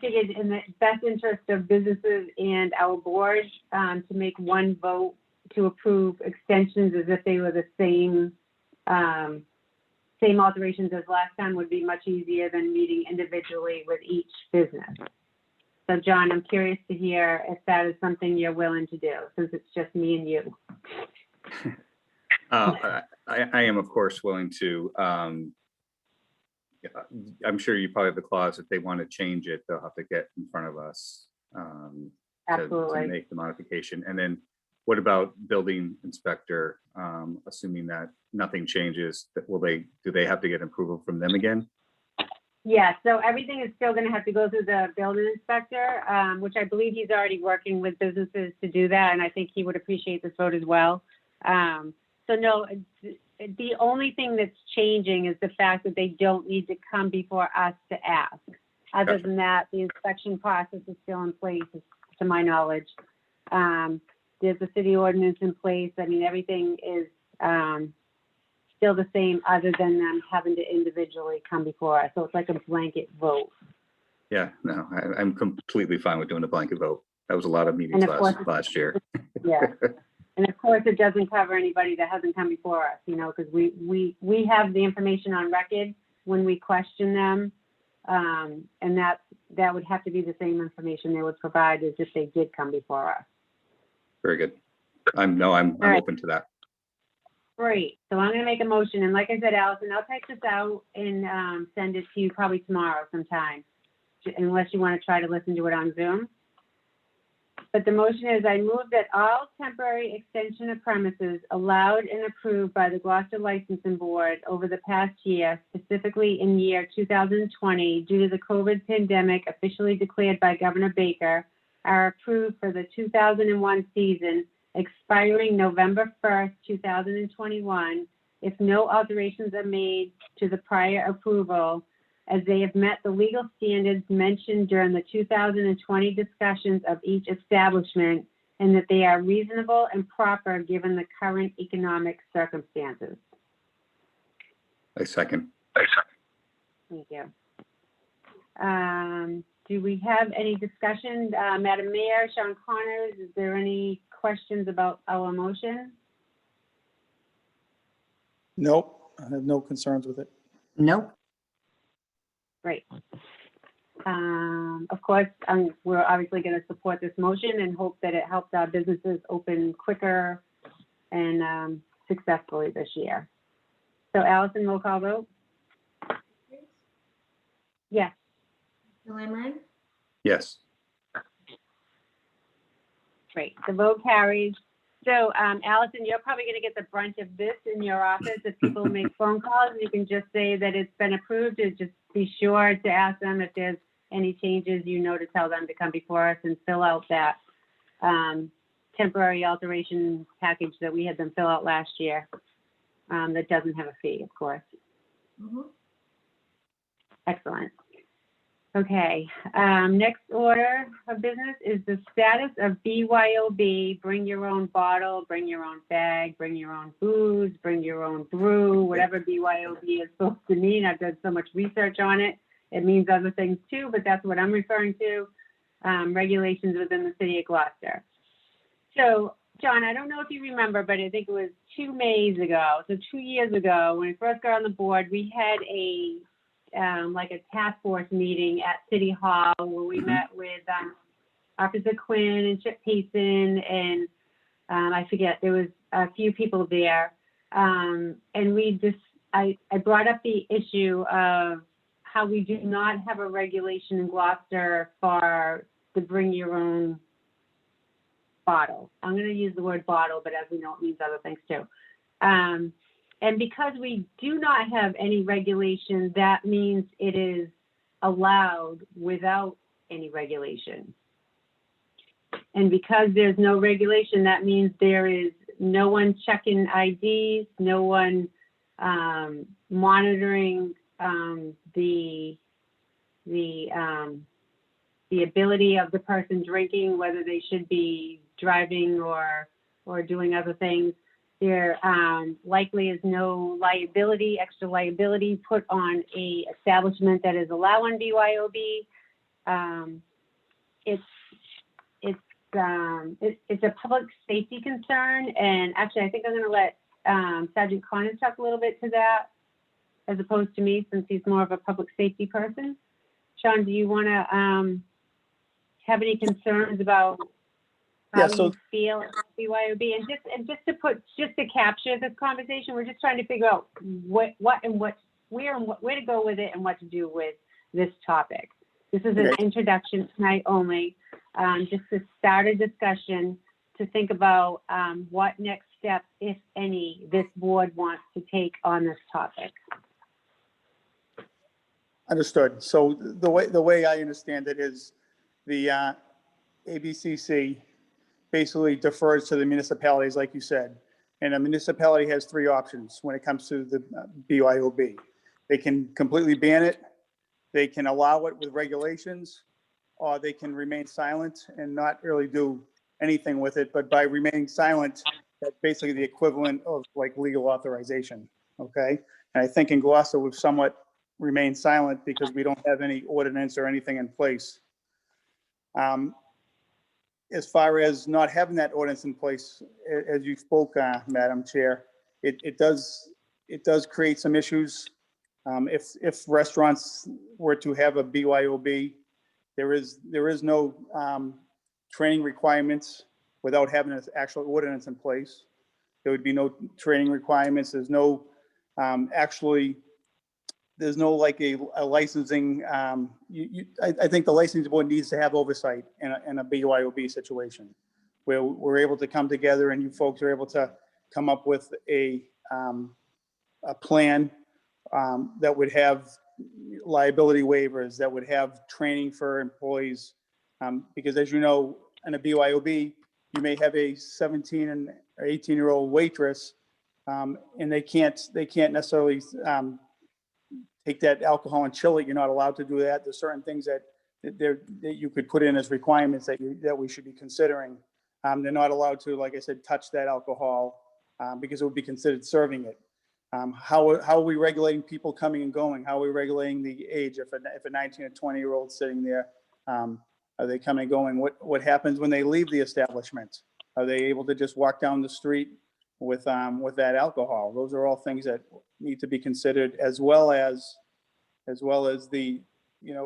figured in the best interest of businesses and our board to make one vote to approve extensions as if they were the same alterations as last time would be much easier than meeting individually with each business. So John, I'm curious to hear if that is something you're willing to do, since it's just me and you. I am, of course, willing to. I'm sure you probably have the clause if they want to change it, they'll have to get in front of us to Absolutely. make the modification. And then what about building inspector? Assuming that nothing changes, do they have to get approval from them again? Yeah, so everything is still gonna have to go through the building inspector, which I believe he's already working with businesses to do that, and I think he would appreciate this vote as well. So no, the only thing that's changing is the fact that they don't need to come before us to ask. Other than that, the inspection process is still in place, to my knowledge. There's a city ordinance in place. I mean, everything is still the same, other than them having to individually come before us. So it's like a blanket vote. Yeah, no, I'm completely fine with doing a blanket vote. That was a lot of meetings And of course- last year. Yeah. And of course, it doesn't cover anybody that hasn't come before us, you know, because we have the information on record when we question them. And that would have to be the same information they would provide as if they did come before us. Very good. I'm right. open to that. Great. So I'm gonna make a motion, and like I said, Allison, I'll type this out and send it to you probably tomorrow sometime, unless you want to try to listen to it on Zoom. But the motion is, I move that all temporary extension of premises allowed and approved by the Gloucester Licensing Board over the past year, specifically in year 2020, due to the COVID pandemic officially declared by Governor Baker, are approved for the 2001 season expiring November 1st, 2021, if no alterations are made to the prior approval, as they have met the legal standards mentioned during the 2020 discussions of each establishment, and that they are reasonable and proper given the current economic circumstances. I second. Thank you. Do we have any discussion? Madam Mayor, Sean Connors, is there any questions about our motion? Nope, I have no concerns with it. Nope. Great. Of course, we're obviously going to support this motion and hope that it helps our businesses open quicker and successfully this year. So Allison, roll call vote? Yes. Mr. Lammery? Yes. Great. The vote carries. So Allison, you're probably going to get the brunt of this in your office. If people make phone calls, you can just say that it's been approved, and just be sure to ask them if there's any changes, to tell them to come before us and fill out that temporary alteration package that we had them fill out last year. That doesn't have a fee, of course. Mhm. Excellent. Okay, next order of business is the status of BYOB, bring your own bottle, bring your own bag, bring your own booze, bring your own brew, whatever BYOB is supposed to mean. I've done so much research on it. It means other things too, but that's what I'm referring to, regulations within the city of Gloucester. So, John, I don't know if you remember, but I think it was 2 Mays ago, so 2 years ago, when I first got on the board, we had a task force meeting at City Hall where we met with Officer Quinn and Chip Payson and I forget, there was a few people there. And I brought up the issue of how we do not have a regulation in Gloucester for the bring your own bottle. I'm going to use the word bottle, but as we know, it means other things too. And because we do not have any regulation, that means it is allowed without any regulation. And because there's no regulation, that means there is no one checking IDs, no one monitoring the ability of the person drinking, whether they should be driving or doing other things. There likely is no liability, extra liability put on a establishment that is allowing BYOB. It's a public safety concern, and actually, I think I'm going to let Sergeant Connors talk a little bit to that, as opposed to me, since he's more of a public safety person. Sean, do you want to have any concerns about how you feel about BYOB? And just to capture this conversation, we're just trying to figure out where to go with it and what to do with this topic. This is an introduction tonight only, just to start a discussion to think about what next steps, if any, this board wants to take on this topic. Understood. So the way I understand it is the ABCC basically defers to the municipalities, like you said. And a municipality has 3 options when it comes to the BYOB. They can completely ban it, they can allow it with regulations, or they can remain silent and not really do anything with it. But by remaining silent, that's basically the equivalent of like legal authorization, okay? And I think in Gloucester, we've somewhat remained silent because we don't have any ordinance or anything in place. As far as not having that ordinance in place, as you spoke, Madam Chair, it does create some issues. If restaurants were to have a BYOB, there is no training requirements without having an actual ordinance in place. There would be no training requirements. There's no there's no like a licensing, I think the licensing board needs to have oversight in a BYOB situation where we're able to come together and you folks are able to come up with a plan that would have liability waivers, that would have training for employees. Because as you know, in a BYOB, you may have a 17 and 18-year-old waitress, and they can't necessarily take that alcohol and chill it. You're not allowed to do that. There's certain things that you could put in as requirements that we should be considering. They're not allowed to, like I said, touch that alcohol because it would be considered serving it. How are we regulating people coming and going? How are we regulating the age? If a 19 or 20-year-old sitting there, are they coming and going? What happens when they leave the establishment? Are they able to just walk down the street with that alcohol? Those are all things that need to be considered, as well as the,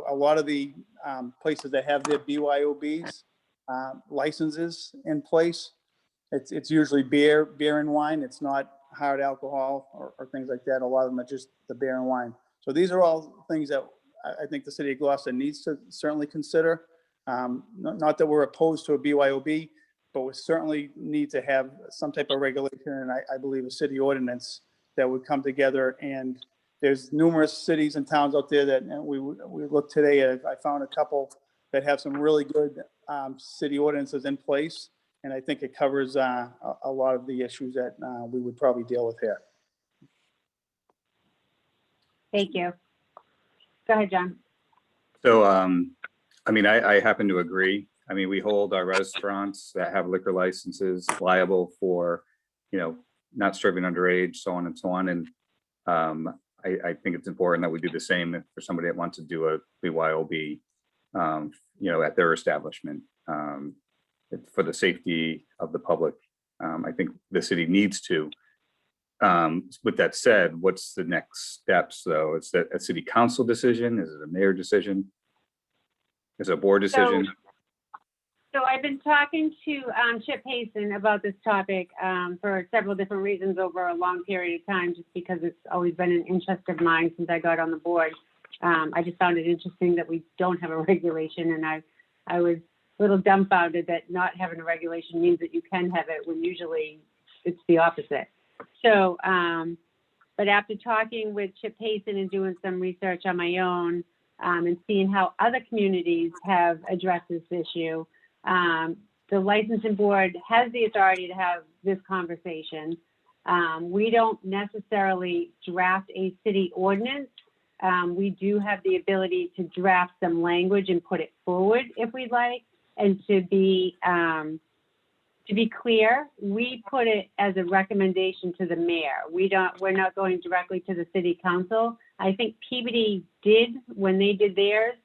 a lot of the places that have their BYOBs licenses in place. It's usually beer and wine. It's not hard alcohol or things like that. A lot of them are just the beer and wine. So these are all things that I think the city of Gloucester needs to certainly consider. Not that we're opposed to a BYOB, but we certainly need to have some type of regulation, and I believe a city ordinance that would come together. And there's numerous cities and towns out there that we looked today at. I found a couple that have some really good city ordinances in place, and I think it covers a lot of the issues that we would probably deal with here. Thank you. Go ahead, John. So, I mean, I happen to agree. I mean, we hold our restaurants that have liquor licenses liable for, not serving underage, so on and so on. And I think it's important that we do the same for somebody that wants to do a BYOB, at their establishment, for the safety of the public. I think the city needs to. With that said, what's the next steps, though? Is that a city council decision? Is it a mayor decision? Is it a board decision? So I've been talking to Chip Payson about this topic for several different reasons over a long period of time, just because it's always been an interest of mine since I got on the board. I just found it interesting that we don't have a regulation, and I was a little dumbfounded that not having a regulation means that you can have it when usually it's the opposite. So, but after talking with Chip Payson and doing some research on my own and seeing how other communities have addressed this issue, the licensing board has the authority to have this conversation. We don't necessarily draft a city ordinance. We do have the ability to draft some language and put it forward if we'd like. And to be clear, we put it as a recommendation to the mayor. We're not going directly to the city council. I think Peabody did when they did theirs.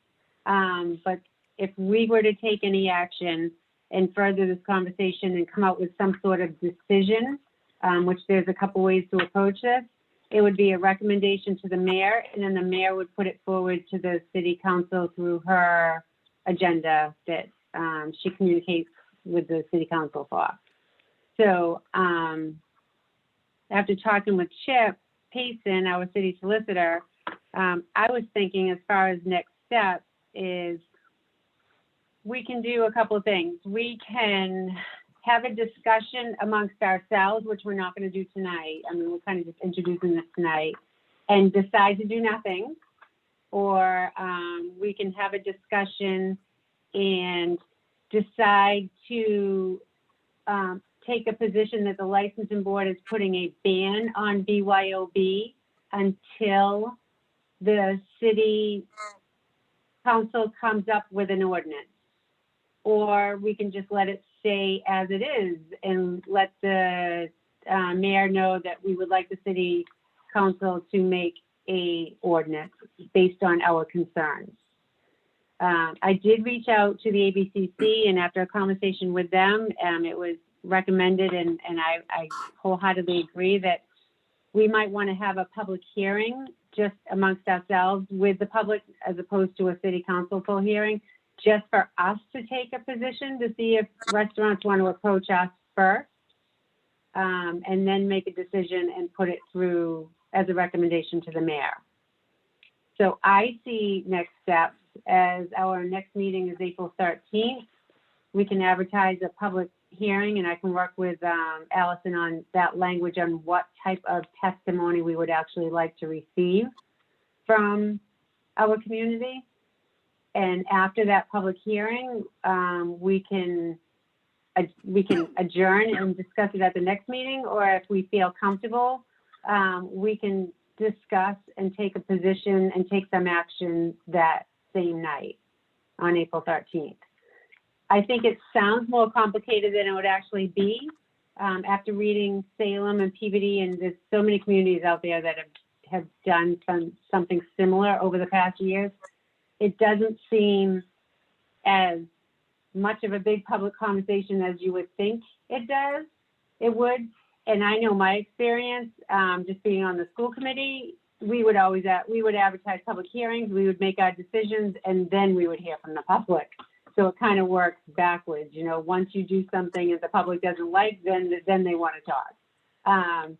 But if we were to take any action and further this conversation and come out with some sort of decision, which there's a couple ways to approach this, it would be a recommendation to the mayor, and then the mayor would put it forward to the city council through her agenda that she communicates with the city council for. So after talking with Chip Payson, our city solicitor, I was thinking as far as next steps is we can do a couple of things. We can have a discussion amongst ourselves, which we're not going to do tonight. I mean, we're kind of just introducing this tonight, and decide to do nothing. Or we can have a discussion and decide to take a position that the licensing board is putting a ban on BYOB until the city council comes up with an ordinance. Or we can just let it stay as it is and let the mayor know that we would like the city council to make a ordinance based on our concerns. I did reach out to the ABCC, and after a conversation with them, it was recommended, and I wholeheartedly agree that we might want to have a public hearing just amongst ourselves with the public, as opposed to a city council full hearing, just for us to take a position to see if restaurants want to approach us first, and then make a decision and put it through as a recommendation to the mayor. So I see next steps as our next meeting is April 13th. We can advertise a public hearing, and I can work with Allison on that language on what type of testimony we would actually like to receive from our community. And after that public hearing, we can adjourn and discuss it at the next meeting, or if we feel comfortable, we can discuss and take a position and take some action that same night on April 13th. I think it sounds more complicated than it would actually be. After reading Salem and Peabody, and there's so many communities out there that have done something similar over the past years, it doesn't seem as much of a big public conversation as you would think it would. And I know my experience, just being on the school committee, we would advertise public hearings, we would make our decisions, and then we would hear from the public. So it kind of works backwards, you know, once you do something and the public doesn't like, then they want to talk.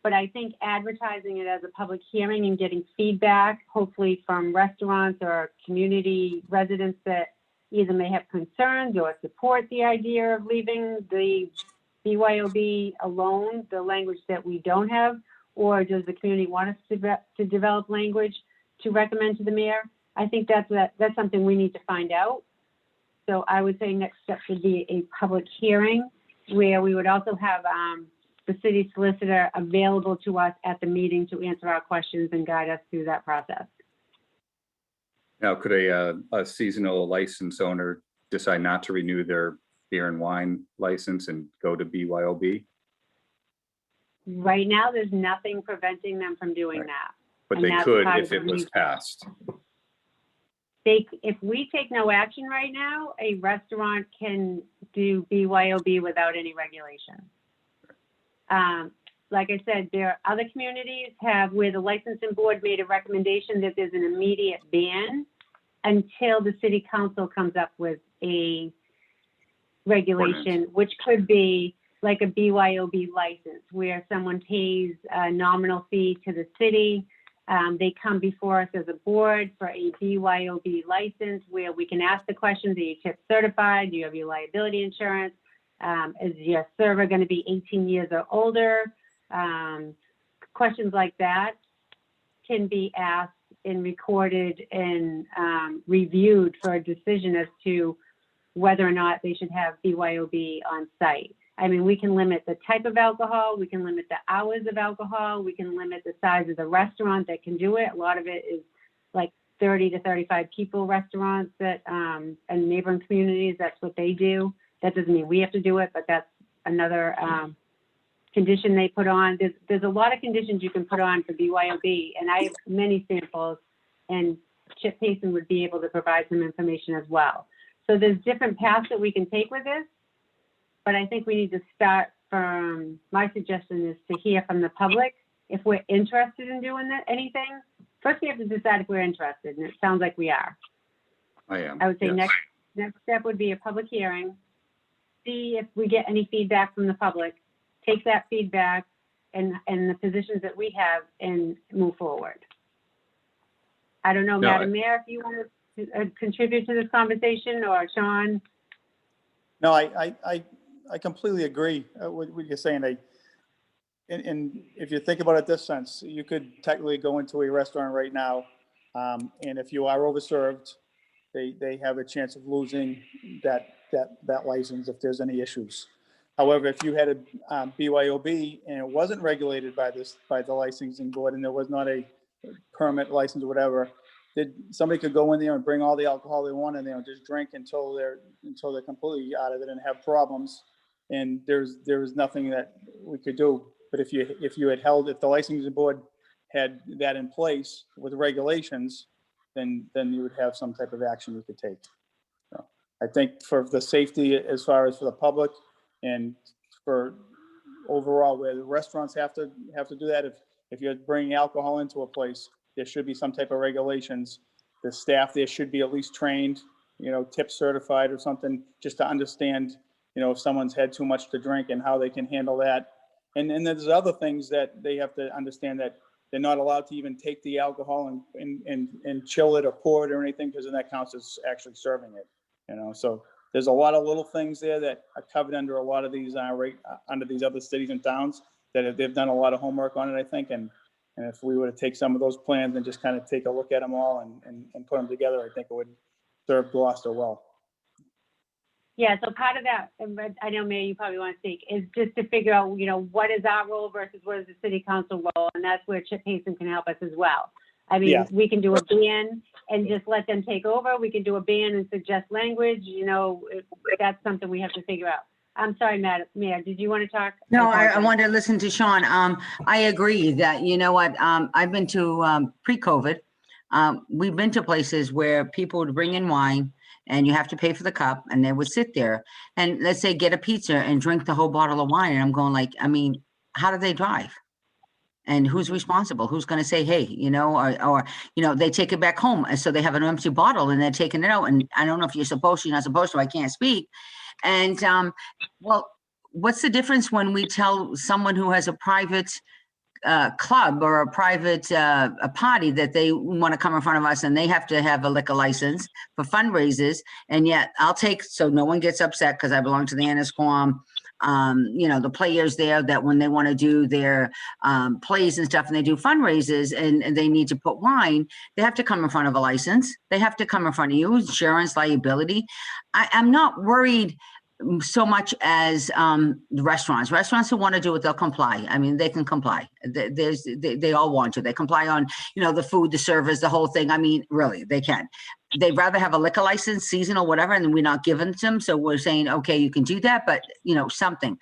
But I think advertising it as a public hearing and getting feedback, hopefully from restaurants or community residents that either may have concerns or support the idea of leaving the BYOB alone, the language that we don't have, or does the community want us to develop language to recommend to the mayor? I think that's something we need to find out. So I would say next step would be a public hearing where we would also have the city solicitor available to us at the meeting to answer our questions and guide us through that process. Now, could a seasonal license owner decide not to renew their beer and wine license and go to BYOB? Right now, there's nothing preventing them from doing that. But And they that's could part if of it the was new- passed. If we take no action right now, a restaurant can do BYOB without any regulation. Like I said, there are other communities where the licensing board made a recommendation that there's an immediate ban until the city council comes up with a regulation, which could be like a BYOB license where someone pays a nominal fee to the city. They come before us as a board for a BYOB license where we can ask the questions: are you tip certified? Do you have your liability insurance? Is your server going to be 18 years or older? Questions like that can be asked and recorded and reviewed for a decision as to whether or not they should have BYOB on site. I mean, we can limit the type of alcohol, we can limit the hours of alcohol, we can limit the size of the restaurant that can do it. A lot of it is like 30 to 35 people restaurants that, and neighboring communities, that's what they do. That doesn't mean we have to do it, but that's another condition they put on. There's a lot of conditions you can put on for BYOB, and I have many samples, and Chip Payson would be able to provide some information as well. So there's different paths that we can take with this, but I think we need to start from, my suggestion is to hear from the public if we're interested in doing anything. First, we have to decide if we're interested, and it sounds like we are. I am. I would say yes. next step would be a public hearing, see if we get any feedback from the public, take that feedback and the positions that we have and move forward. I don't know, No, Madam Mayor, if you want to contribute to this conversation, or Sean? No, I completely agree with what you're saying. And if you think about it this sense, you could technically go into a restaurant right now, and if you are overserved, they have a chance of losing that license if there's any issues. However, if you had a BYOB and it wasn't regulated by the licensing board, and there was not a permit license or whatever, somebody could go in there and bring all the alcohol they want in there and just drink until they're completely out of it and have problems. And there was nothing that we could do. But if the licensing board had that in place with regulations, then you would have some type of action you could take. So I think for the safety, as far as for the public and for overall, where the restaurants have to do that, if you're bringing alcohol into a place, there should be some type of regulations. The staff there should be at least trained, tip certified or something, just to understand, if someone's had too much to drink and how they can handle that. And then there's other things that they have to understand, that they're not allowed to even take the alcohol and chill it or pour it or anything, because then that counts as actually serving it, you know? So there's a lot of little things there that are covered under a lot of these, under these other cities and towns that they've done a lot of homework on it, I think. And if we were to take some of those plans and just kind of take a look at them all and put them together, I think it would serve Gloucester well. Yeah, so part of that, and I know, Mayor, you probably want to speak, is just to figure out, you know, what is our role versus what is the city council role, and that's where Chip Hasten can help us as well. I mean, Yeah. we can do a ban and just let them take over. We can do a ban and suggest language, you know, that's something we have to figure out. I'm sorry, Mayor, did you want to talk? No, I apologize. wanted to listen to Sean. I agree that, you know what, I've been to, pre-COVID, we've been to places where people would bring in wine and you have to pay for the cup, and they would sit there and, let's say, get a pizza and drink the whole bottle of wine. And I'm going like, I mean, how do they drive? And who's responsible? Who's going to say, hey, you know, or, you know, they take it back home. And so they have an empty bottle and they're taking it out. And I don't know if you're supposed to, you're not supposed to, I can't speak. And, well, what's the difference when we tell someone who has a private club or a private a party that they want to come in front of us and they have to have a liquor license for fundraisers, and yet I'll take, so no one gets upset because I belong to the Annisquam, you know, the players there that when they want to do their plays and stuff and they do fundraisers and they need to put wine, they have to come in front of a license. They have to come in front of you, insurance, liability. I'm not worried so much as the restaurants who want to do it, they'll comply. I mean, they can comply. They all want to. They comply on, you know, the food, the service, the whole thing. I mean, really, they can. They'd rather have a liquor license, seasonal, whatever, and we're not giving it to them. So we're saying, okay, you can do that, but, you know, something.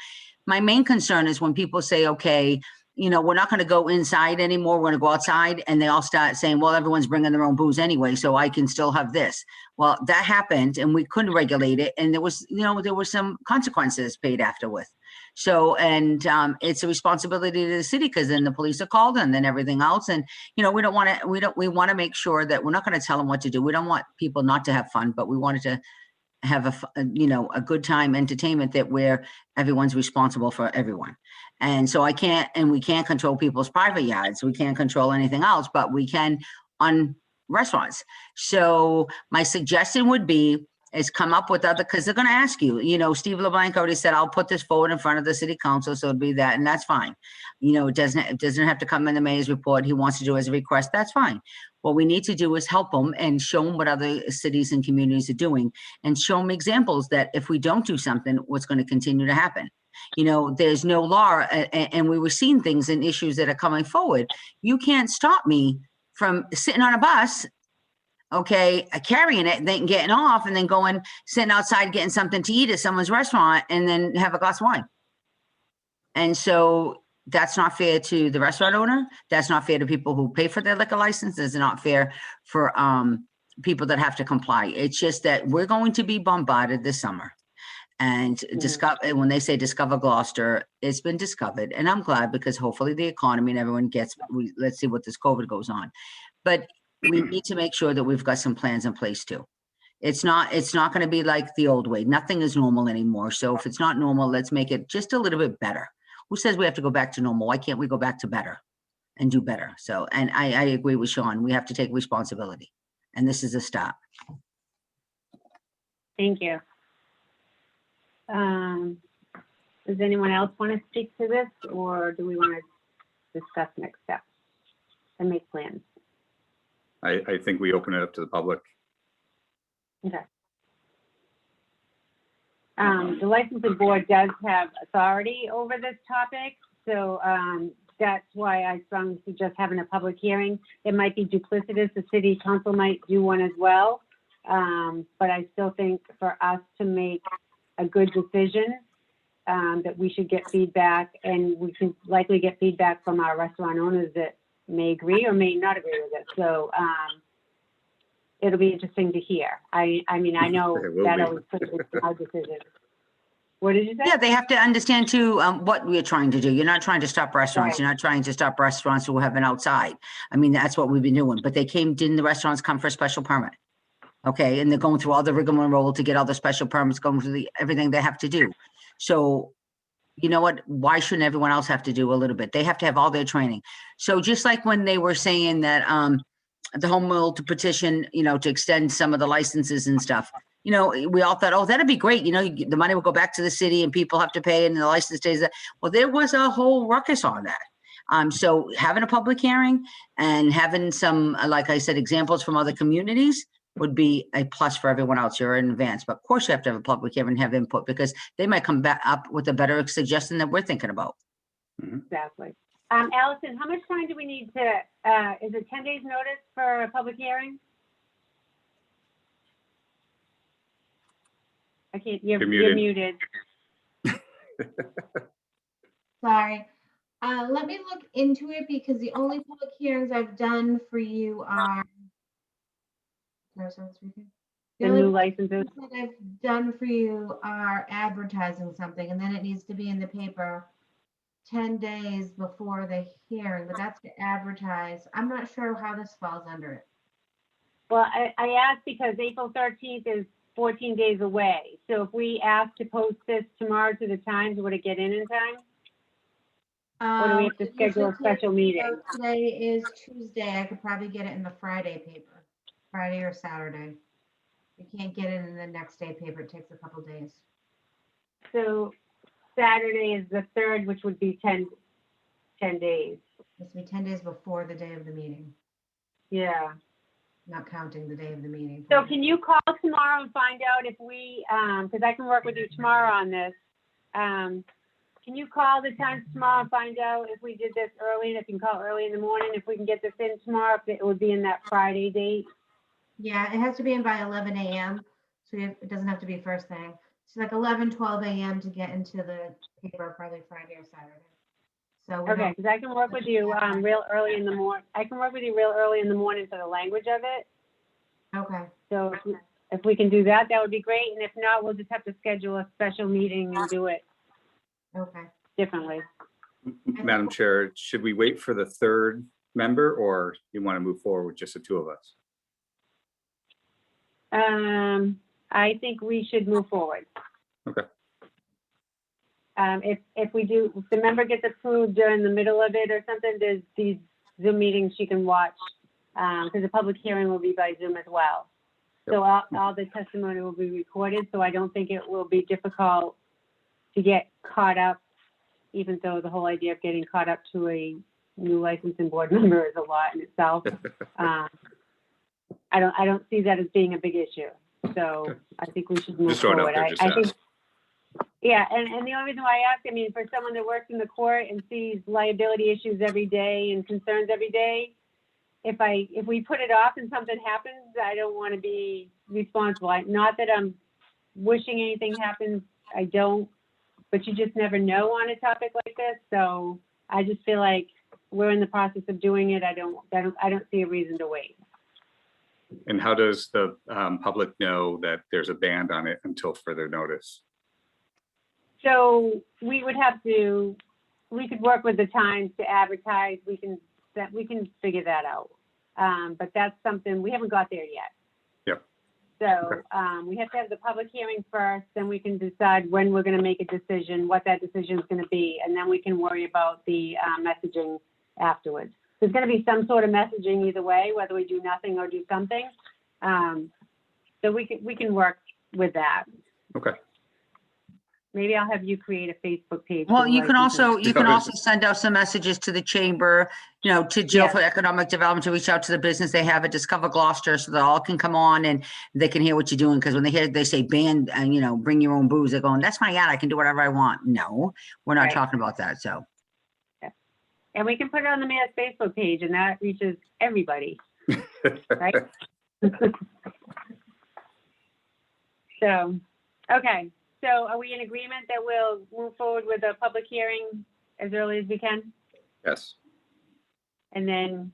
My main concern is when people say, okay, you know, we're not going to go inside anymore. We're going to go outside. And they all start saying, well, everyone's bringing their own booze anyway, so I can still have this. Well, that happened and we couldn't regulate it. And there was, you know, there were some consequences paid afterward. So, and it's a responsibility to the city because then the police are called and then everything else. And, you know, we want to make sure that we're not going to tell them what to do. We don't want people not to have fun, but we wanted to have a good time entertainment that where everyone's responsible for everyone. And so we can't control people's private yards. We can't control anything else, but we can on restaurants. So my suggestion would be is come up with other, because they're going to ask you, you know, Steve LeBlanc already said, I'll put this forward in front of the city council. So it'd be that, and that's fine. You know, it doesn't have to come in the mayor's report. He wants to do as a request. That's fine. What we need to do is help them and show them what other cities and communities are doing and show them examples that if we don't do something, what's going to continue to happen. You know, there's no law and we were seeing things and issues that are coming forward. You can't stop me from sitting on a bus, okay, carrying it, then getting off and then going, sitting outside, getting something to eat at someone's restaurant and then have a glass of wine. And so that's not fair to the restaurant owner. That's not fair to people who pay for their liquor license. It's not fair for people that have to comply. It's just that we're going to be bombarded this summer. And when they say discover Gloucester, it's been discovered. And I'm glad because hopefully the economy and everyone let's see what this COVID goes on. But we need to make sure that we've got some plans in place too. It's not going to be like the old way. Nothing is normal anymore. So if it's not normal, let's make it just a little bit better. Who says we have to go back to normal? Why can't we go back to better and do better? So, and I agree with Sean. We have to take responsibility. And this is a start. Thank you. Does anyone else want to speak to this, or do we want to discuss next steps and make plans? I think we open it up to the public. Okay. The licensing board does have authority over this topic, so that's why I strongly suggest having a public hearing. It might be duplicitous. The city council might do one as well, but I still think for us to make a good decision, that we should get feedback, and we can likely get feedback from our restaurant owners that may agree or may not agree with it. So it'll be interesting to hear. I mean, I know that always puts our decision. What did you say? Yeah, they have to understand too what we're trying to do. You're not trying to stop restaurants. Right. You're not trying to stop restaurants who have an outside. I mean, that's what we've been doing. But didn't the restaurants come for a special permit? Okay, and they're going through all the rigmarole to get all the special permits, going through everything they have to do. So you know what? Why shouldn't everyone else have to do a little bit? They have to have all their training. So just like when they were saying that the home rule to petition, to extend some of the licenses and stuff, we all thought, oh, that'd be great. The money will go back to the city and people have to pay and the license stays there. Well, there was a whole ruckus on that. So having a public hearing and having some, like I said, examples from other communities would be a plus for everyone else. You're in advance, but of course you have to have a public hearing and have input because they might come back up with a better suggestion that we're thinking about. Exactly. Allison, how much time do we need to, is it 10 days notice for a public hearing? I can't, you're muted. Sorry. Let me look into it because the only public hearings I've done for you are. The new licenses. That I've done for you are advertising something and then it needs to be in the paper 10 days before the hearing, but that's to advertise. I'm not sure how this falls under it. Well, I asked because April 13th is 14 days away. So if we ask to post this tomorrow to the Times, would it get in time? Or do we have to schedule a special meeting? Today is Tuesday. I could probably get it in the Friday paper, Friday or Saturday. You can't get it in the next day paper. It takes a couple days. So Saturday is the 3rd, which would be 10 days. This would be 10 days before the day of the meeting. Yeah. Not counting the day of the meeting. So can you call tomorrow and find out if we, because I can work with you tomorrow on this. Can you call the Times tomorrow and find out if we did this early, and if you can call early in the morning, if we can get this in tomorrow, if it would be in that Friday date? Yeah, it has to be in by 11 a.m. So it doesn't have to be first thing. It's like 11, 12 a.m. to get into the paper, probably Friday or Saturday. So Okay, because I can work with you real early in the morning. I can work with you real early in the morning for the language of it. Okay. So if we can do that, that would be great. And if not, we'll just have to schedule a special meeting and do it Okay. differently. Madam Chair, should we wait for the third member or you want to move forward with just the two of us? I think we should move forward. Okay. If the member gets approved during the middle of it or something, there's these Zoom meetings she can watch, because the public hearing will be by Zoom as well. So all the testimony will be recorded, so I don't think it will be difficult to get caught up, even though the whole idea of getting caught up to a new licensing board member is a lot in itself. I don't see that as being a big issue. So I think we should move Just throw it out forward. there, just I think, ask. yeah, and the only reason why I ask, I mean, for someone that works in the court and sees liability issues every day and concerns every day, if we put it off and something happens, I don't want to be responsible. Not that I'm wishing anything happens, I don't, but you just never know on a topic like this. So I just feel like we're in the process of doing it. I don't see a reason to wait. And how does the public know that there's a ban on it until further notice? So we could work with the Times to advertise. We can figure that out. But that's something, we haven't got there yet. Yep. So we have to have the public hearing first, then we can decide when we're going to make a decision, what that decision is going to be, and then we can worry about the messaging afterwards. There's going to be some sort of messaging either way, whether we do nothing or do something. So we can work with that. Okay. Maybe I'll have you create a Facebook page. Well, you can also send out some messages to the chamber, to Jill for Economic Development, to reach out to the business they have at Discover Gloucester, so they all can come on and they can hear what you're doing. Because when they say ban and bring your own booze, they're going, that's my ad, I can do whatever I want. No, we're not talking about that. So. And we can put it on the mayor's Facebook page, and that reaches everybody, right? So, okay. So are we in agreement that we'll move forward with a public hearing as early as we can? Yes. And then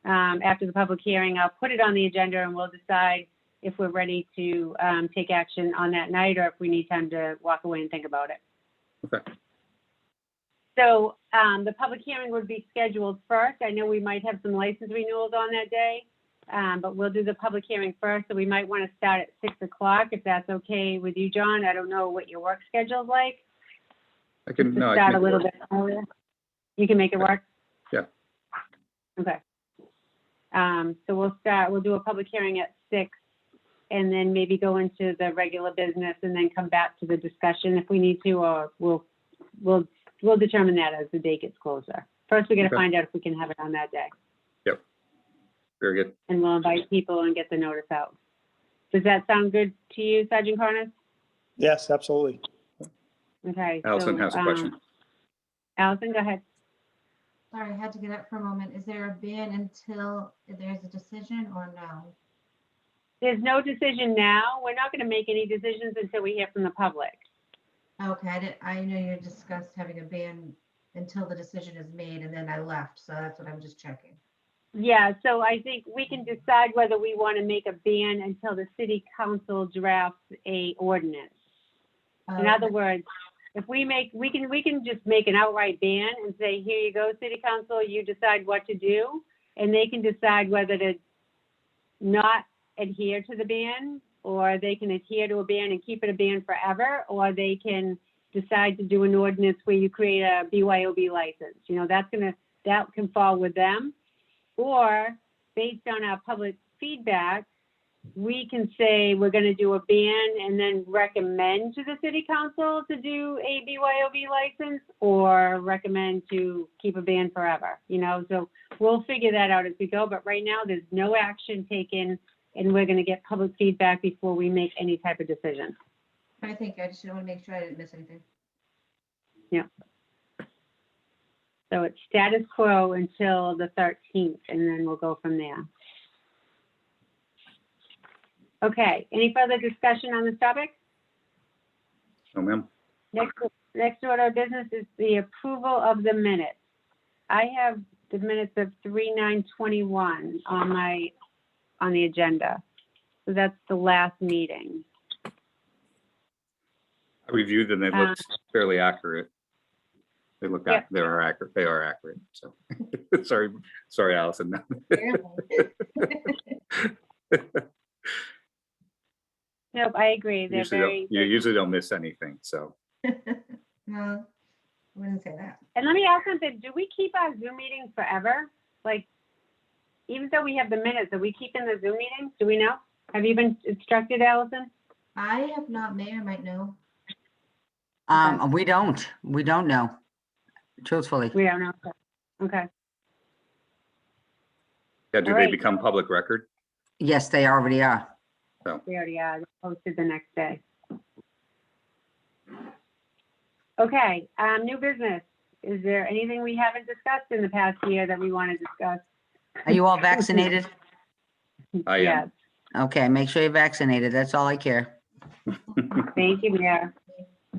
after the public hearing, I'll put it on the agenda and we'll decide if we're ready to take action on that night or if we need time to walk away and think about it. Okay. So the public hearing would be scheduled first. I know we might have some license renewals on that day, but we'll do the public hearing first. So we might want to start at 6 o'clock if that's okay with you, John. I don't know what your work schedule is like. I can, to no, I start can a make it little work. bit earlier? You can make it work? Yeah. Okay. So we'll do a public hearing at 6 and then maybe go into the regular business and then come back to the discussion if we need to, or we'll determine that as the date gets closer. First, we got to Okay. find out if we can have it on that day, Yep. Very good. and we'll invite people and get the notice out. Does that sound good to you, Sergeant Corners? Yes, absolutely. Okay. Allison so, has a question. Allison, go ahead. Sorry, I had to get up for a moment. Is there a ban until there's a decision or no? There's no decision now. We're not going to make any decisions until we hear from the public. Okay, I know you discussed having a ban until the decision is made, and then I left, so that's what I'm just checking. Yeah, so I think we can decide whether we want to make a ban until the city council drafts a ordinance. In other words, if we can just make an outright ban and say, here you go, city council, you decide what to do. And they can decide whether to not adhere to the ban, or they can adhere to a ban and keep it a ban forever, or they can decide to do an ordinance where you create a BYOB license. You know, that can fall with them. Or based on our public feedback, we can say we're going to do a ban and then recommend to the city council to do a BYOB license, or recommend to keep a ban forever, you know, so we'll figure that out as we go. But right now, there's no action taken, and we're going to get public feedback before we make any type of decision. I think I just want to make sure I didn't miss anything. Yeah. So it's status quo until the 13th, and then we'll go from there. Okay, any further discussion on this topic? No, ma'am. Next order of business is the approval of the minutes. I have the minutes of 3/9/21 on the agenda. So that's the last meeting. I reviewed them. It looks fairly accurate. They look, Yep. they are accurate. They are accurate. So, sorry, Allison. Nope, I agree. They're You usually don't miss anything, so. No, I wouldn't say that. And let me ask something, do we keep our Zoom meetings forever? Like, even though we have the minutes, are we keeping the Zoom meetings? Do we know? Have you been instructed, Allison? I have not, Mayor might know. We don't know, truthfully. We don't know. Okay. Yeah, do All they right. become public record? Yes, they already are. So, We already are posted the next day. Okay, new business. Is there anything we haven't discussed in the past year that we want to discuss? Are you all vaccinated? I am. Yes. Okay, make sure you're vaccinated. That's all I care. Thank you, Mayor.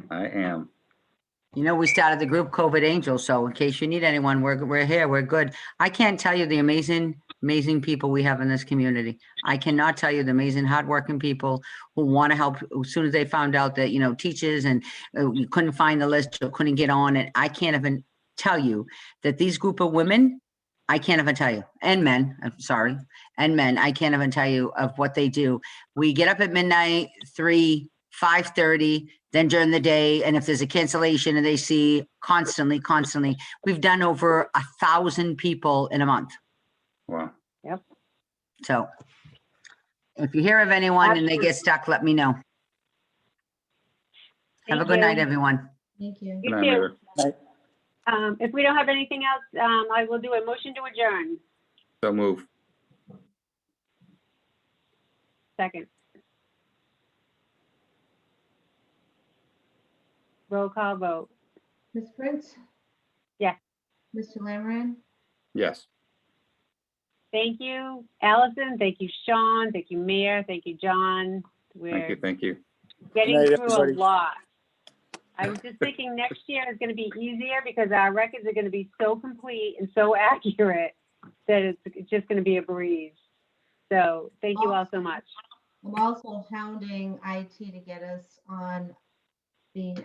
I am. You know, we started the group COVID Angels, so in case you need anyone, we're here, we're good. I can't tell you the amazing people we have in this community. I cannot tell you the amazing hardworking people who want to help as soon as they found out that, you know, teachers and you couldn't find the list or couldn't get on it. I can't even tell you that these group of women, I can't even tell you, and men, I'm sorry, and men, I can't even tell you of what they do. We get up at midnight, 3, 5:30, then during the day, and if there's a cancellation and they see constantly, we've done over 1,000 people in a month. Wow. Yep. So if you hear of anyone and they get stuck, let me know. Have a Thank good night, you. everyone. Thank you. You Good night, too. Mayor. If we don't have anything else, I will do a motion to adjourn. So move. Second. Roll call vote. Ms. Prince? Yes. Mr. Lammerin? Yes. Thank you, Allison. Thank you, Sean. Thank you, Mayor. Thank you, John. Thank you. We're Thank you. getting Good night, through a everybody. lot. I was just thinking next year is going to be easier because our records are going to be so complete and so accurate that it's just going to be a breeze. So thank you all so much. I'm also hounding IT to get us on the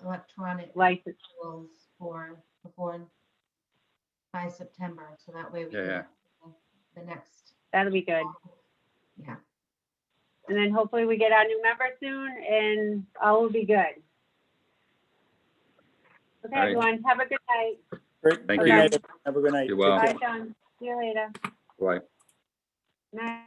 electronic License. rules by September, so that way we can Yeah. the next, That'll be good. yeah. And then hopefully we get our new member soon and all will be good. All right. everyone. Have a good night. Great. Thank Great you. night. Have a good night. You're Take well. care. Bye, John. See you later. Bye. Night.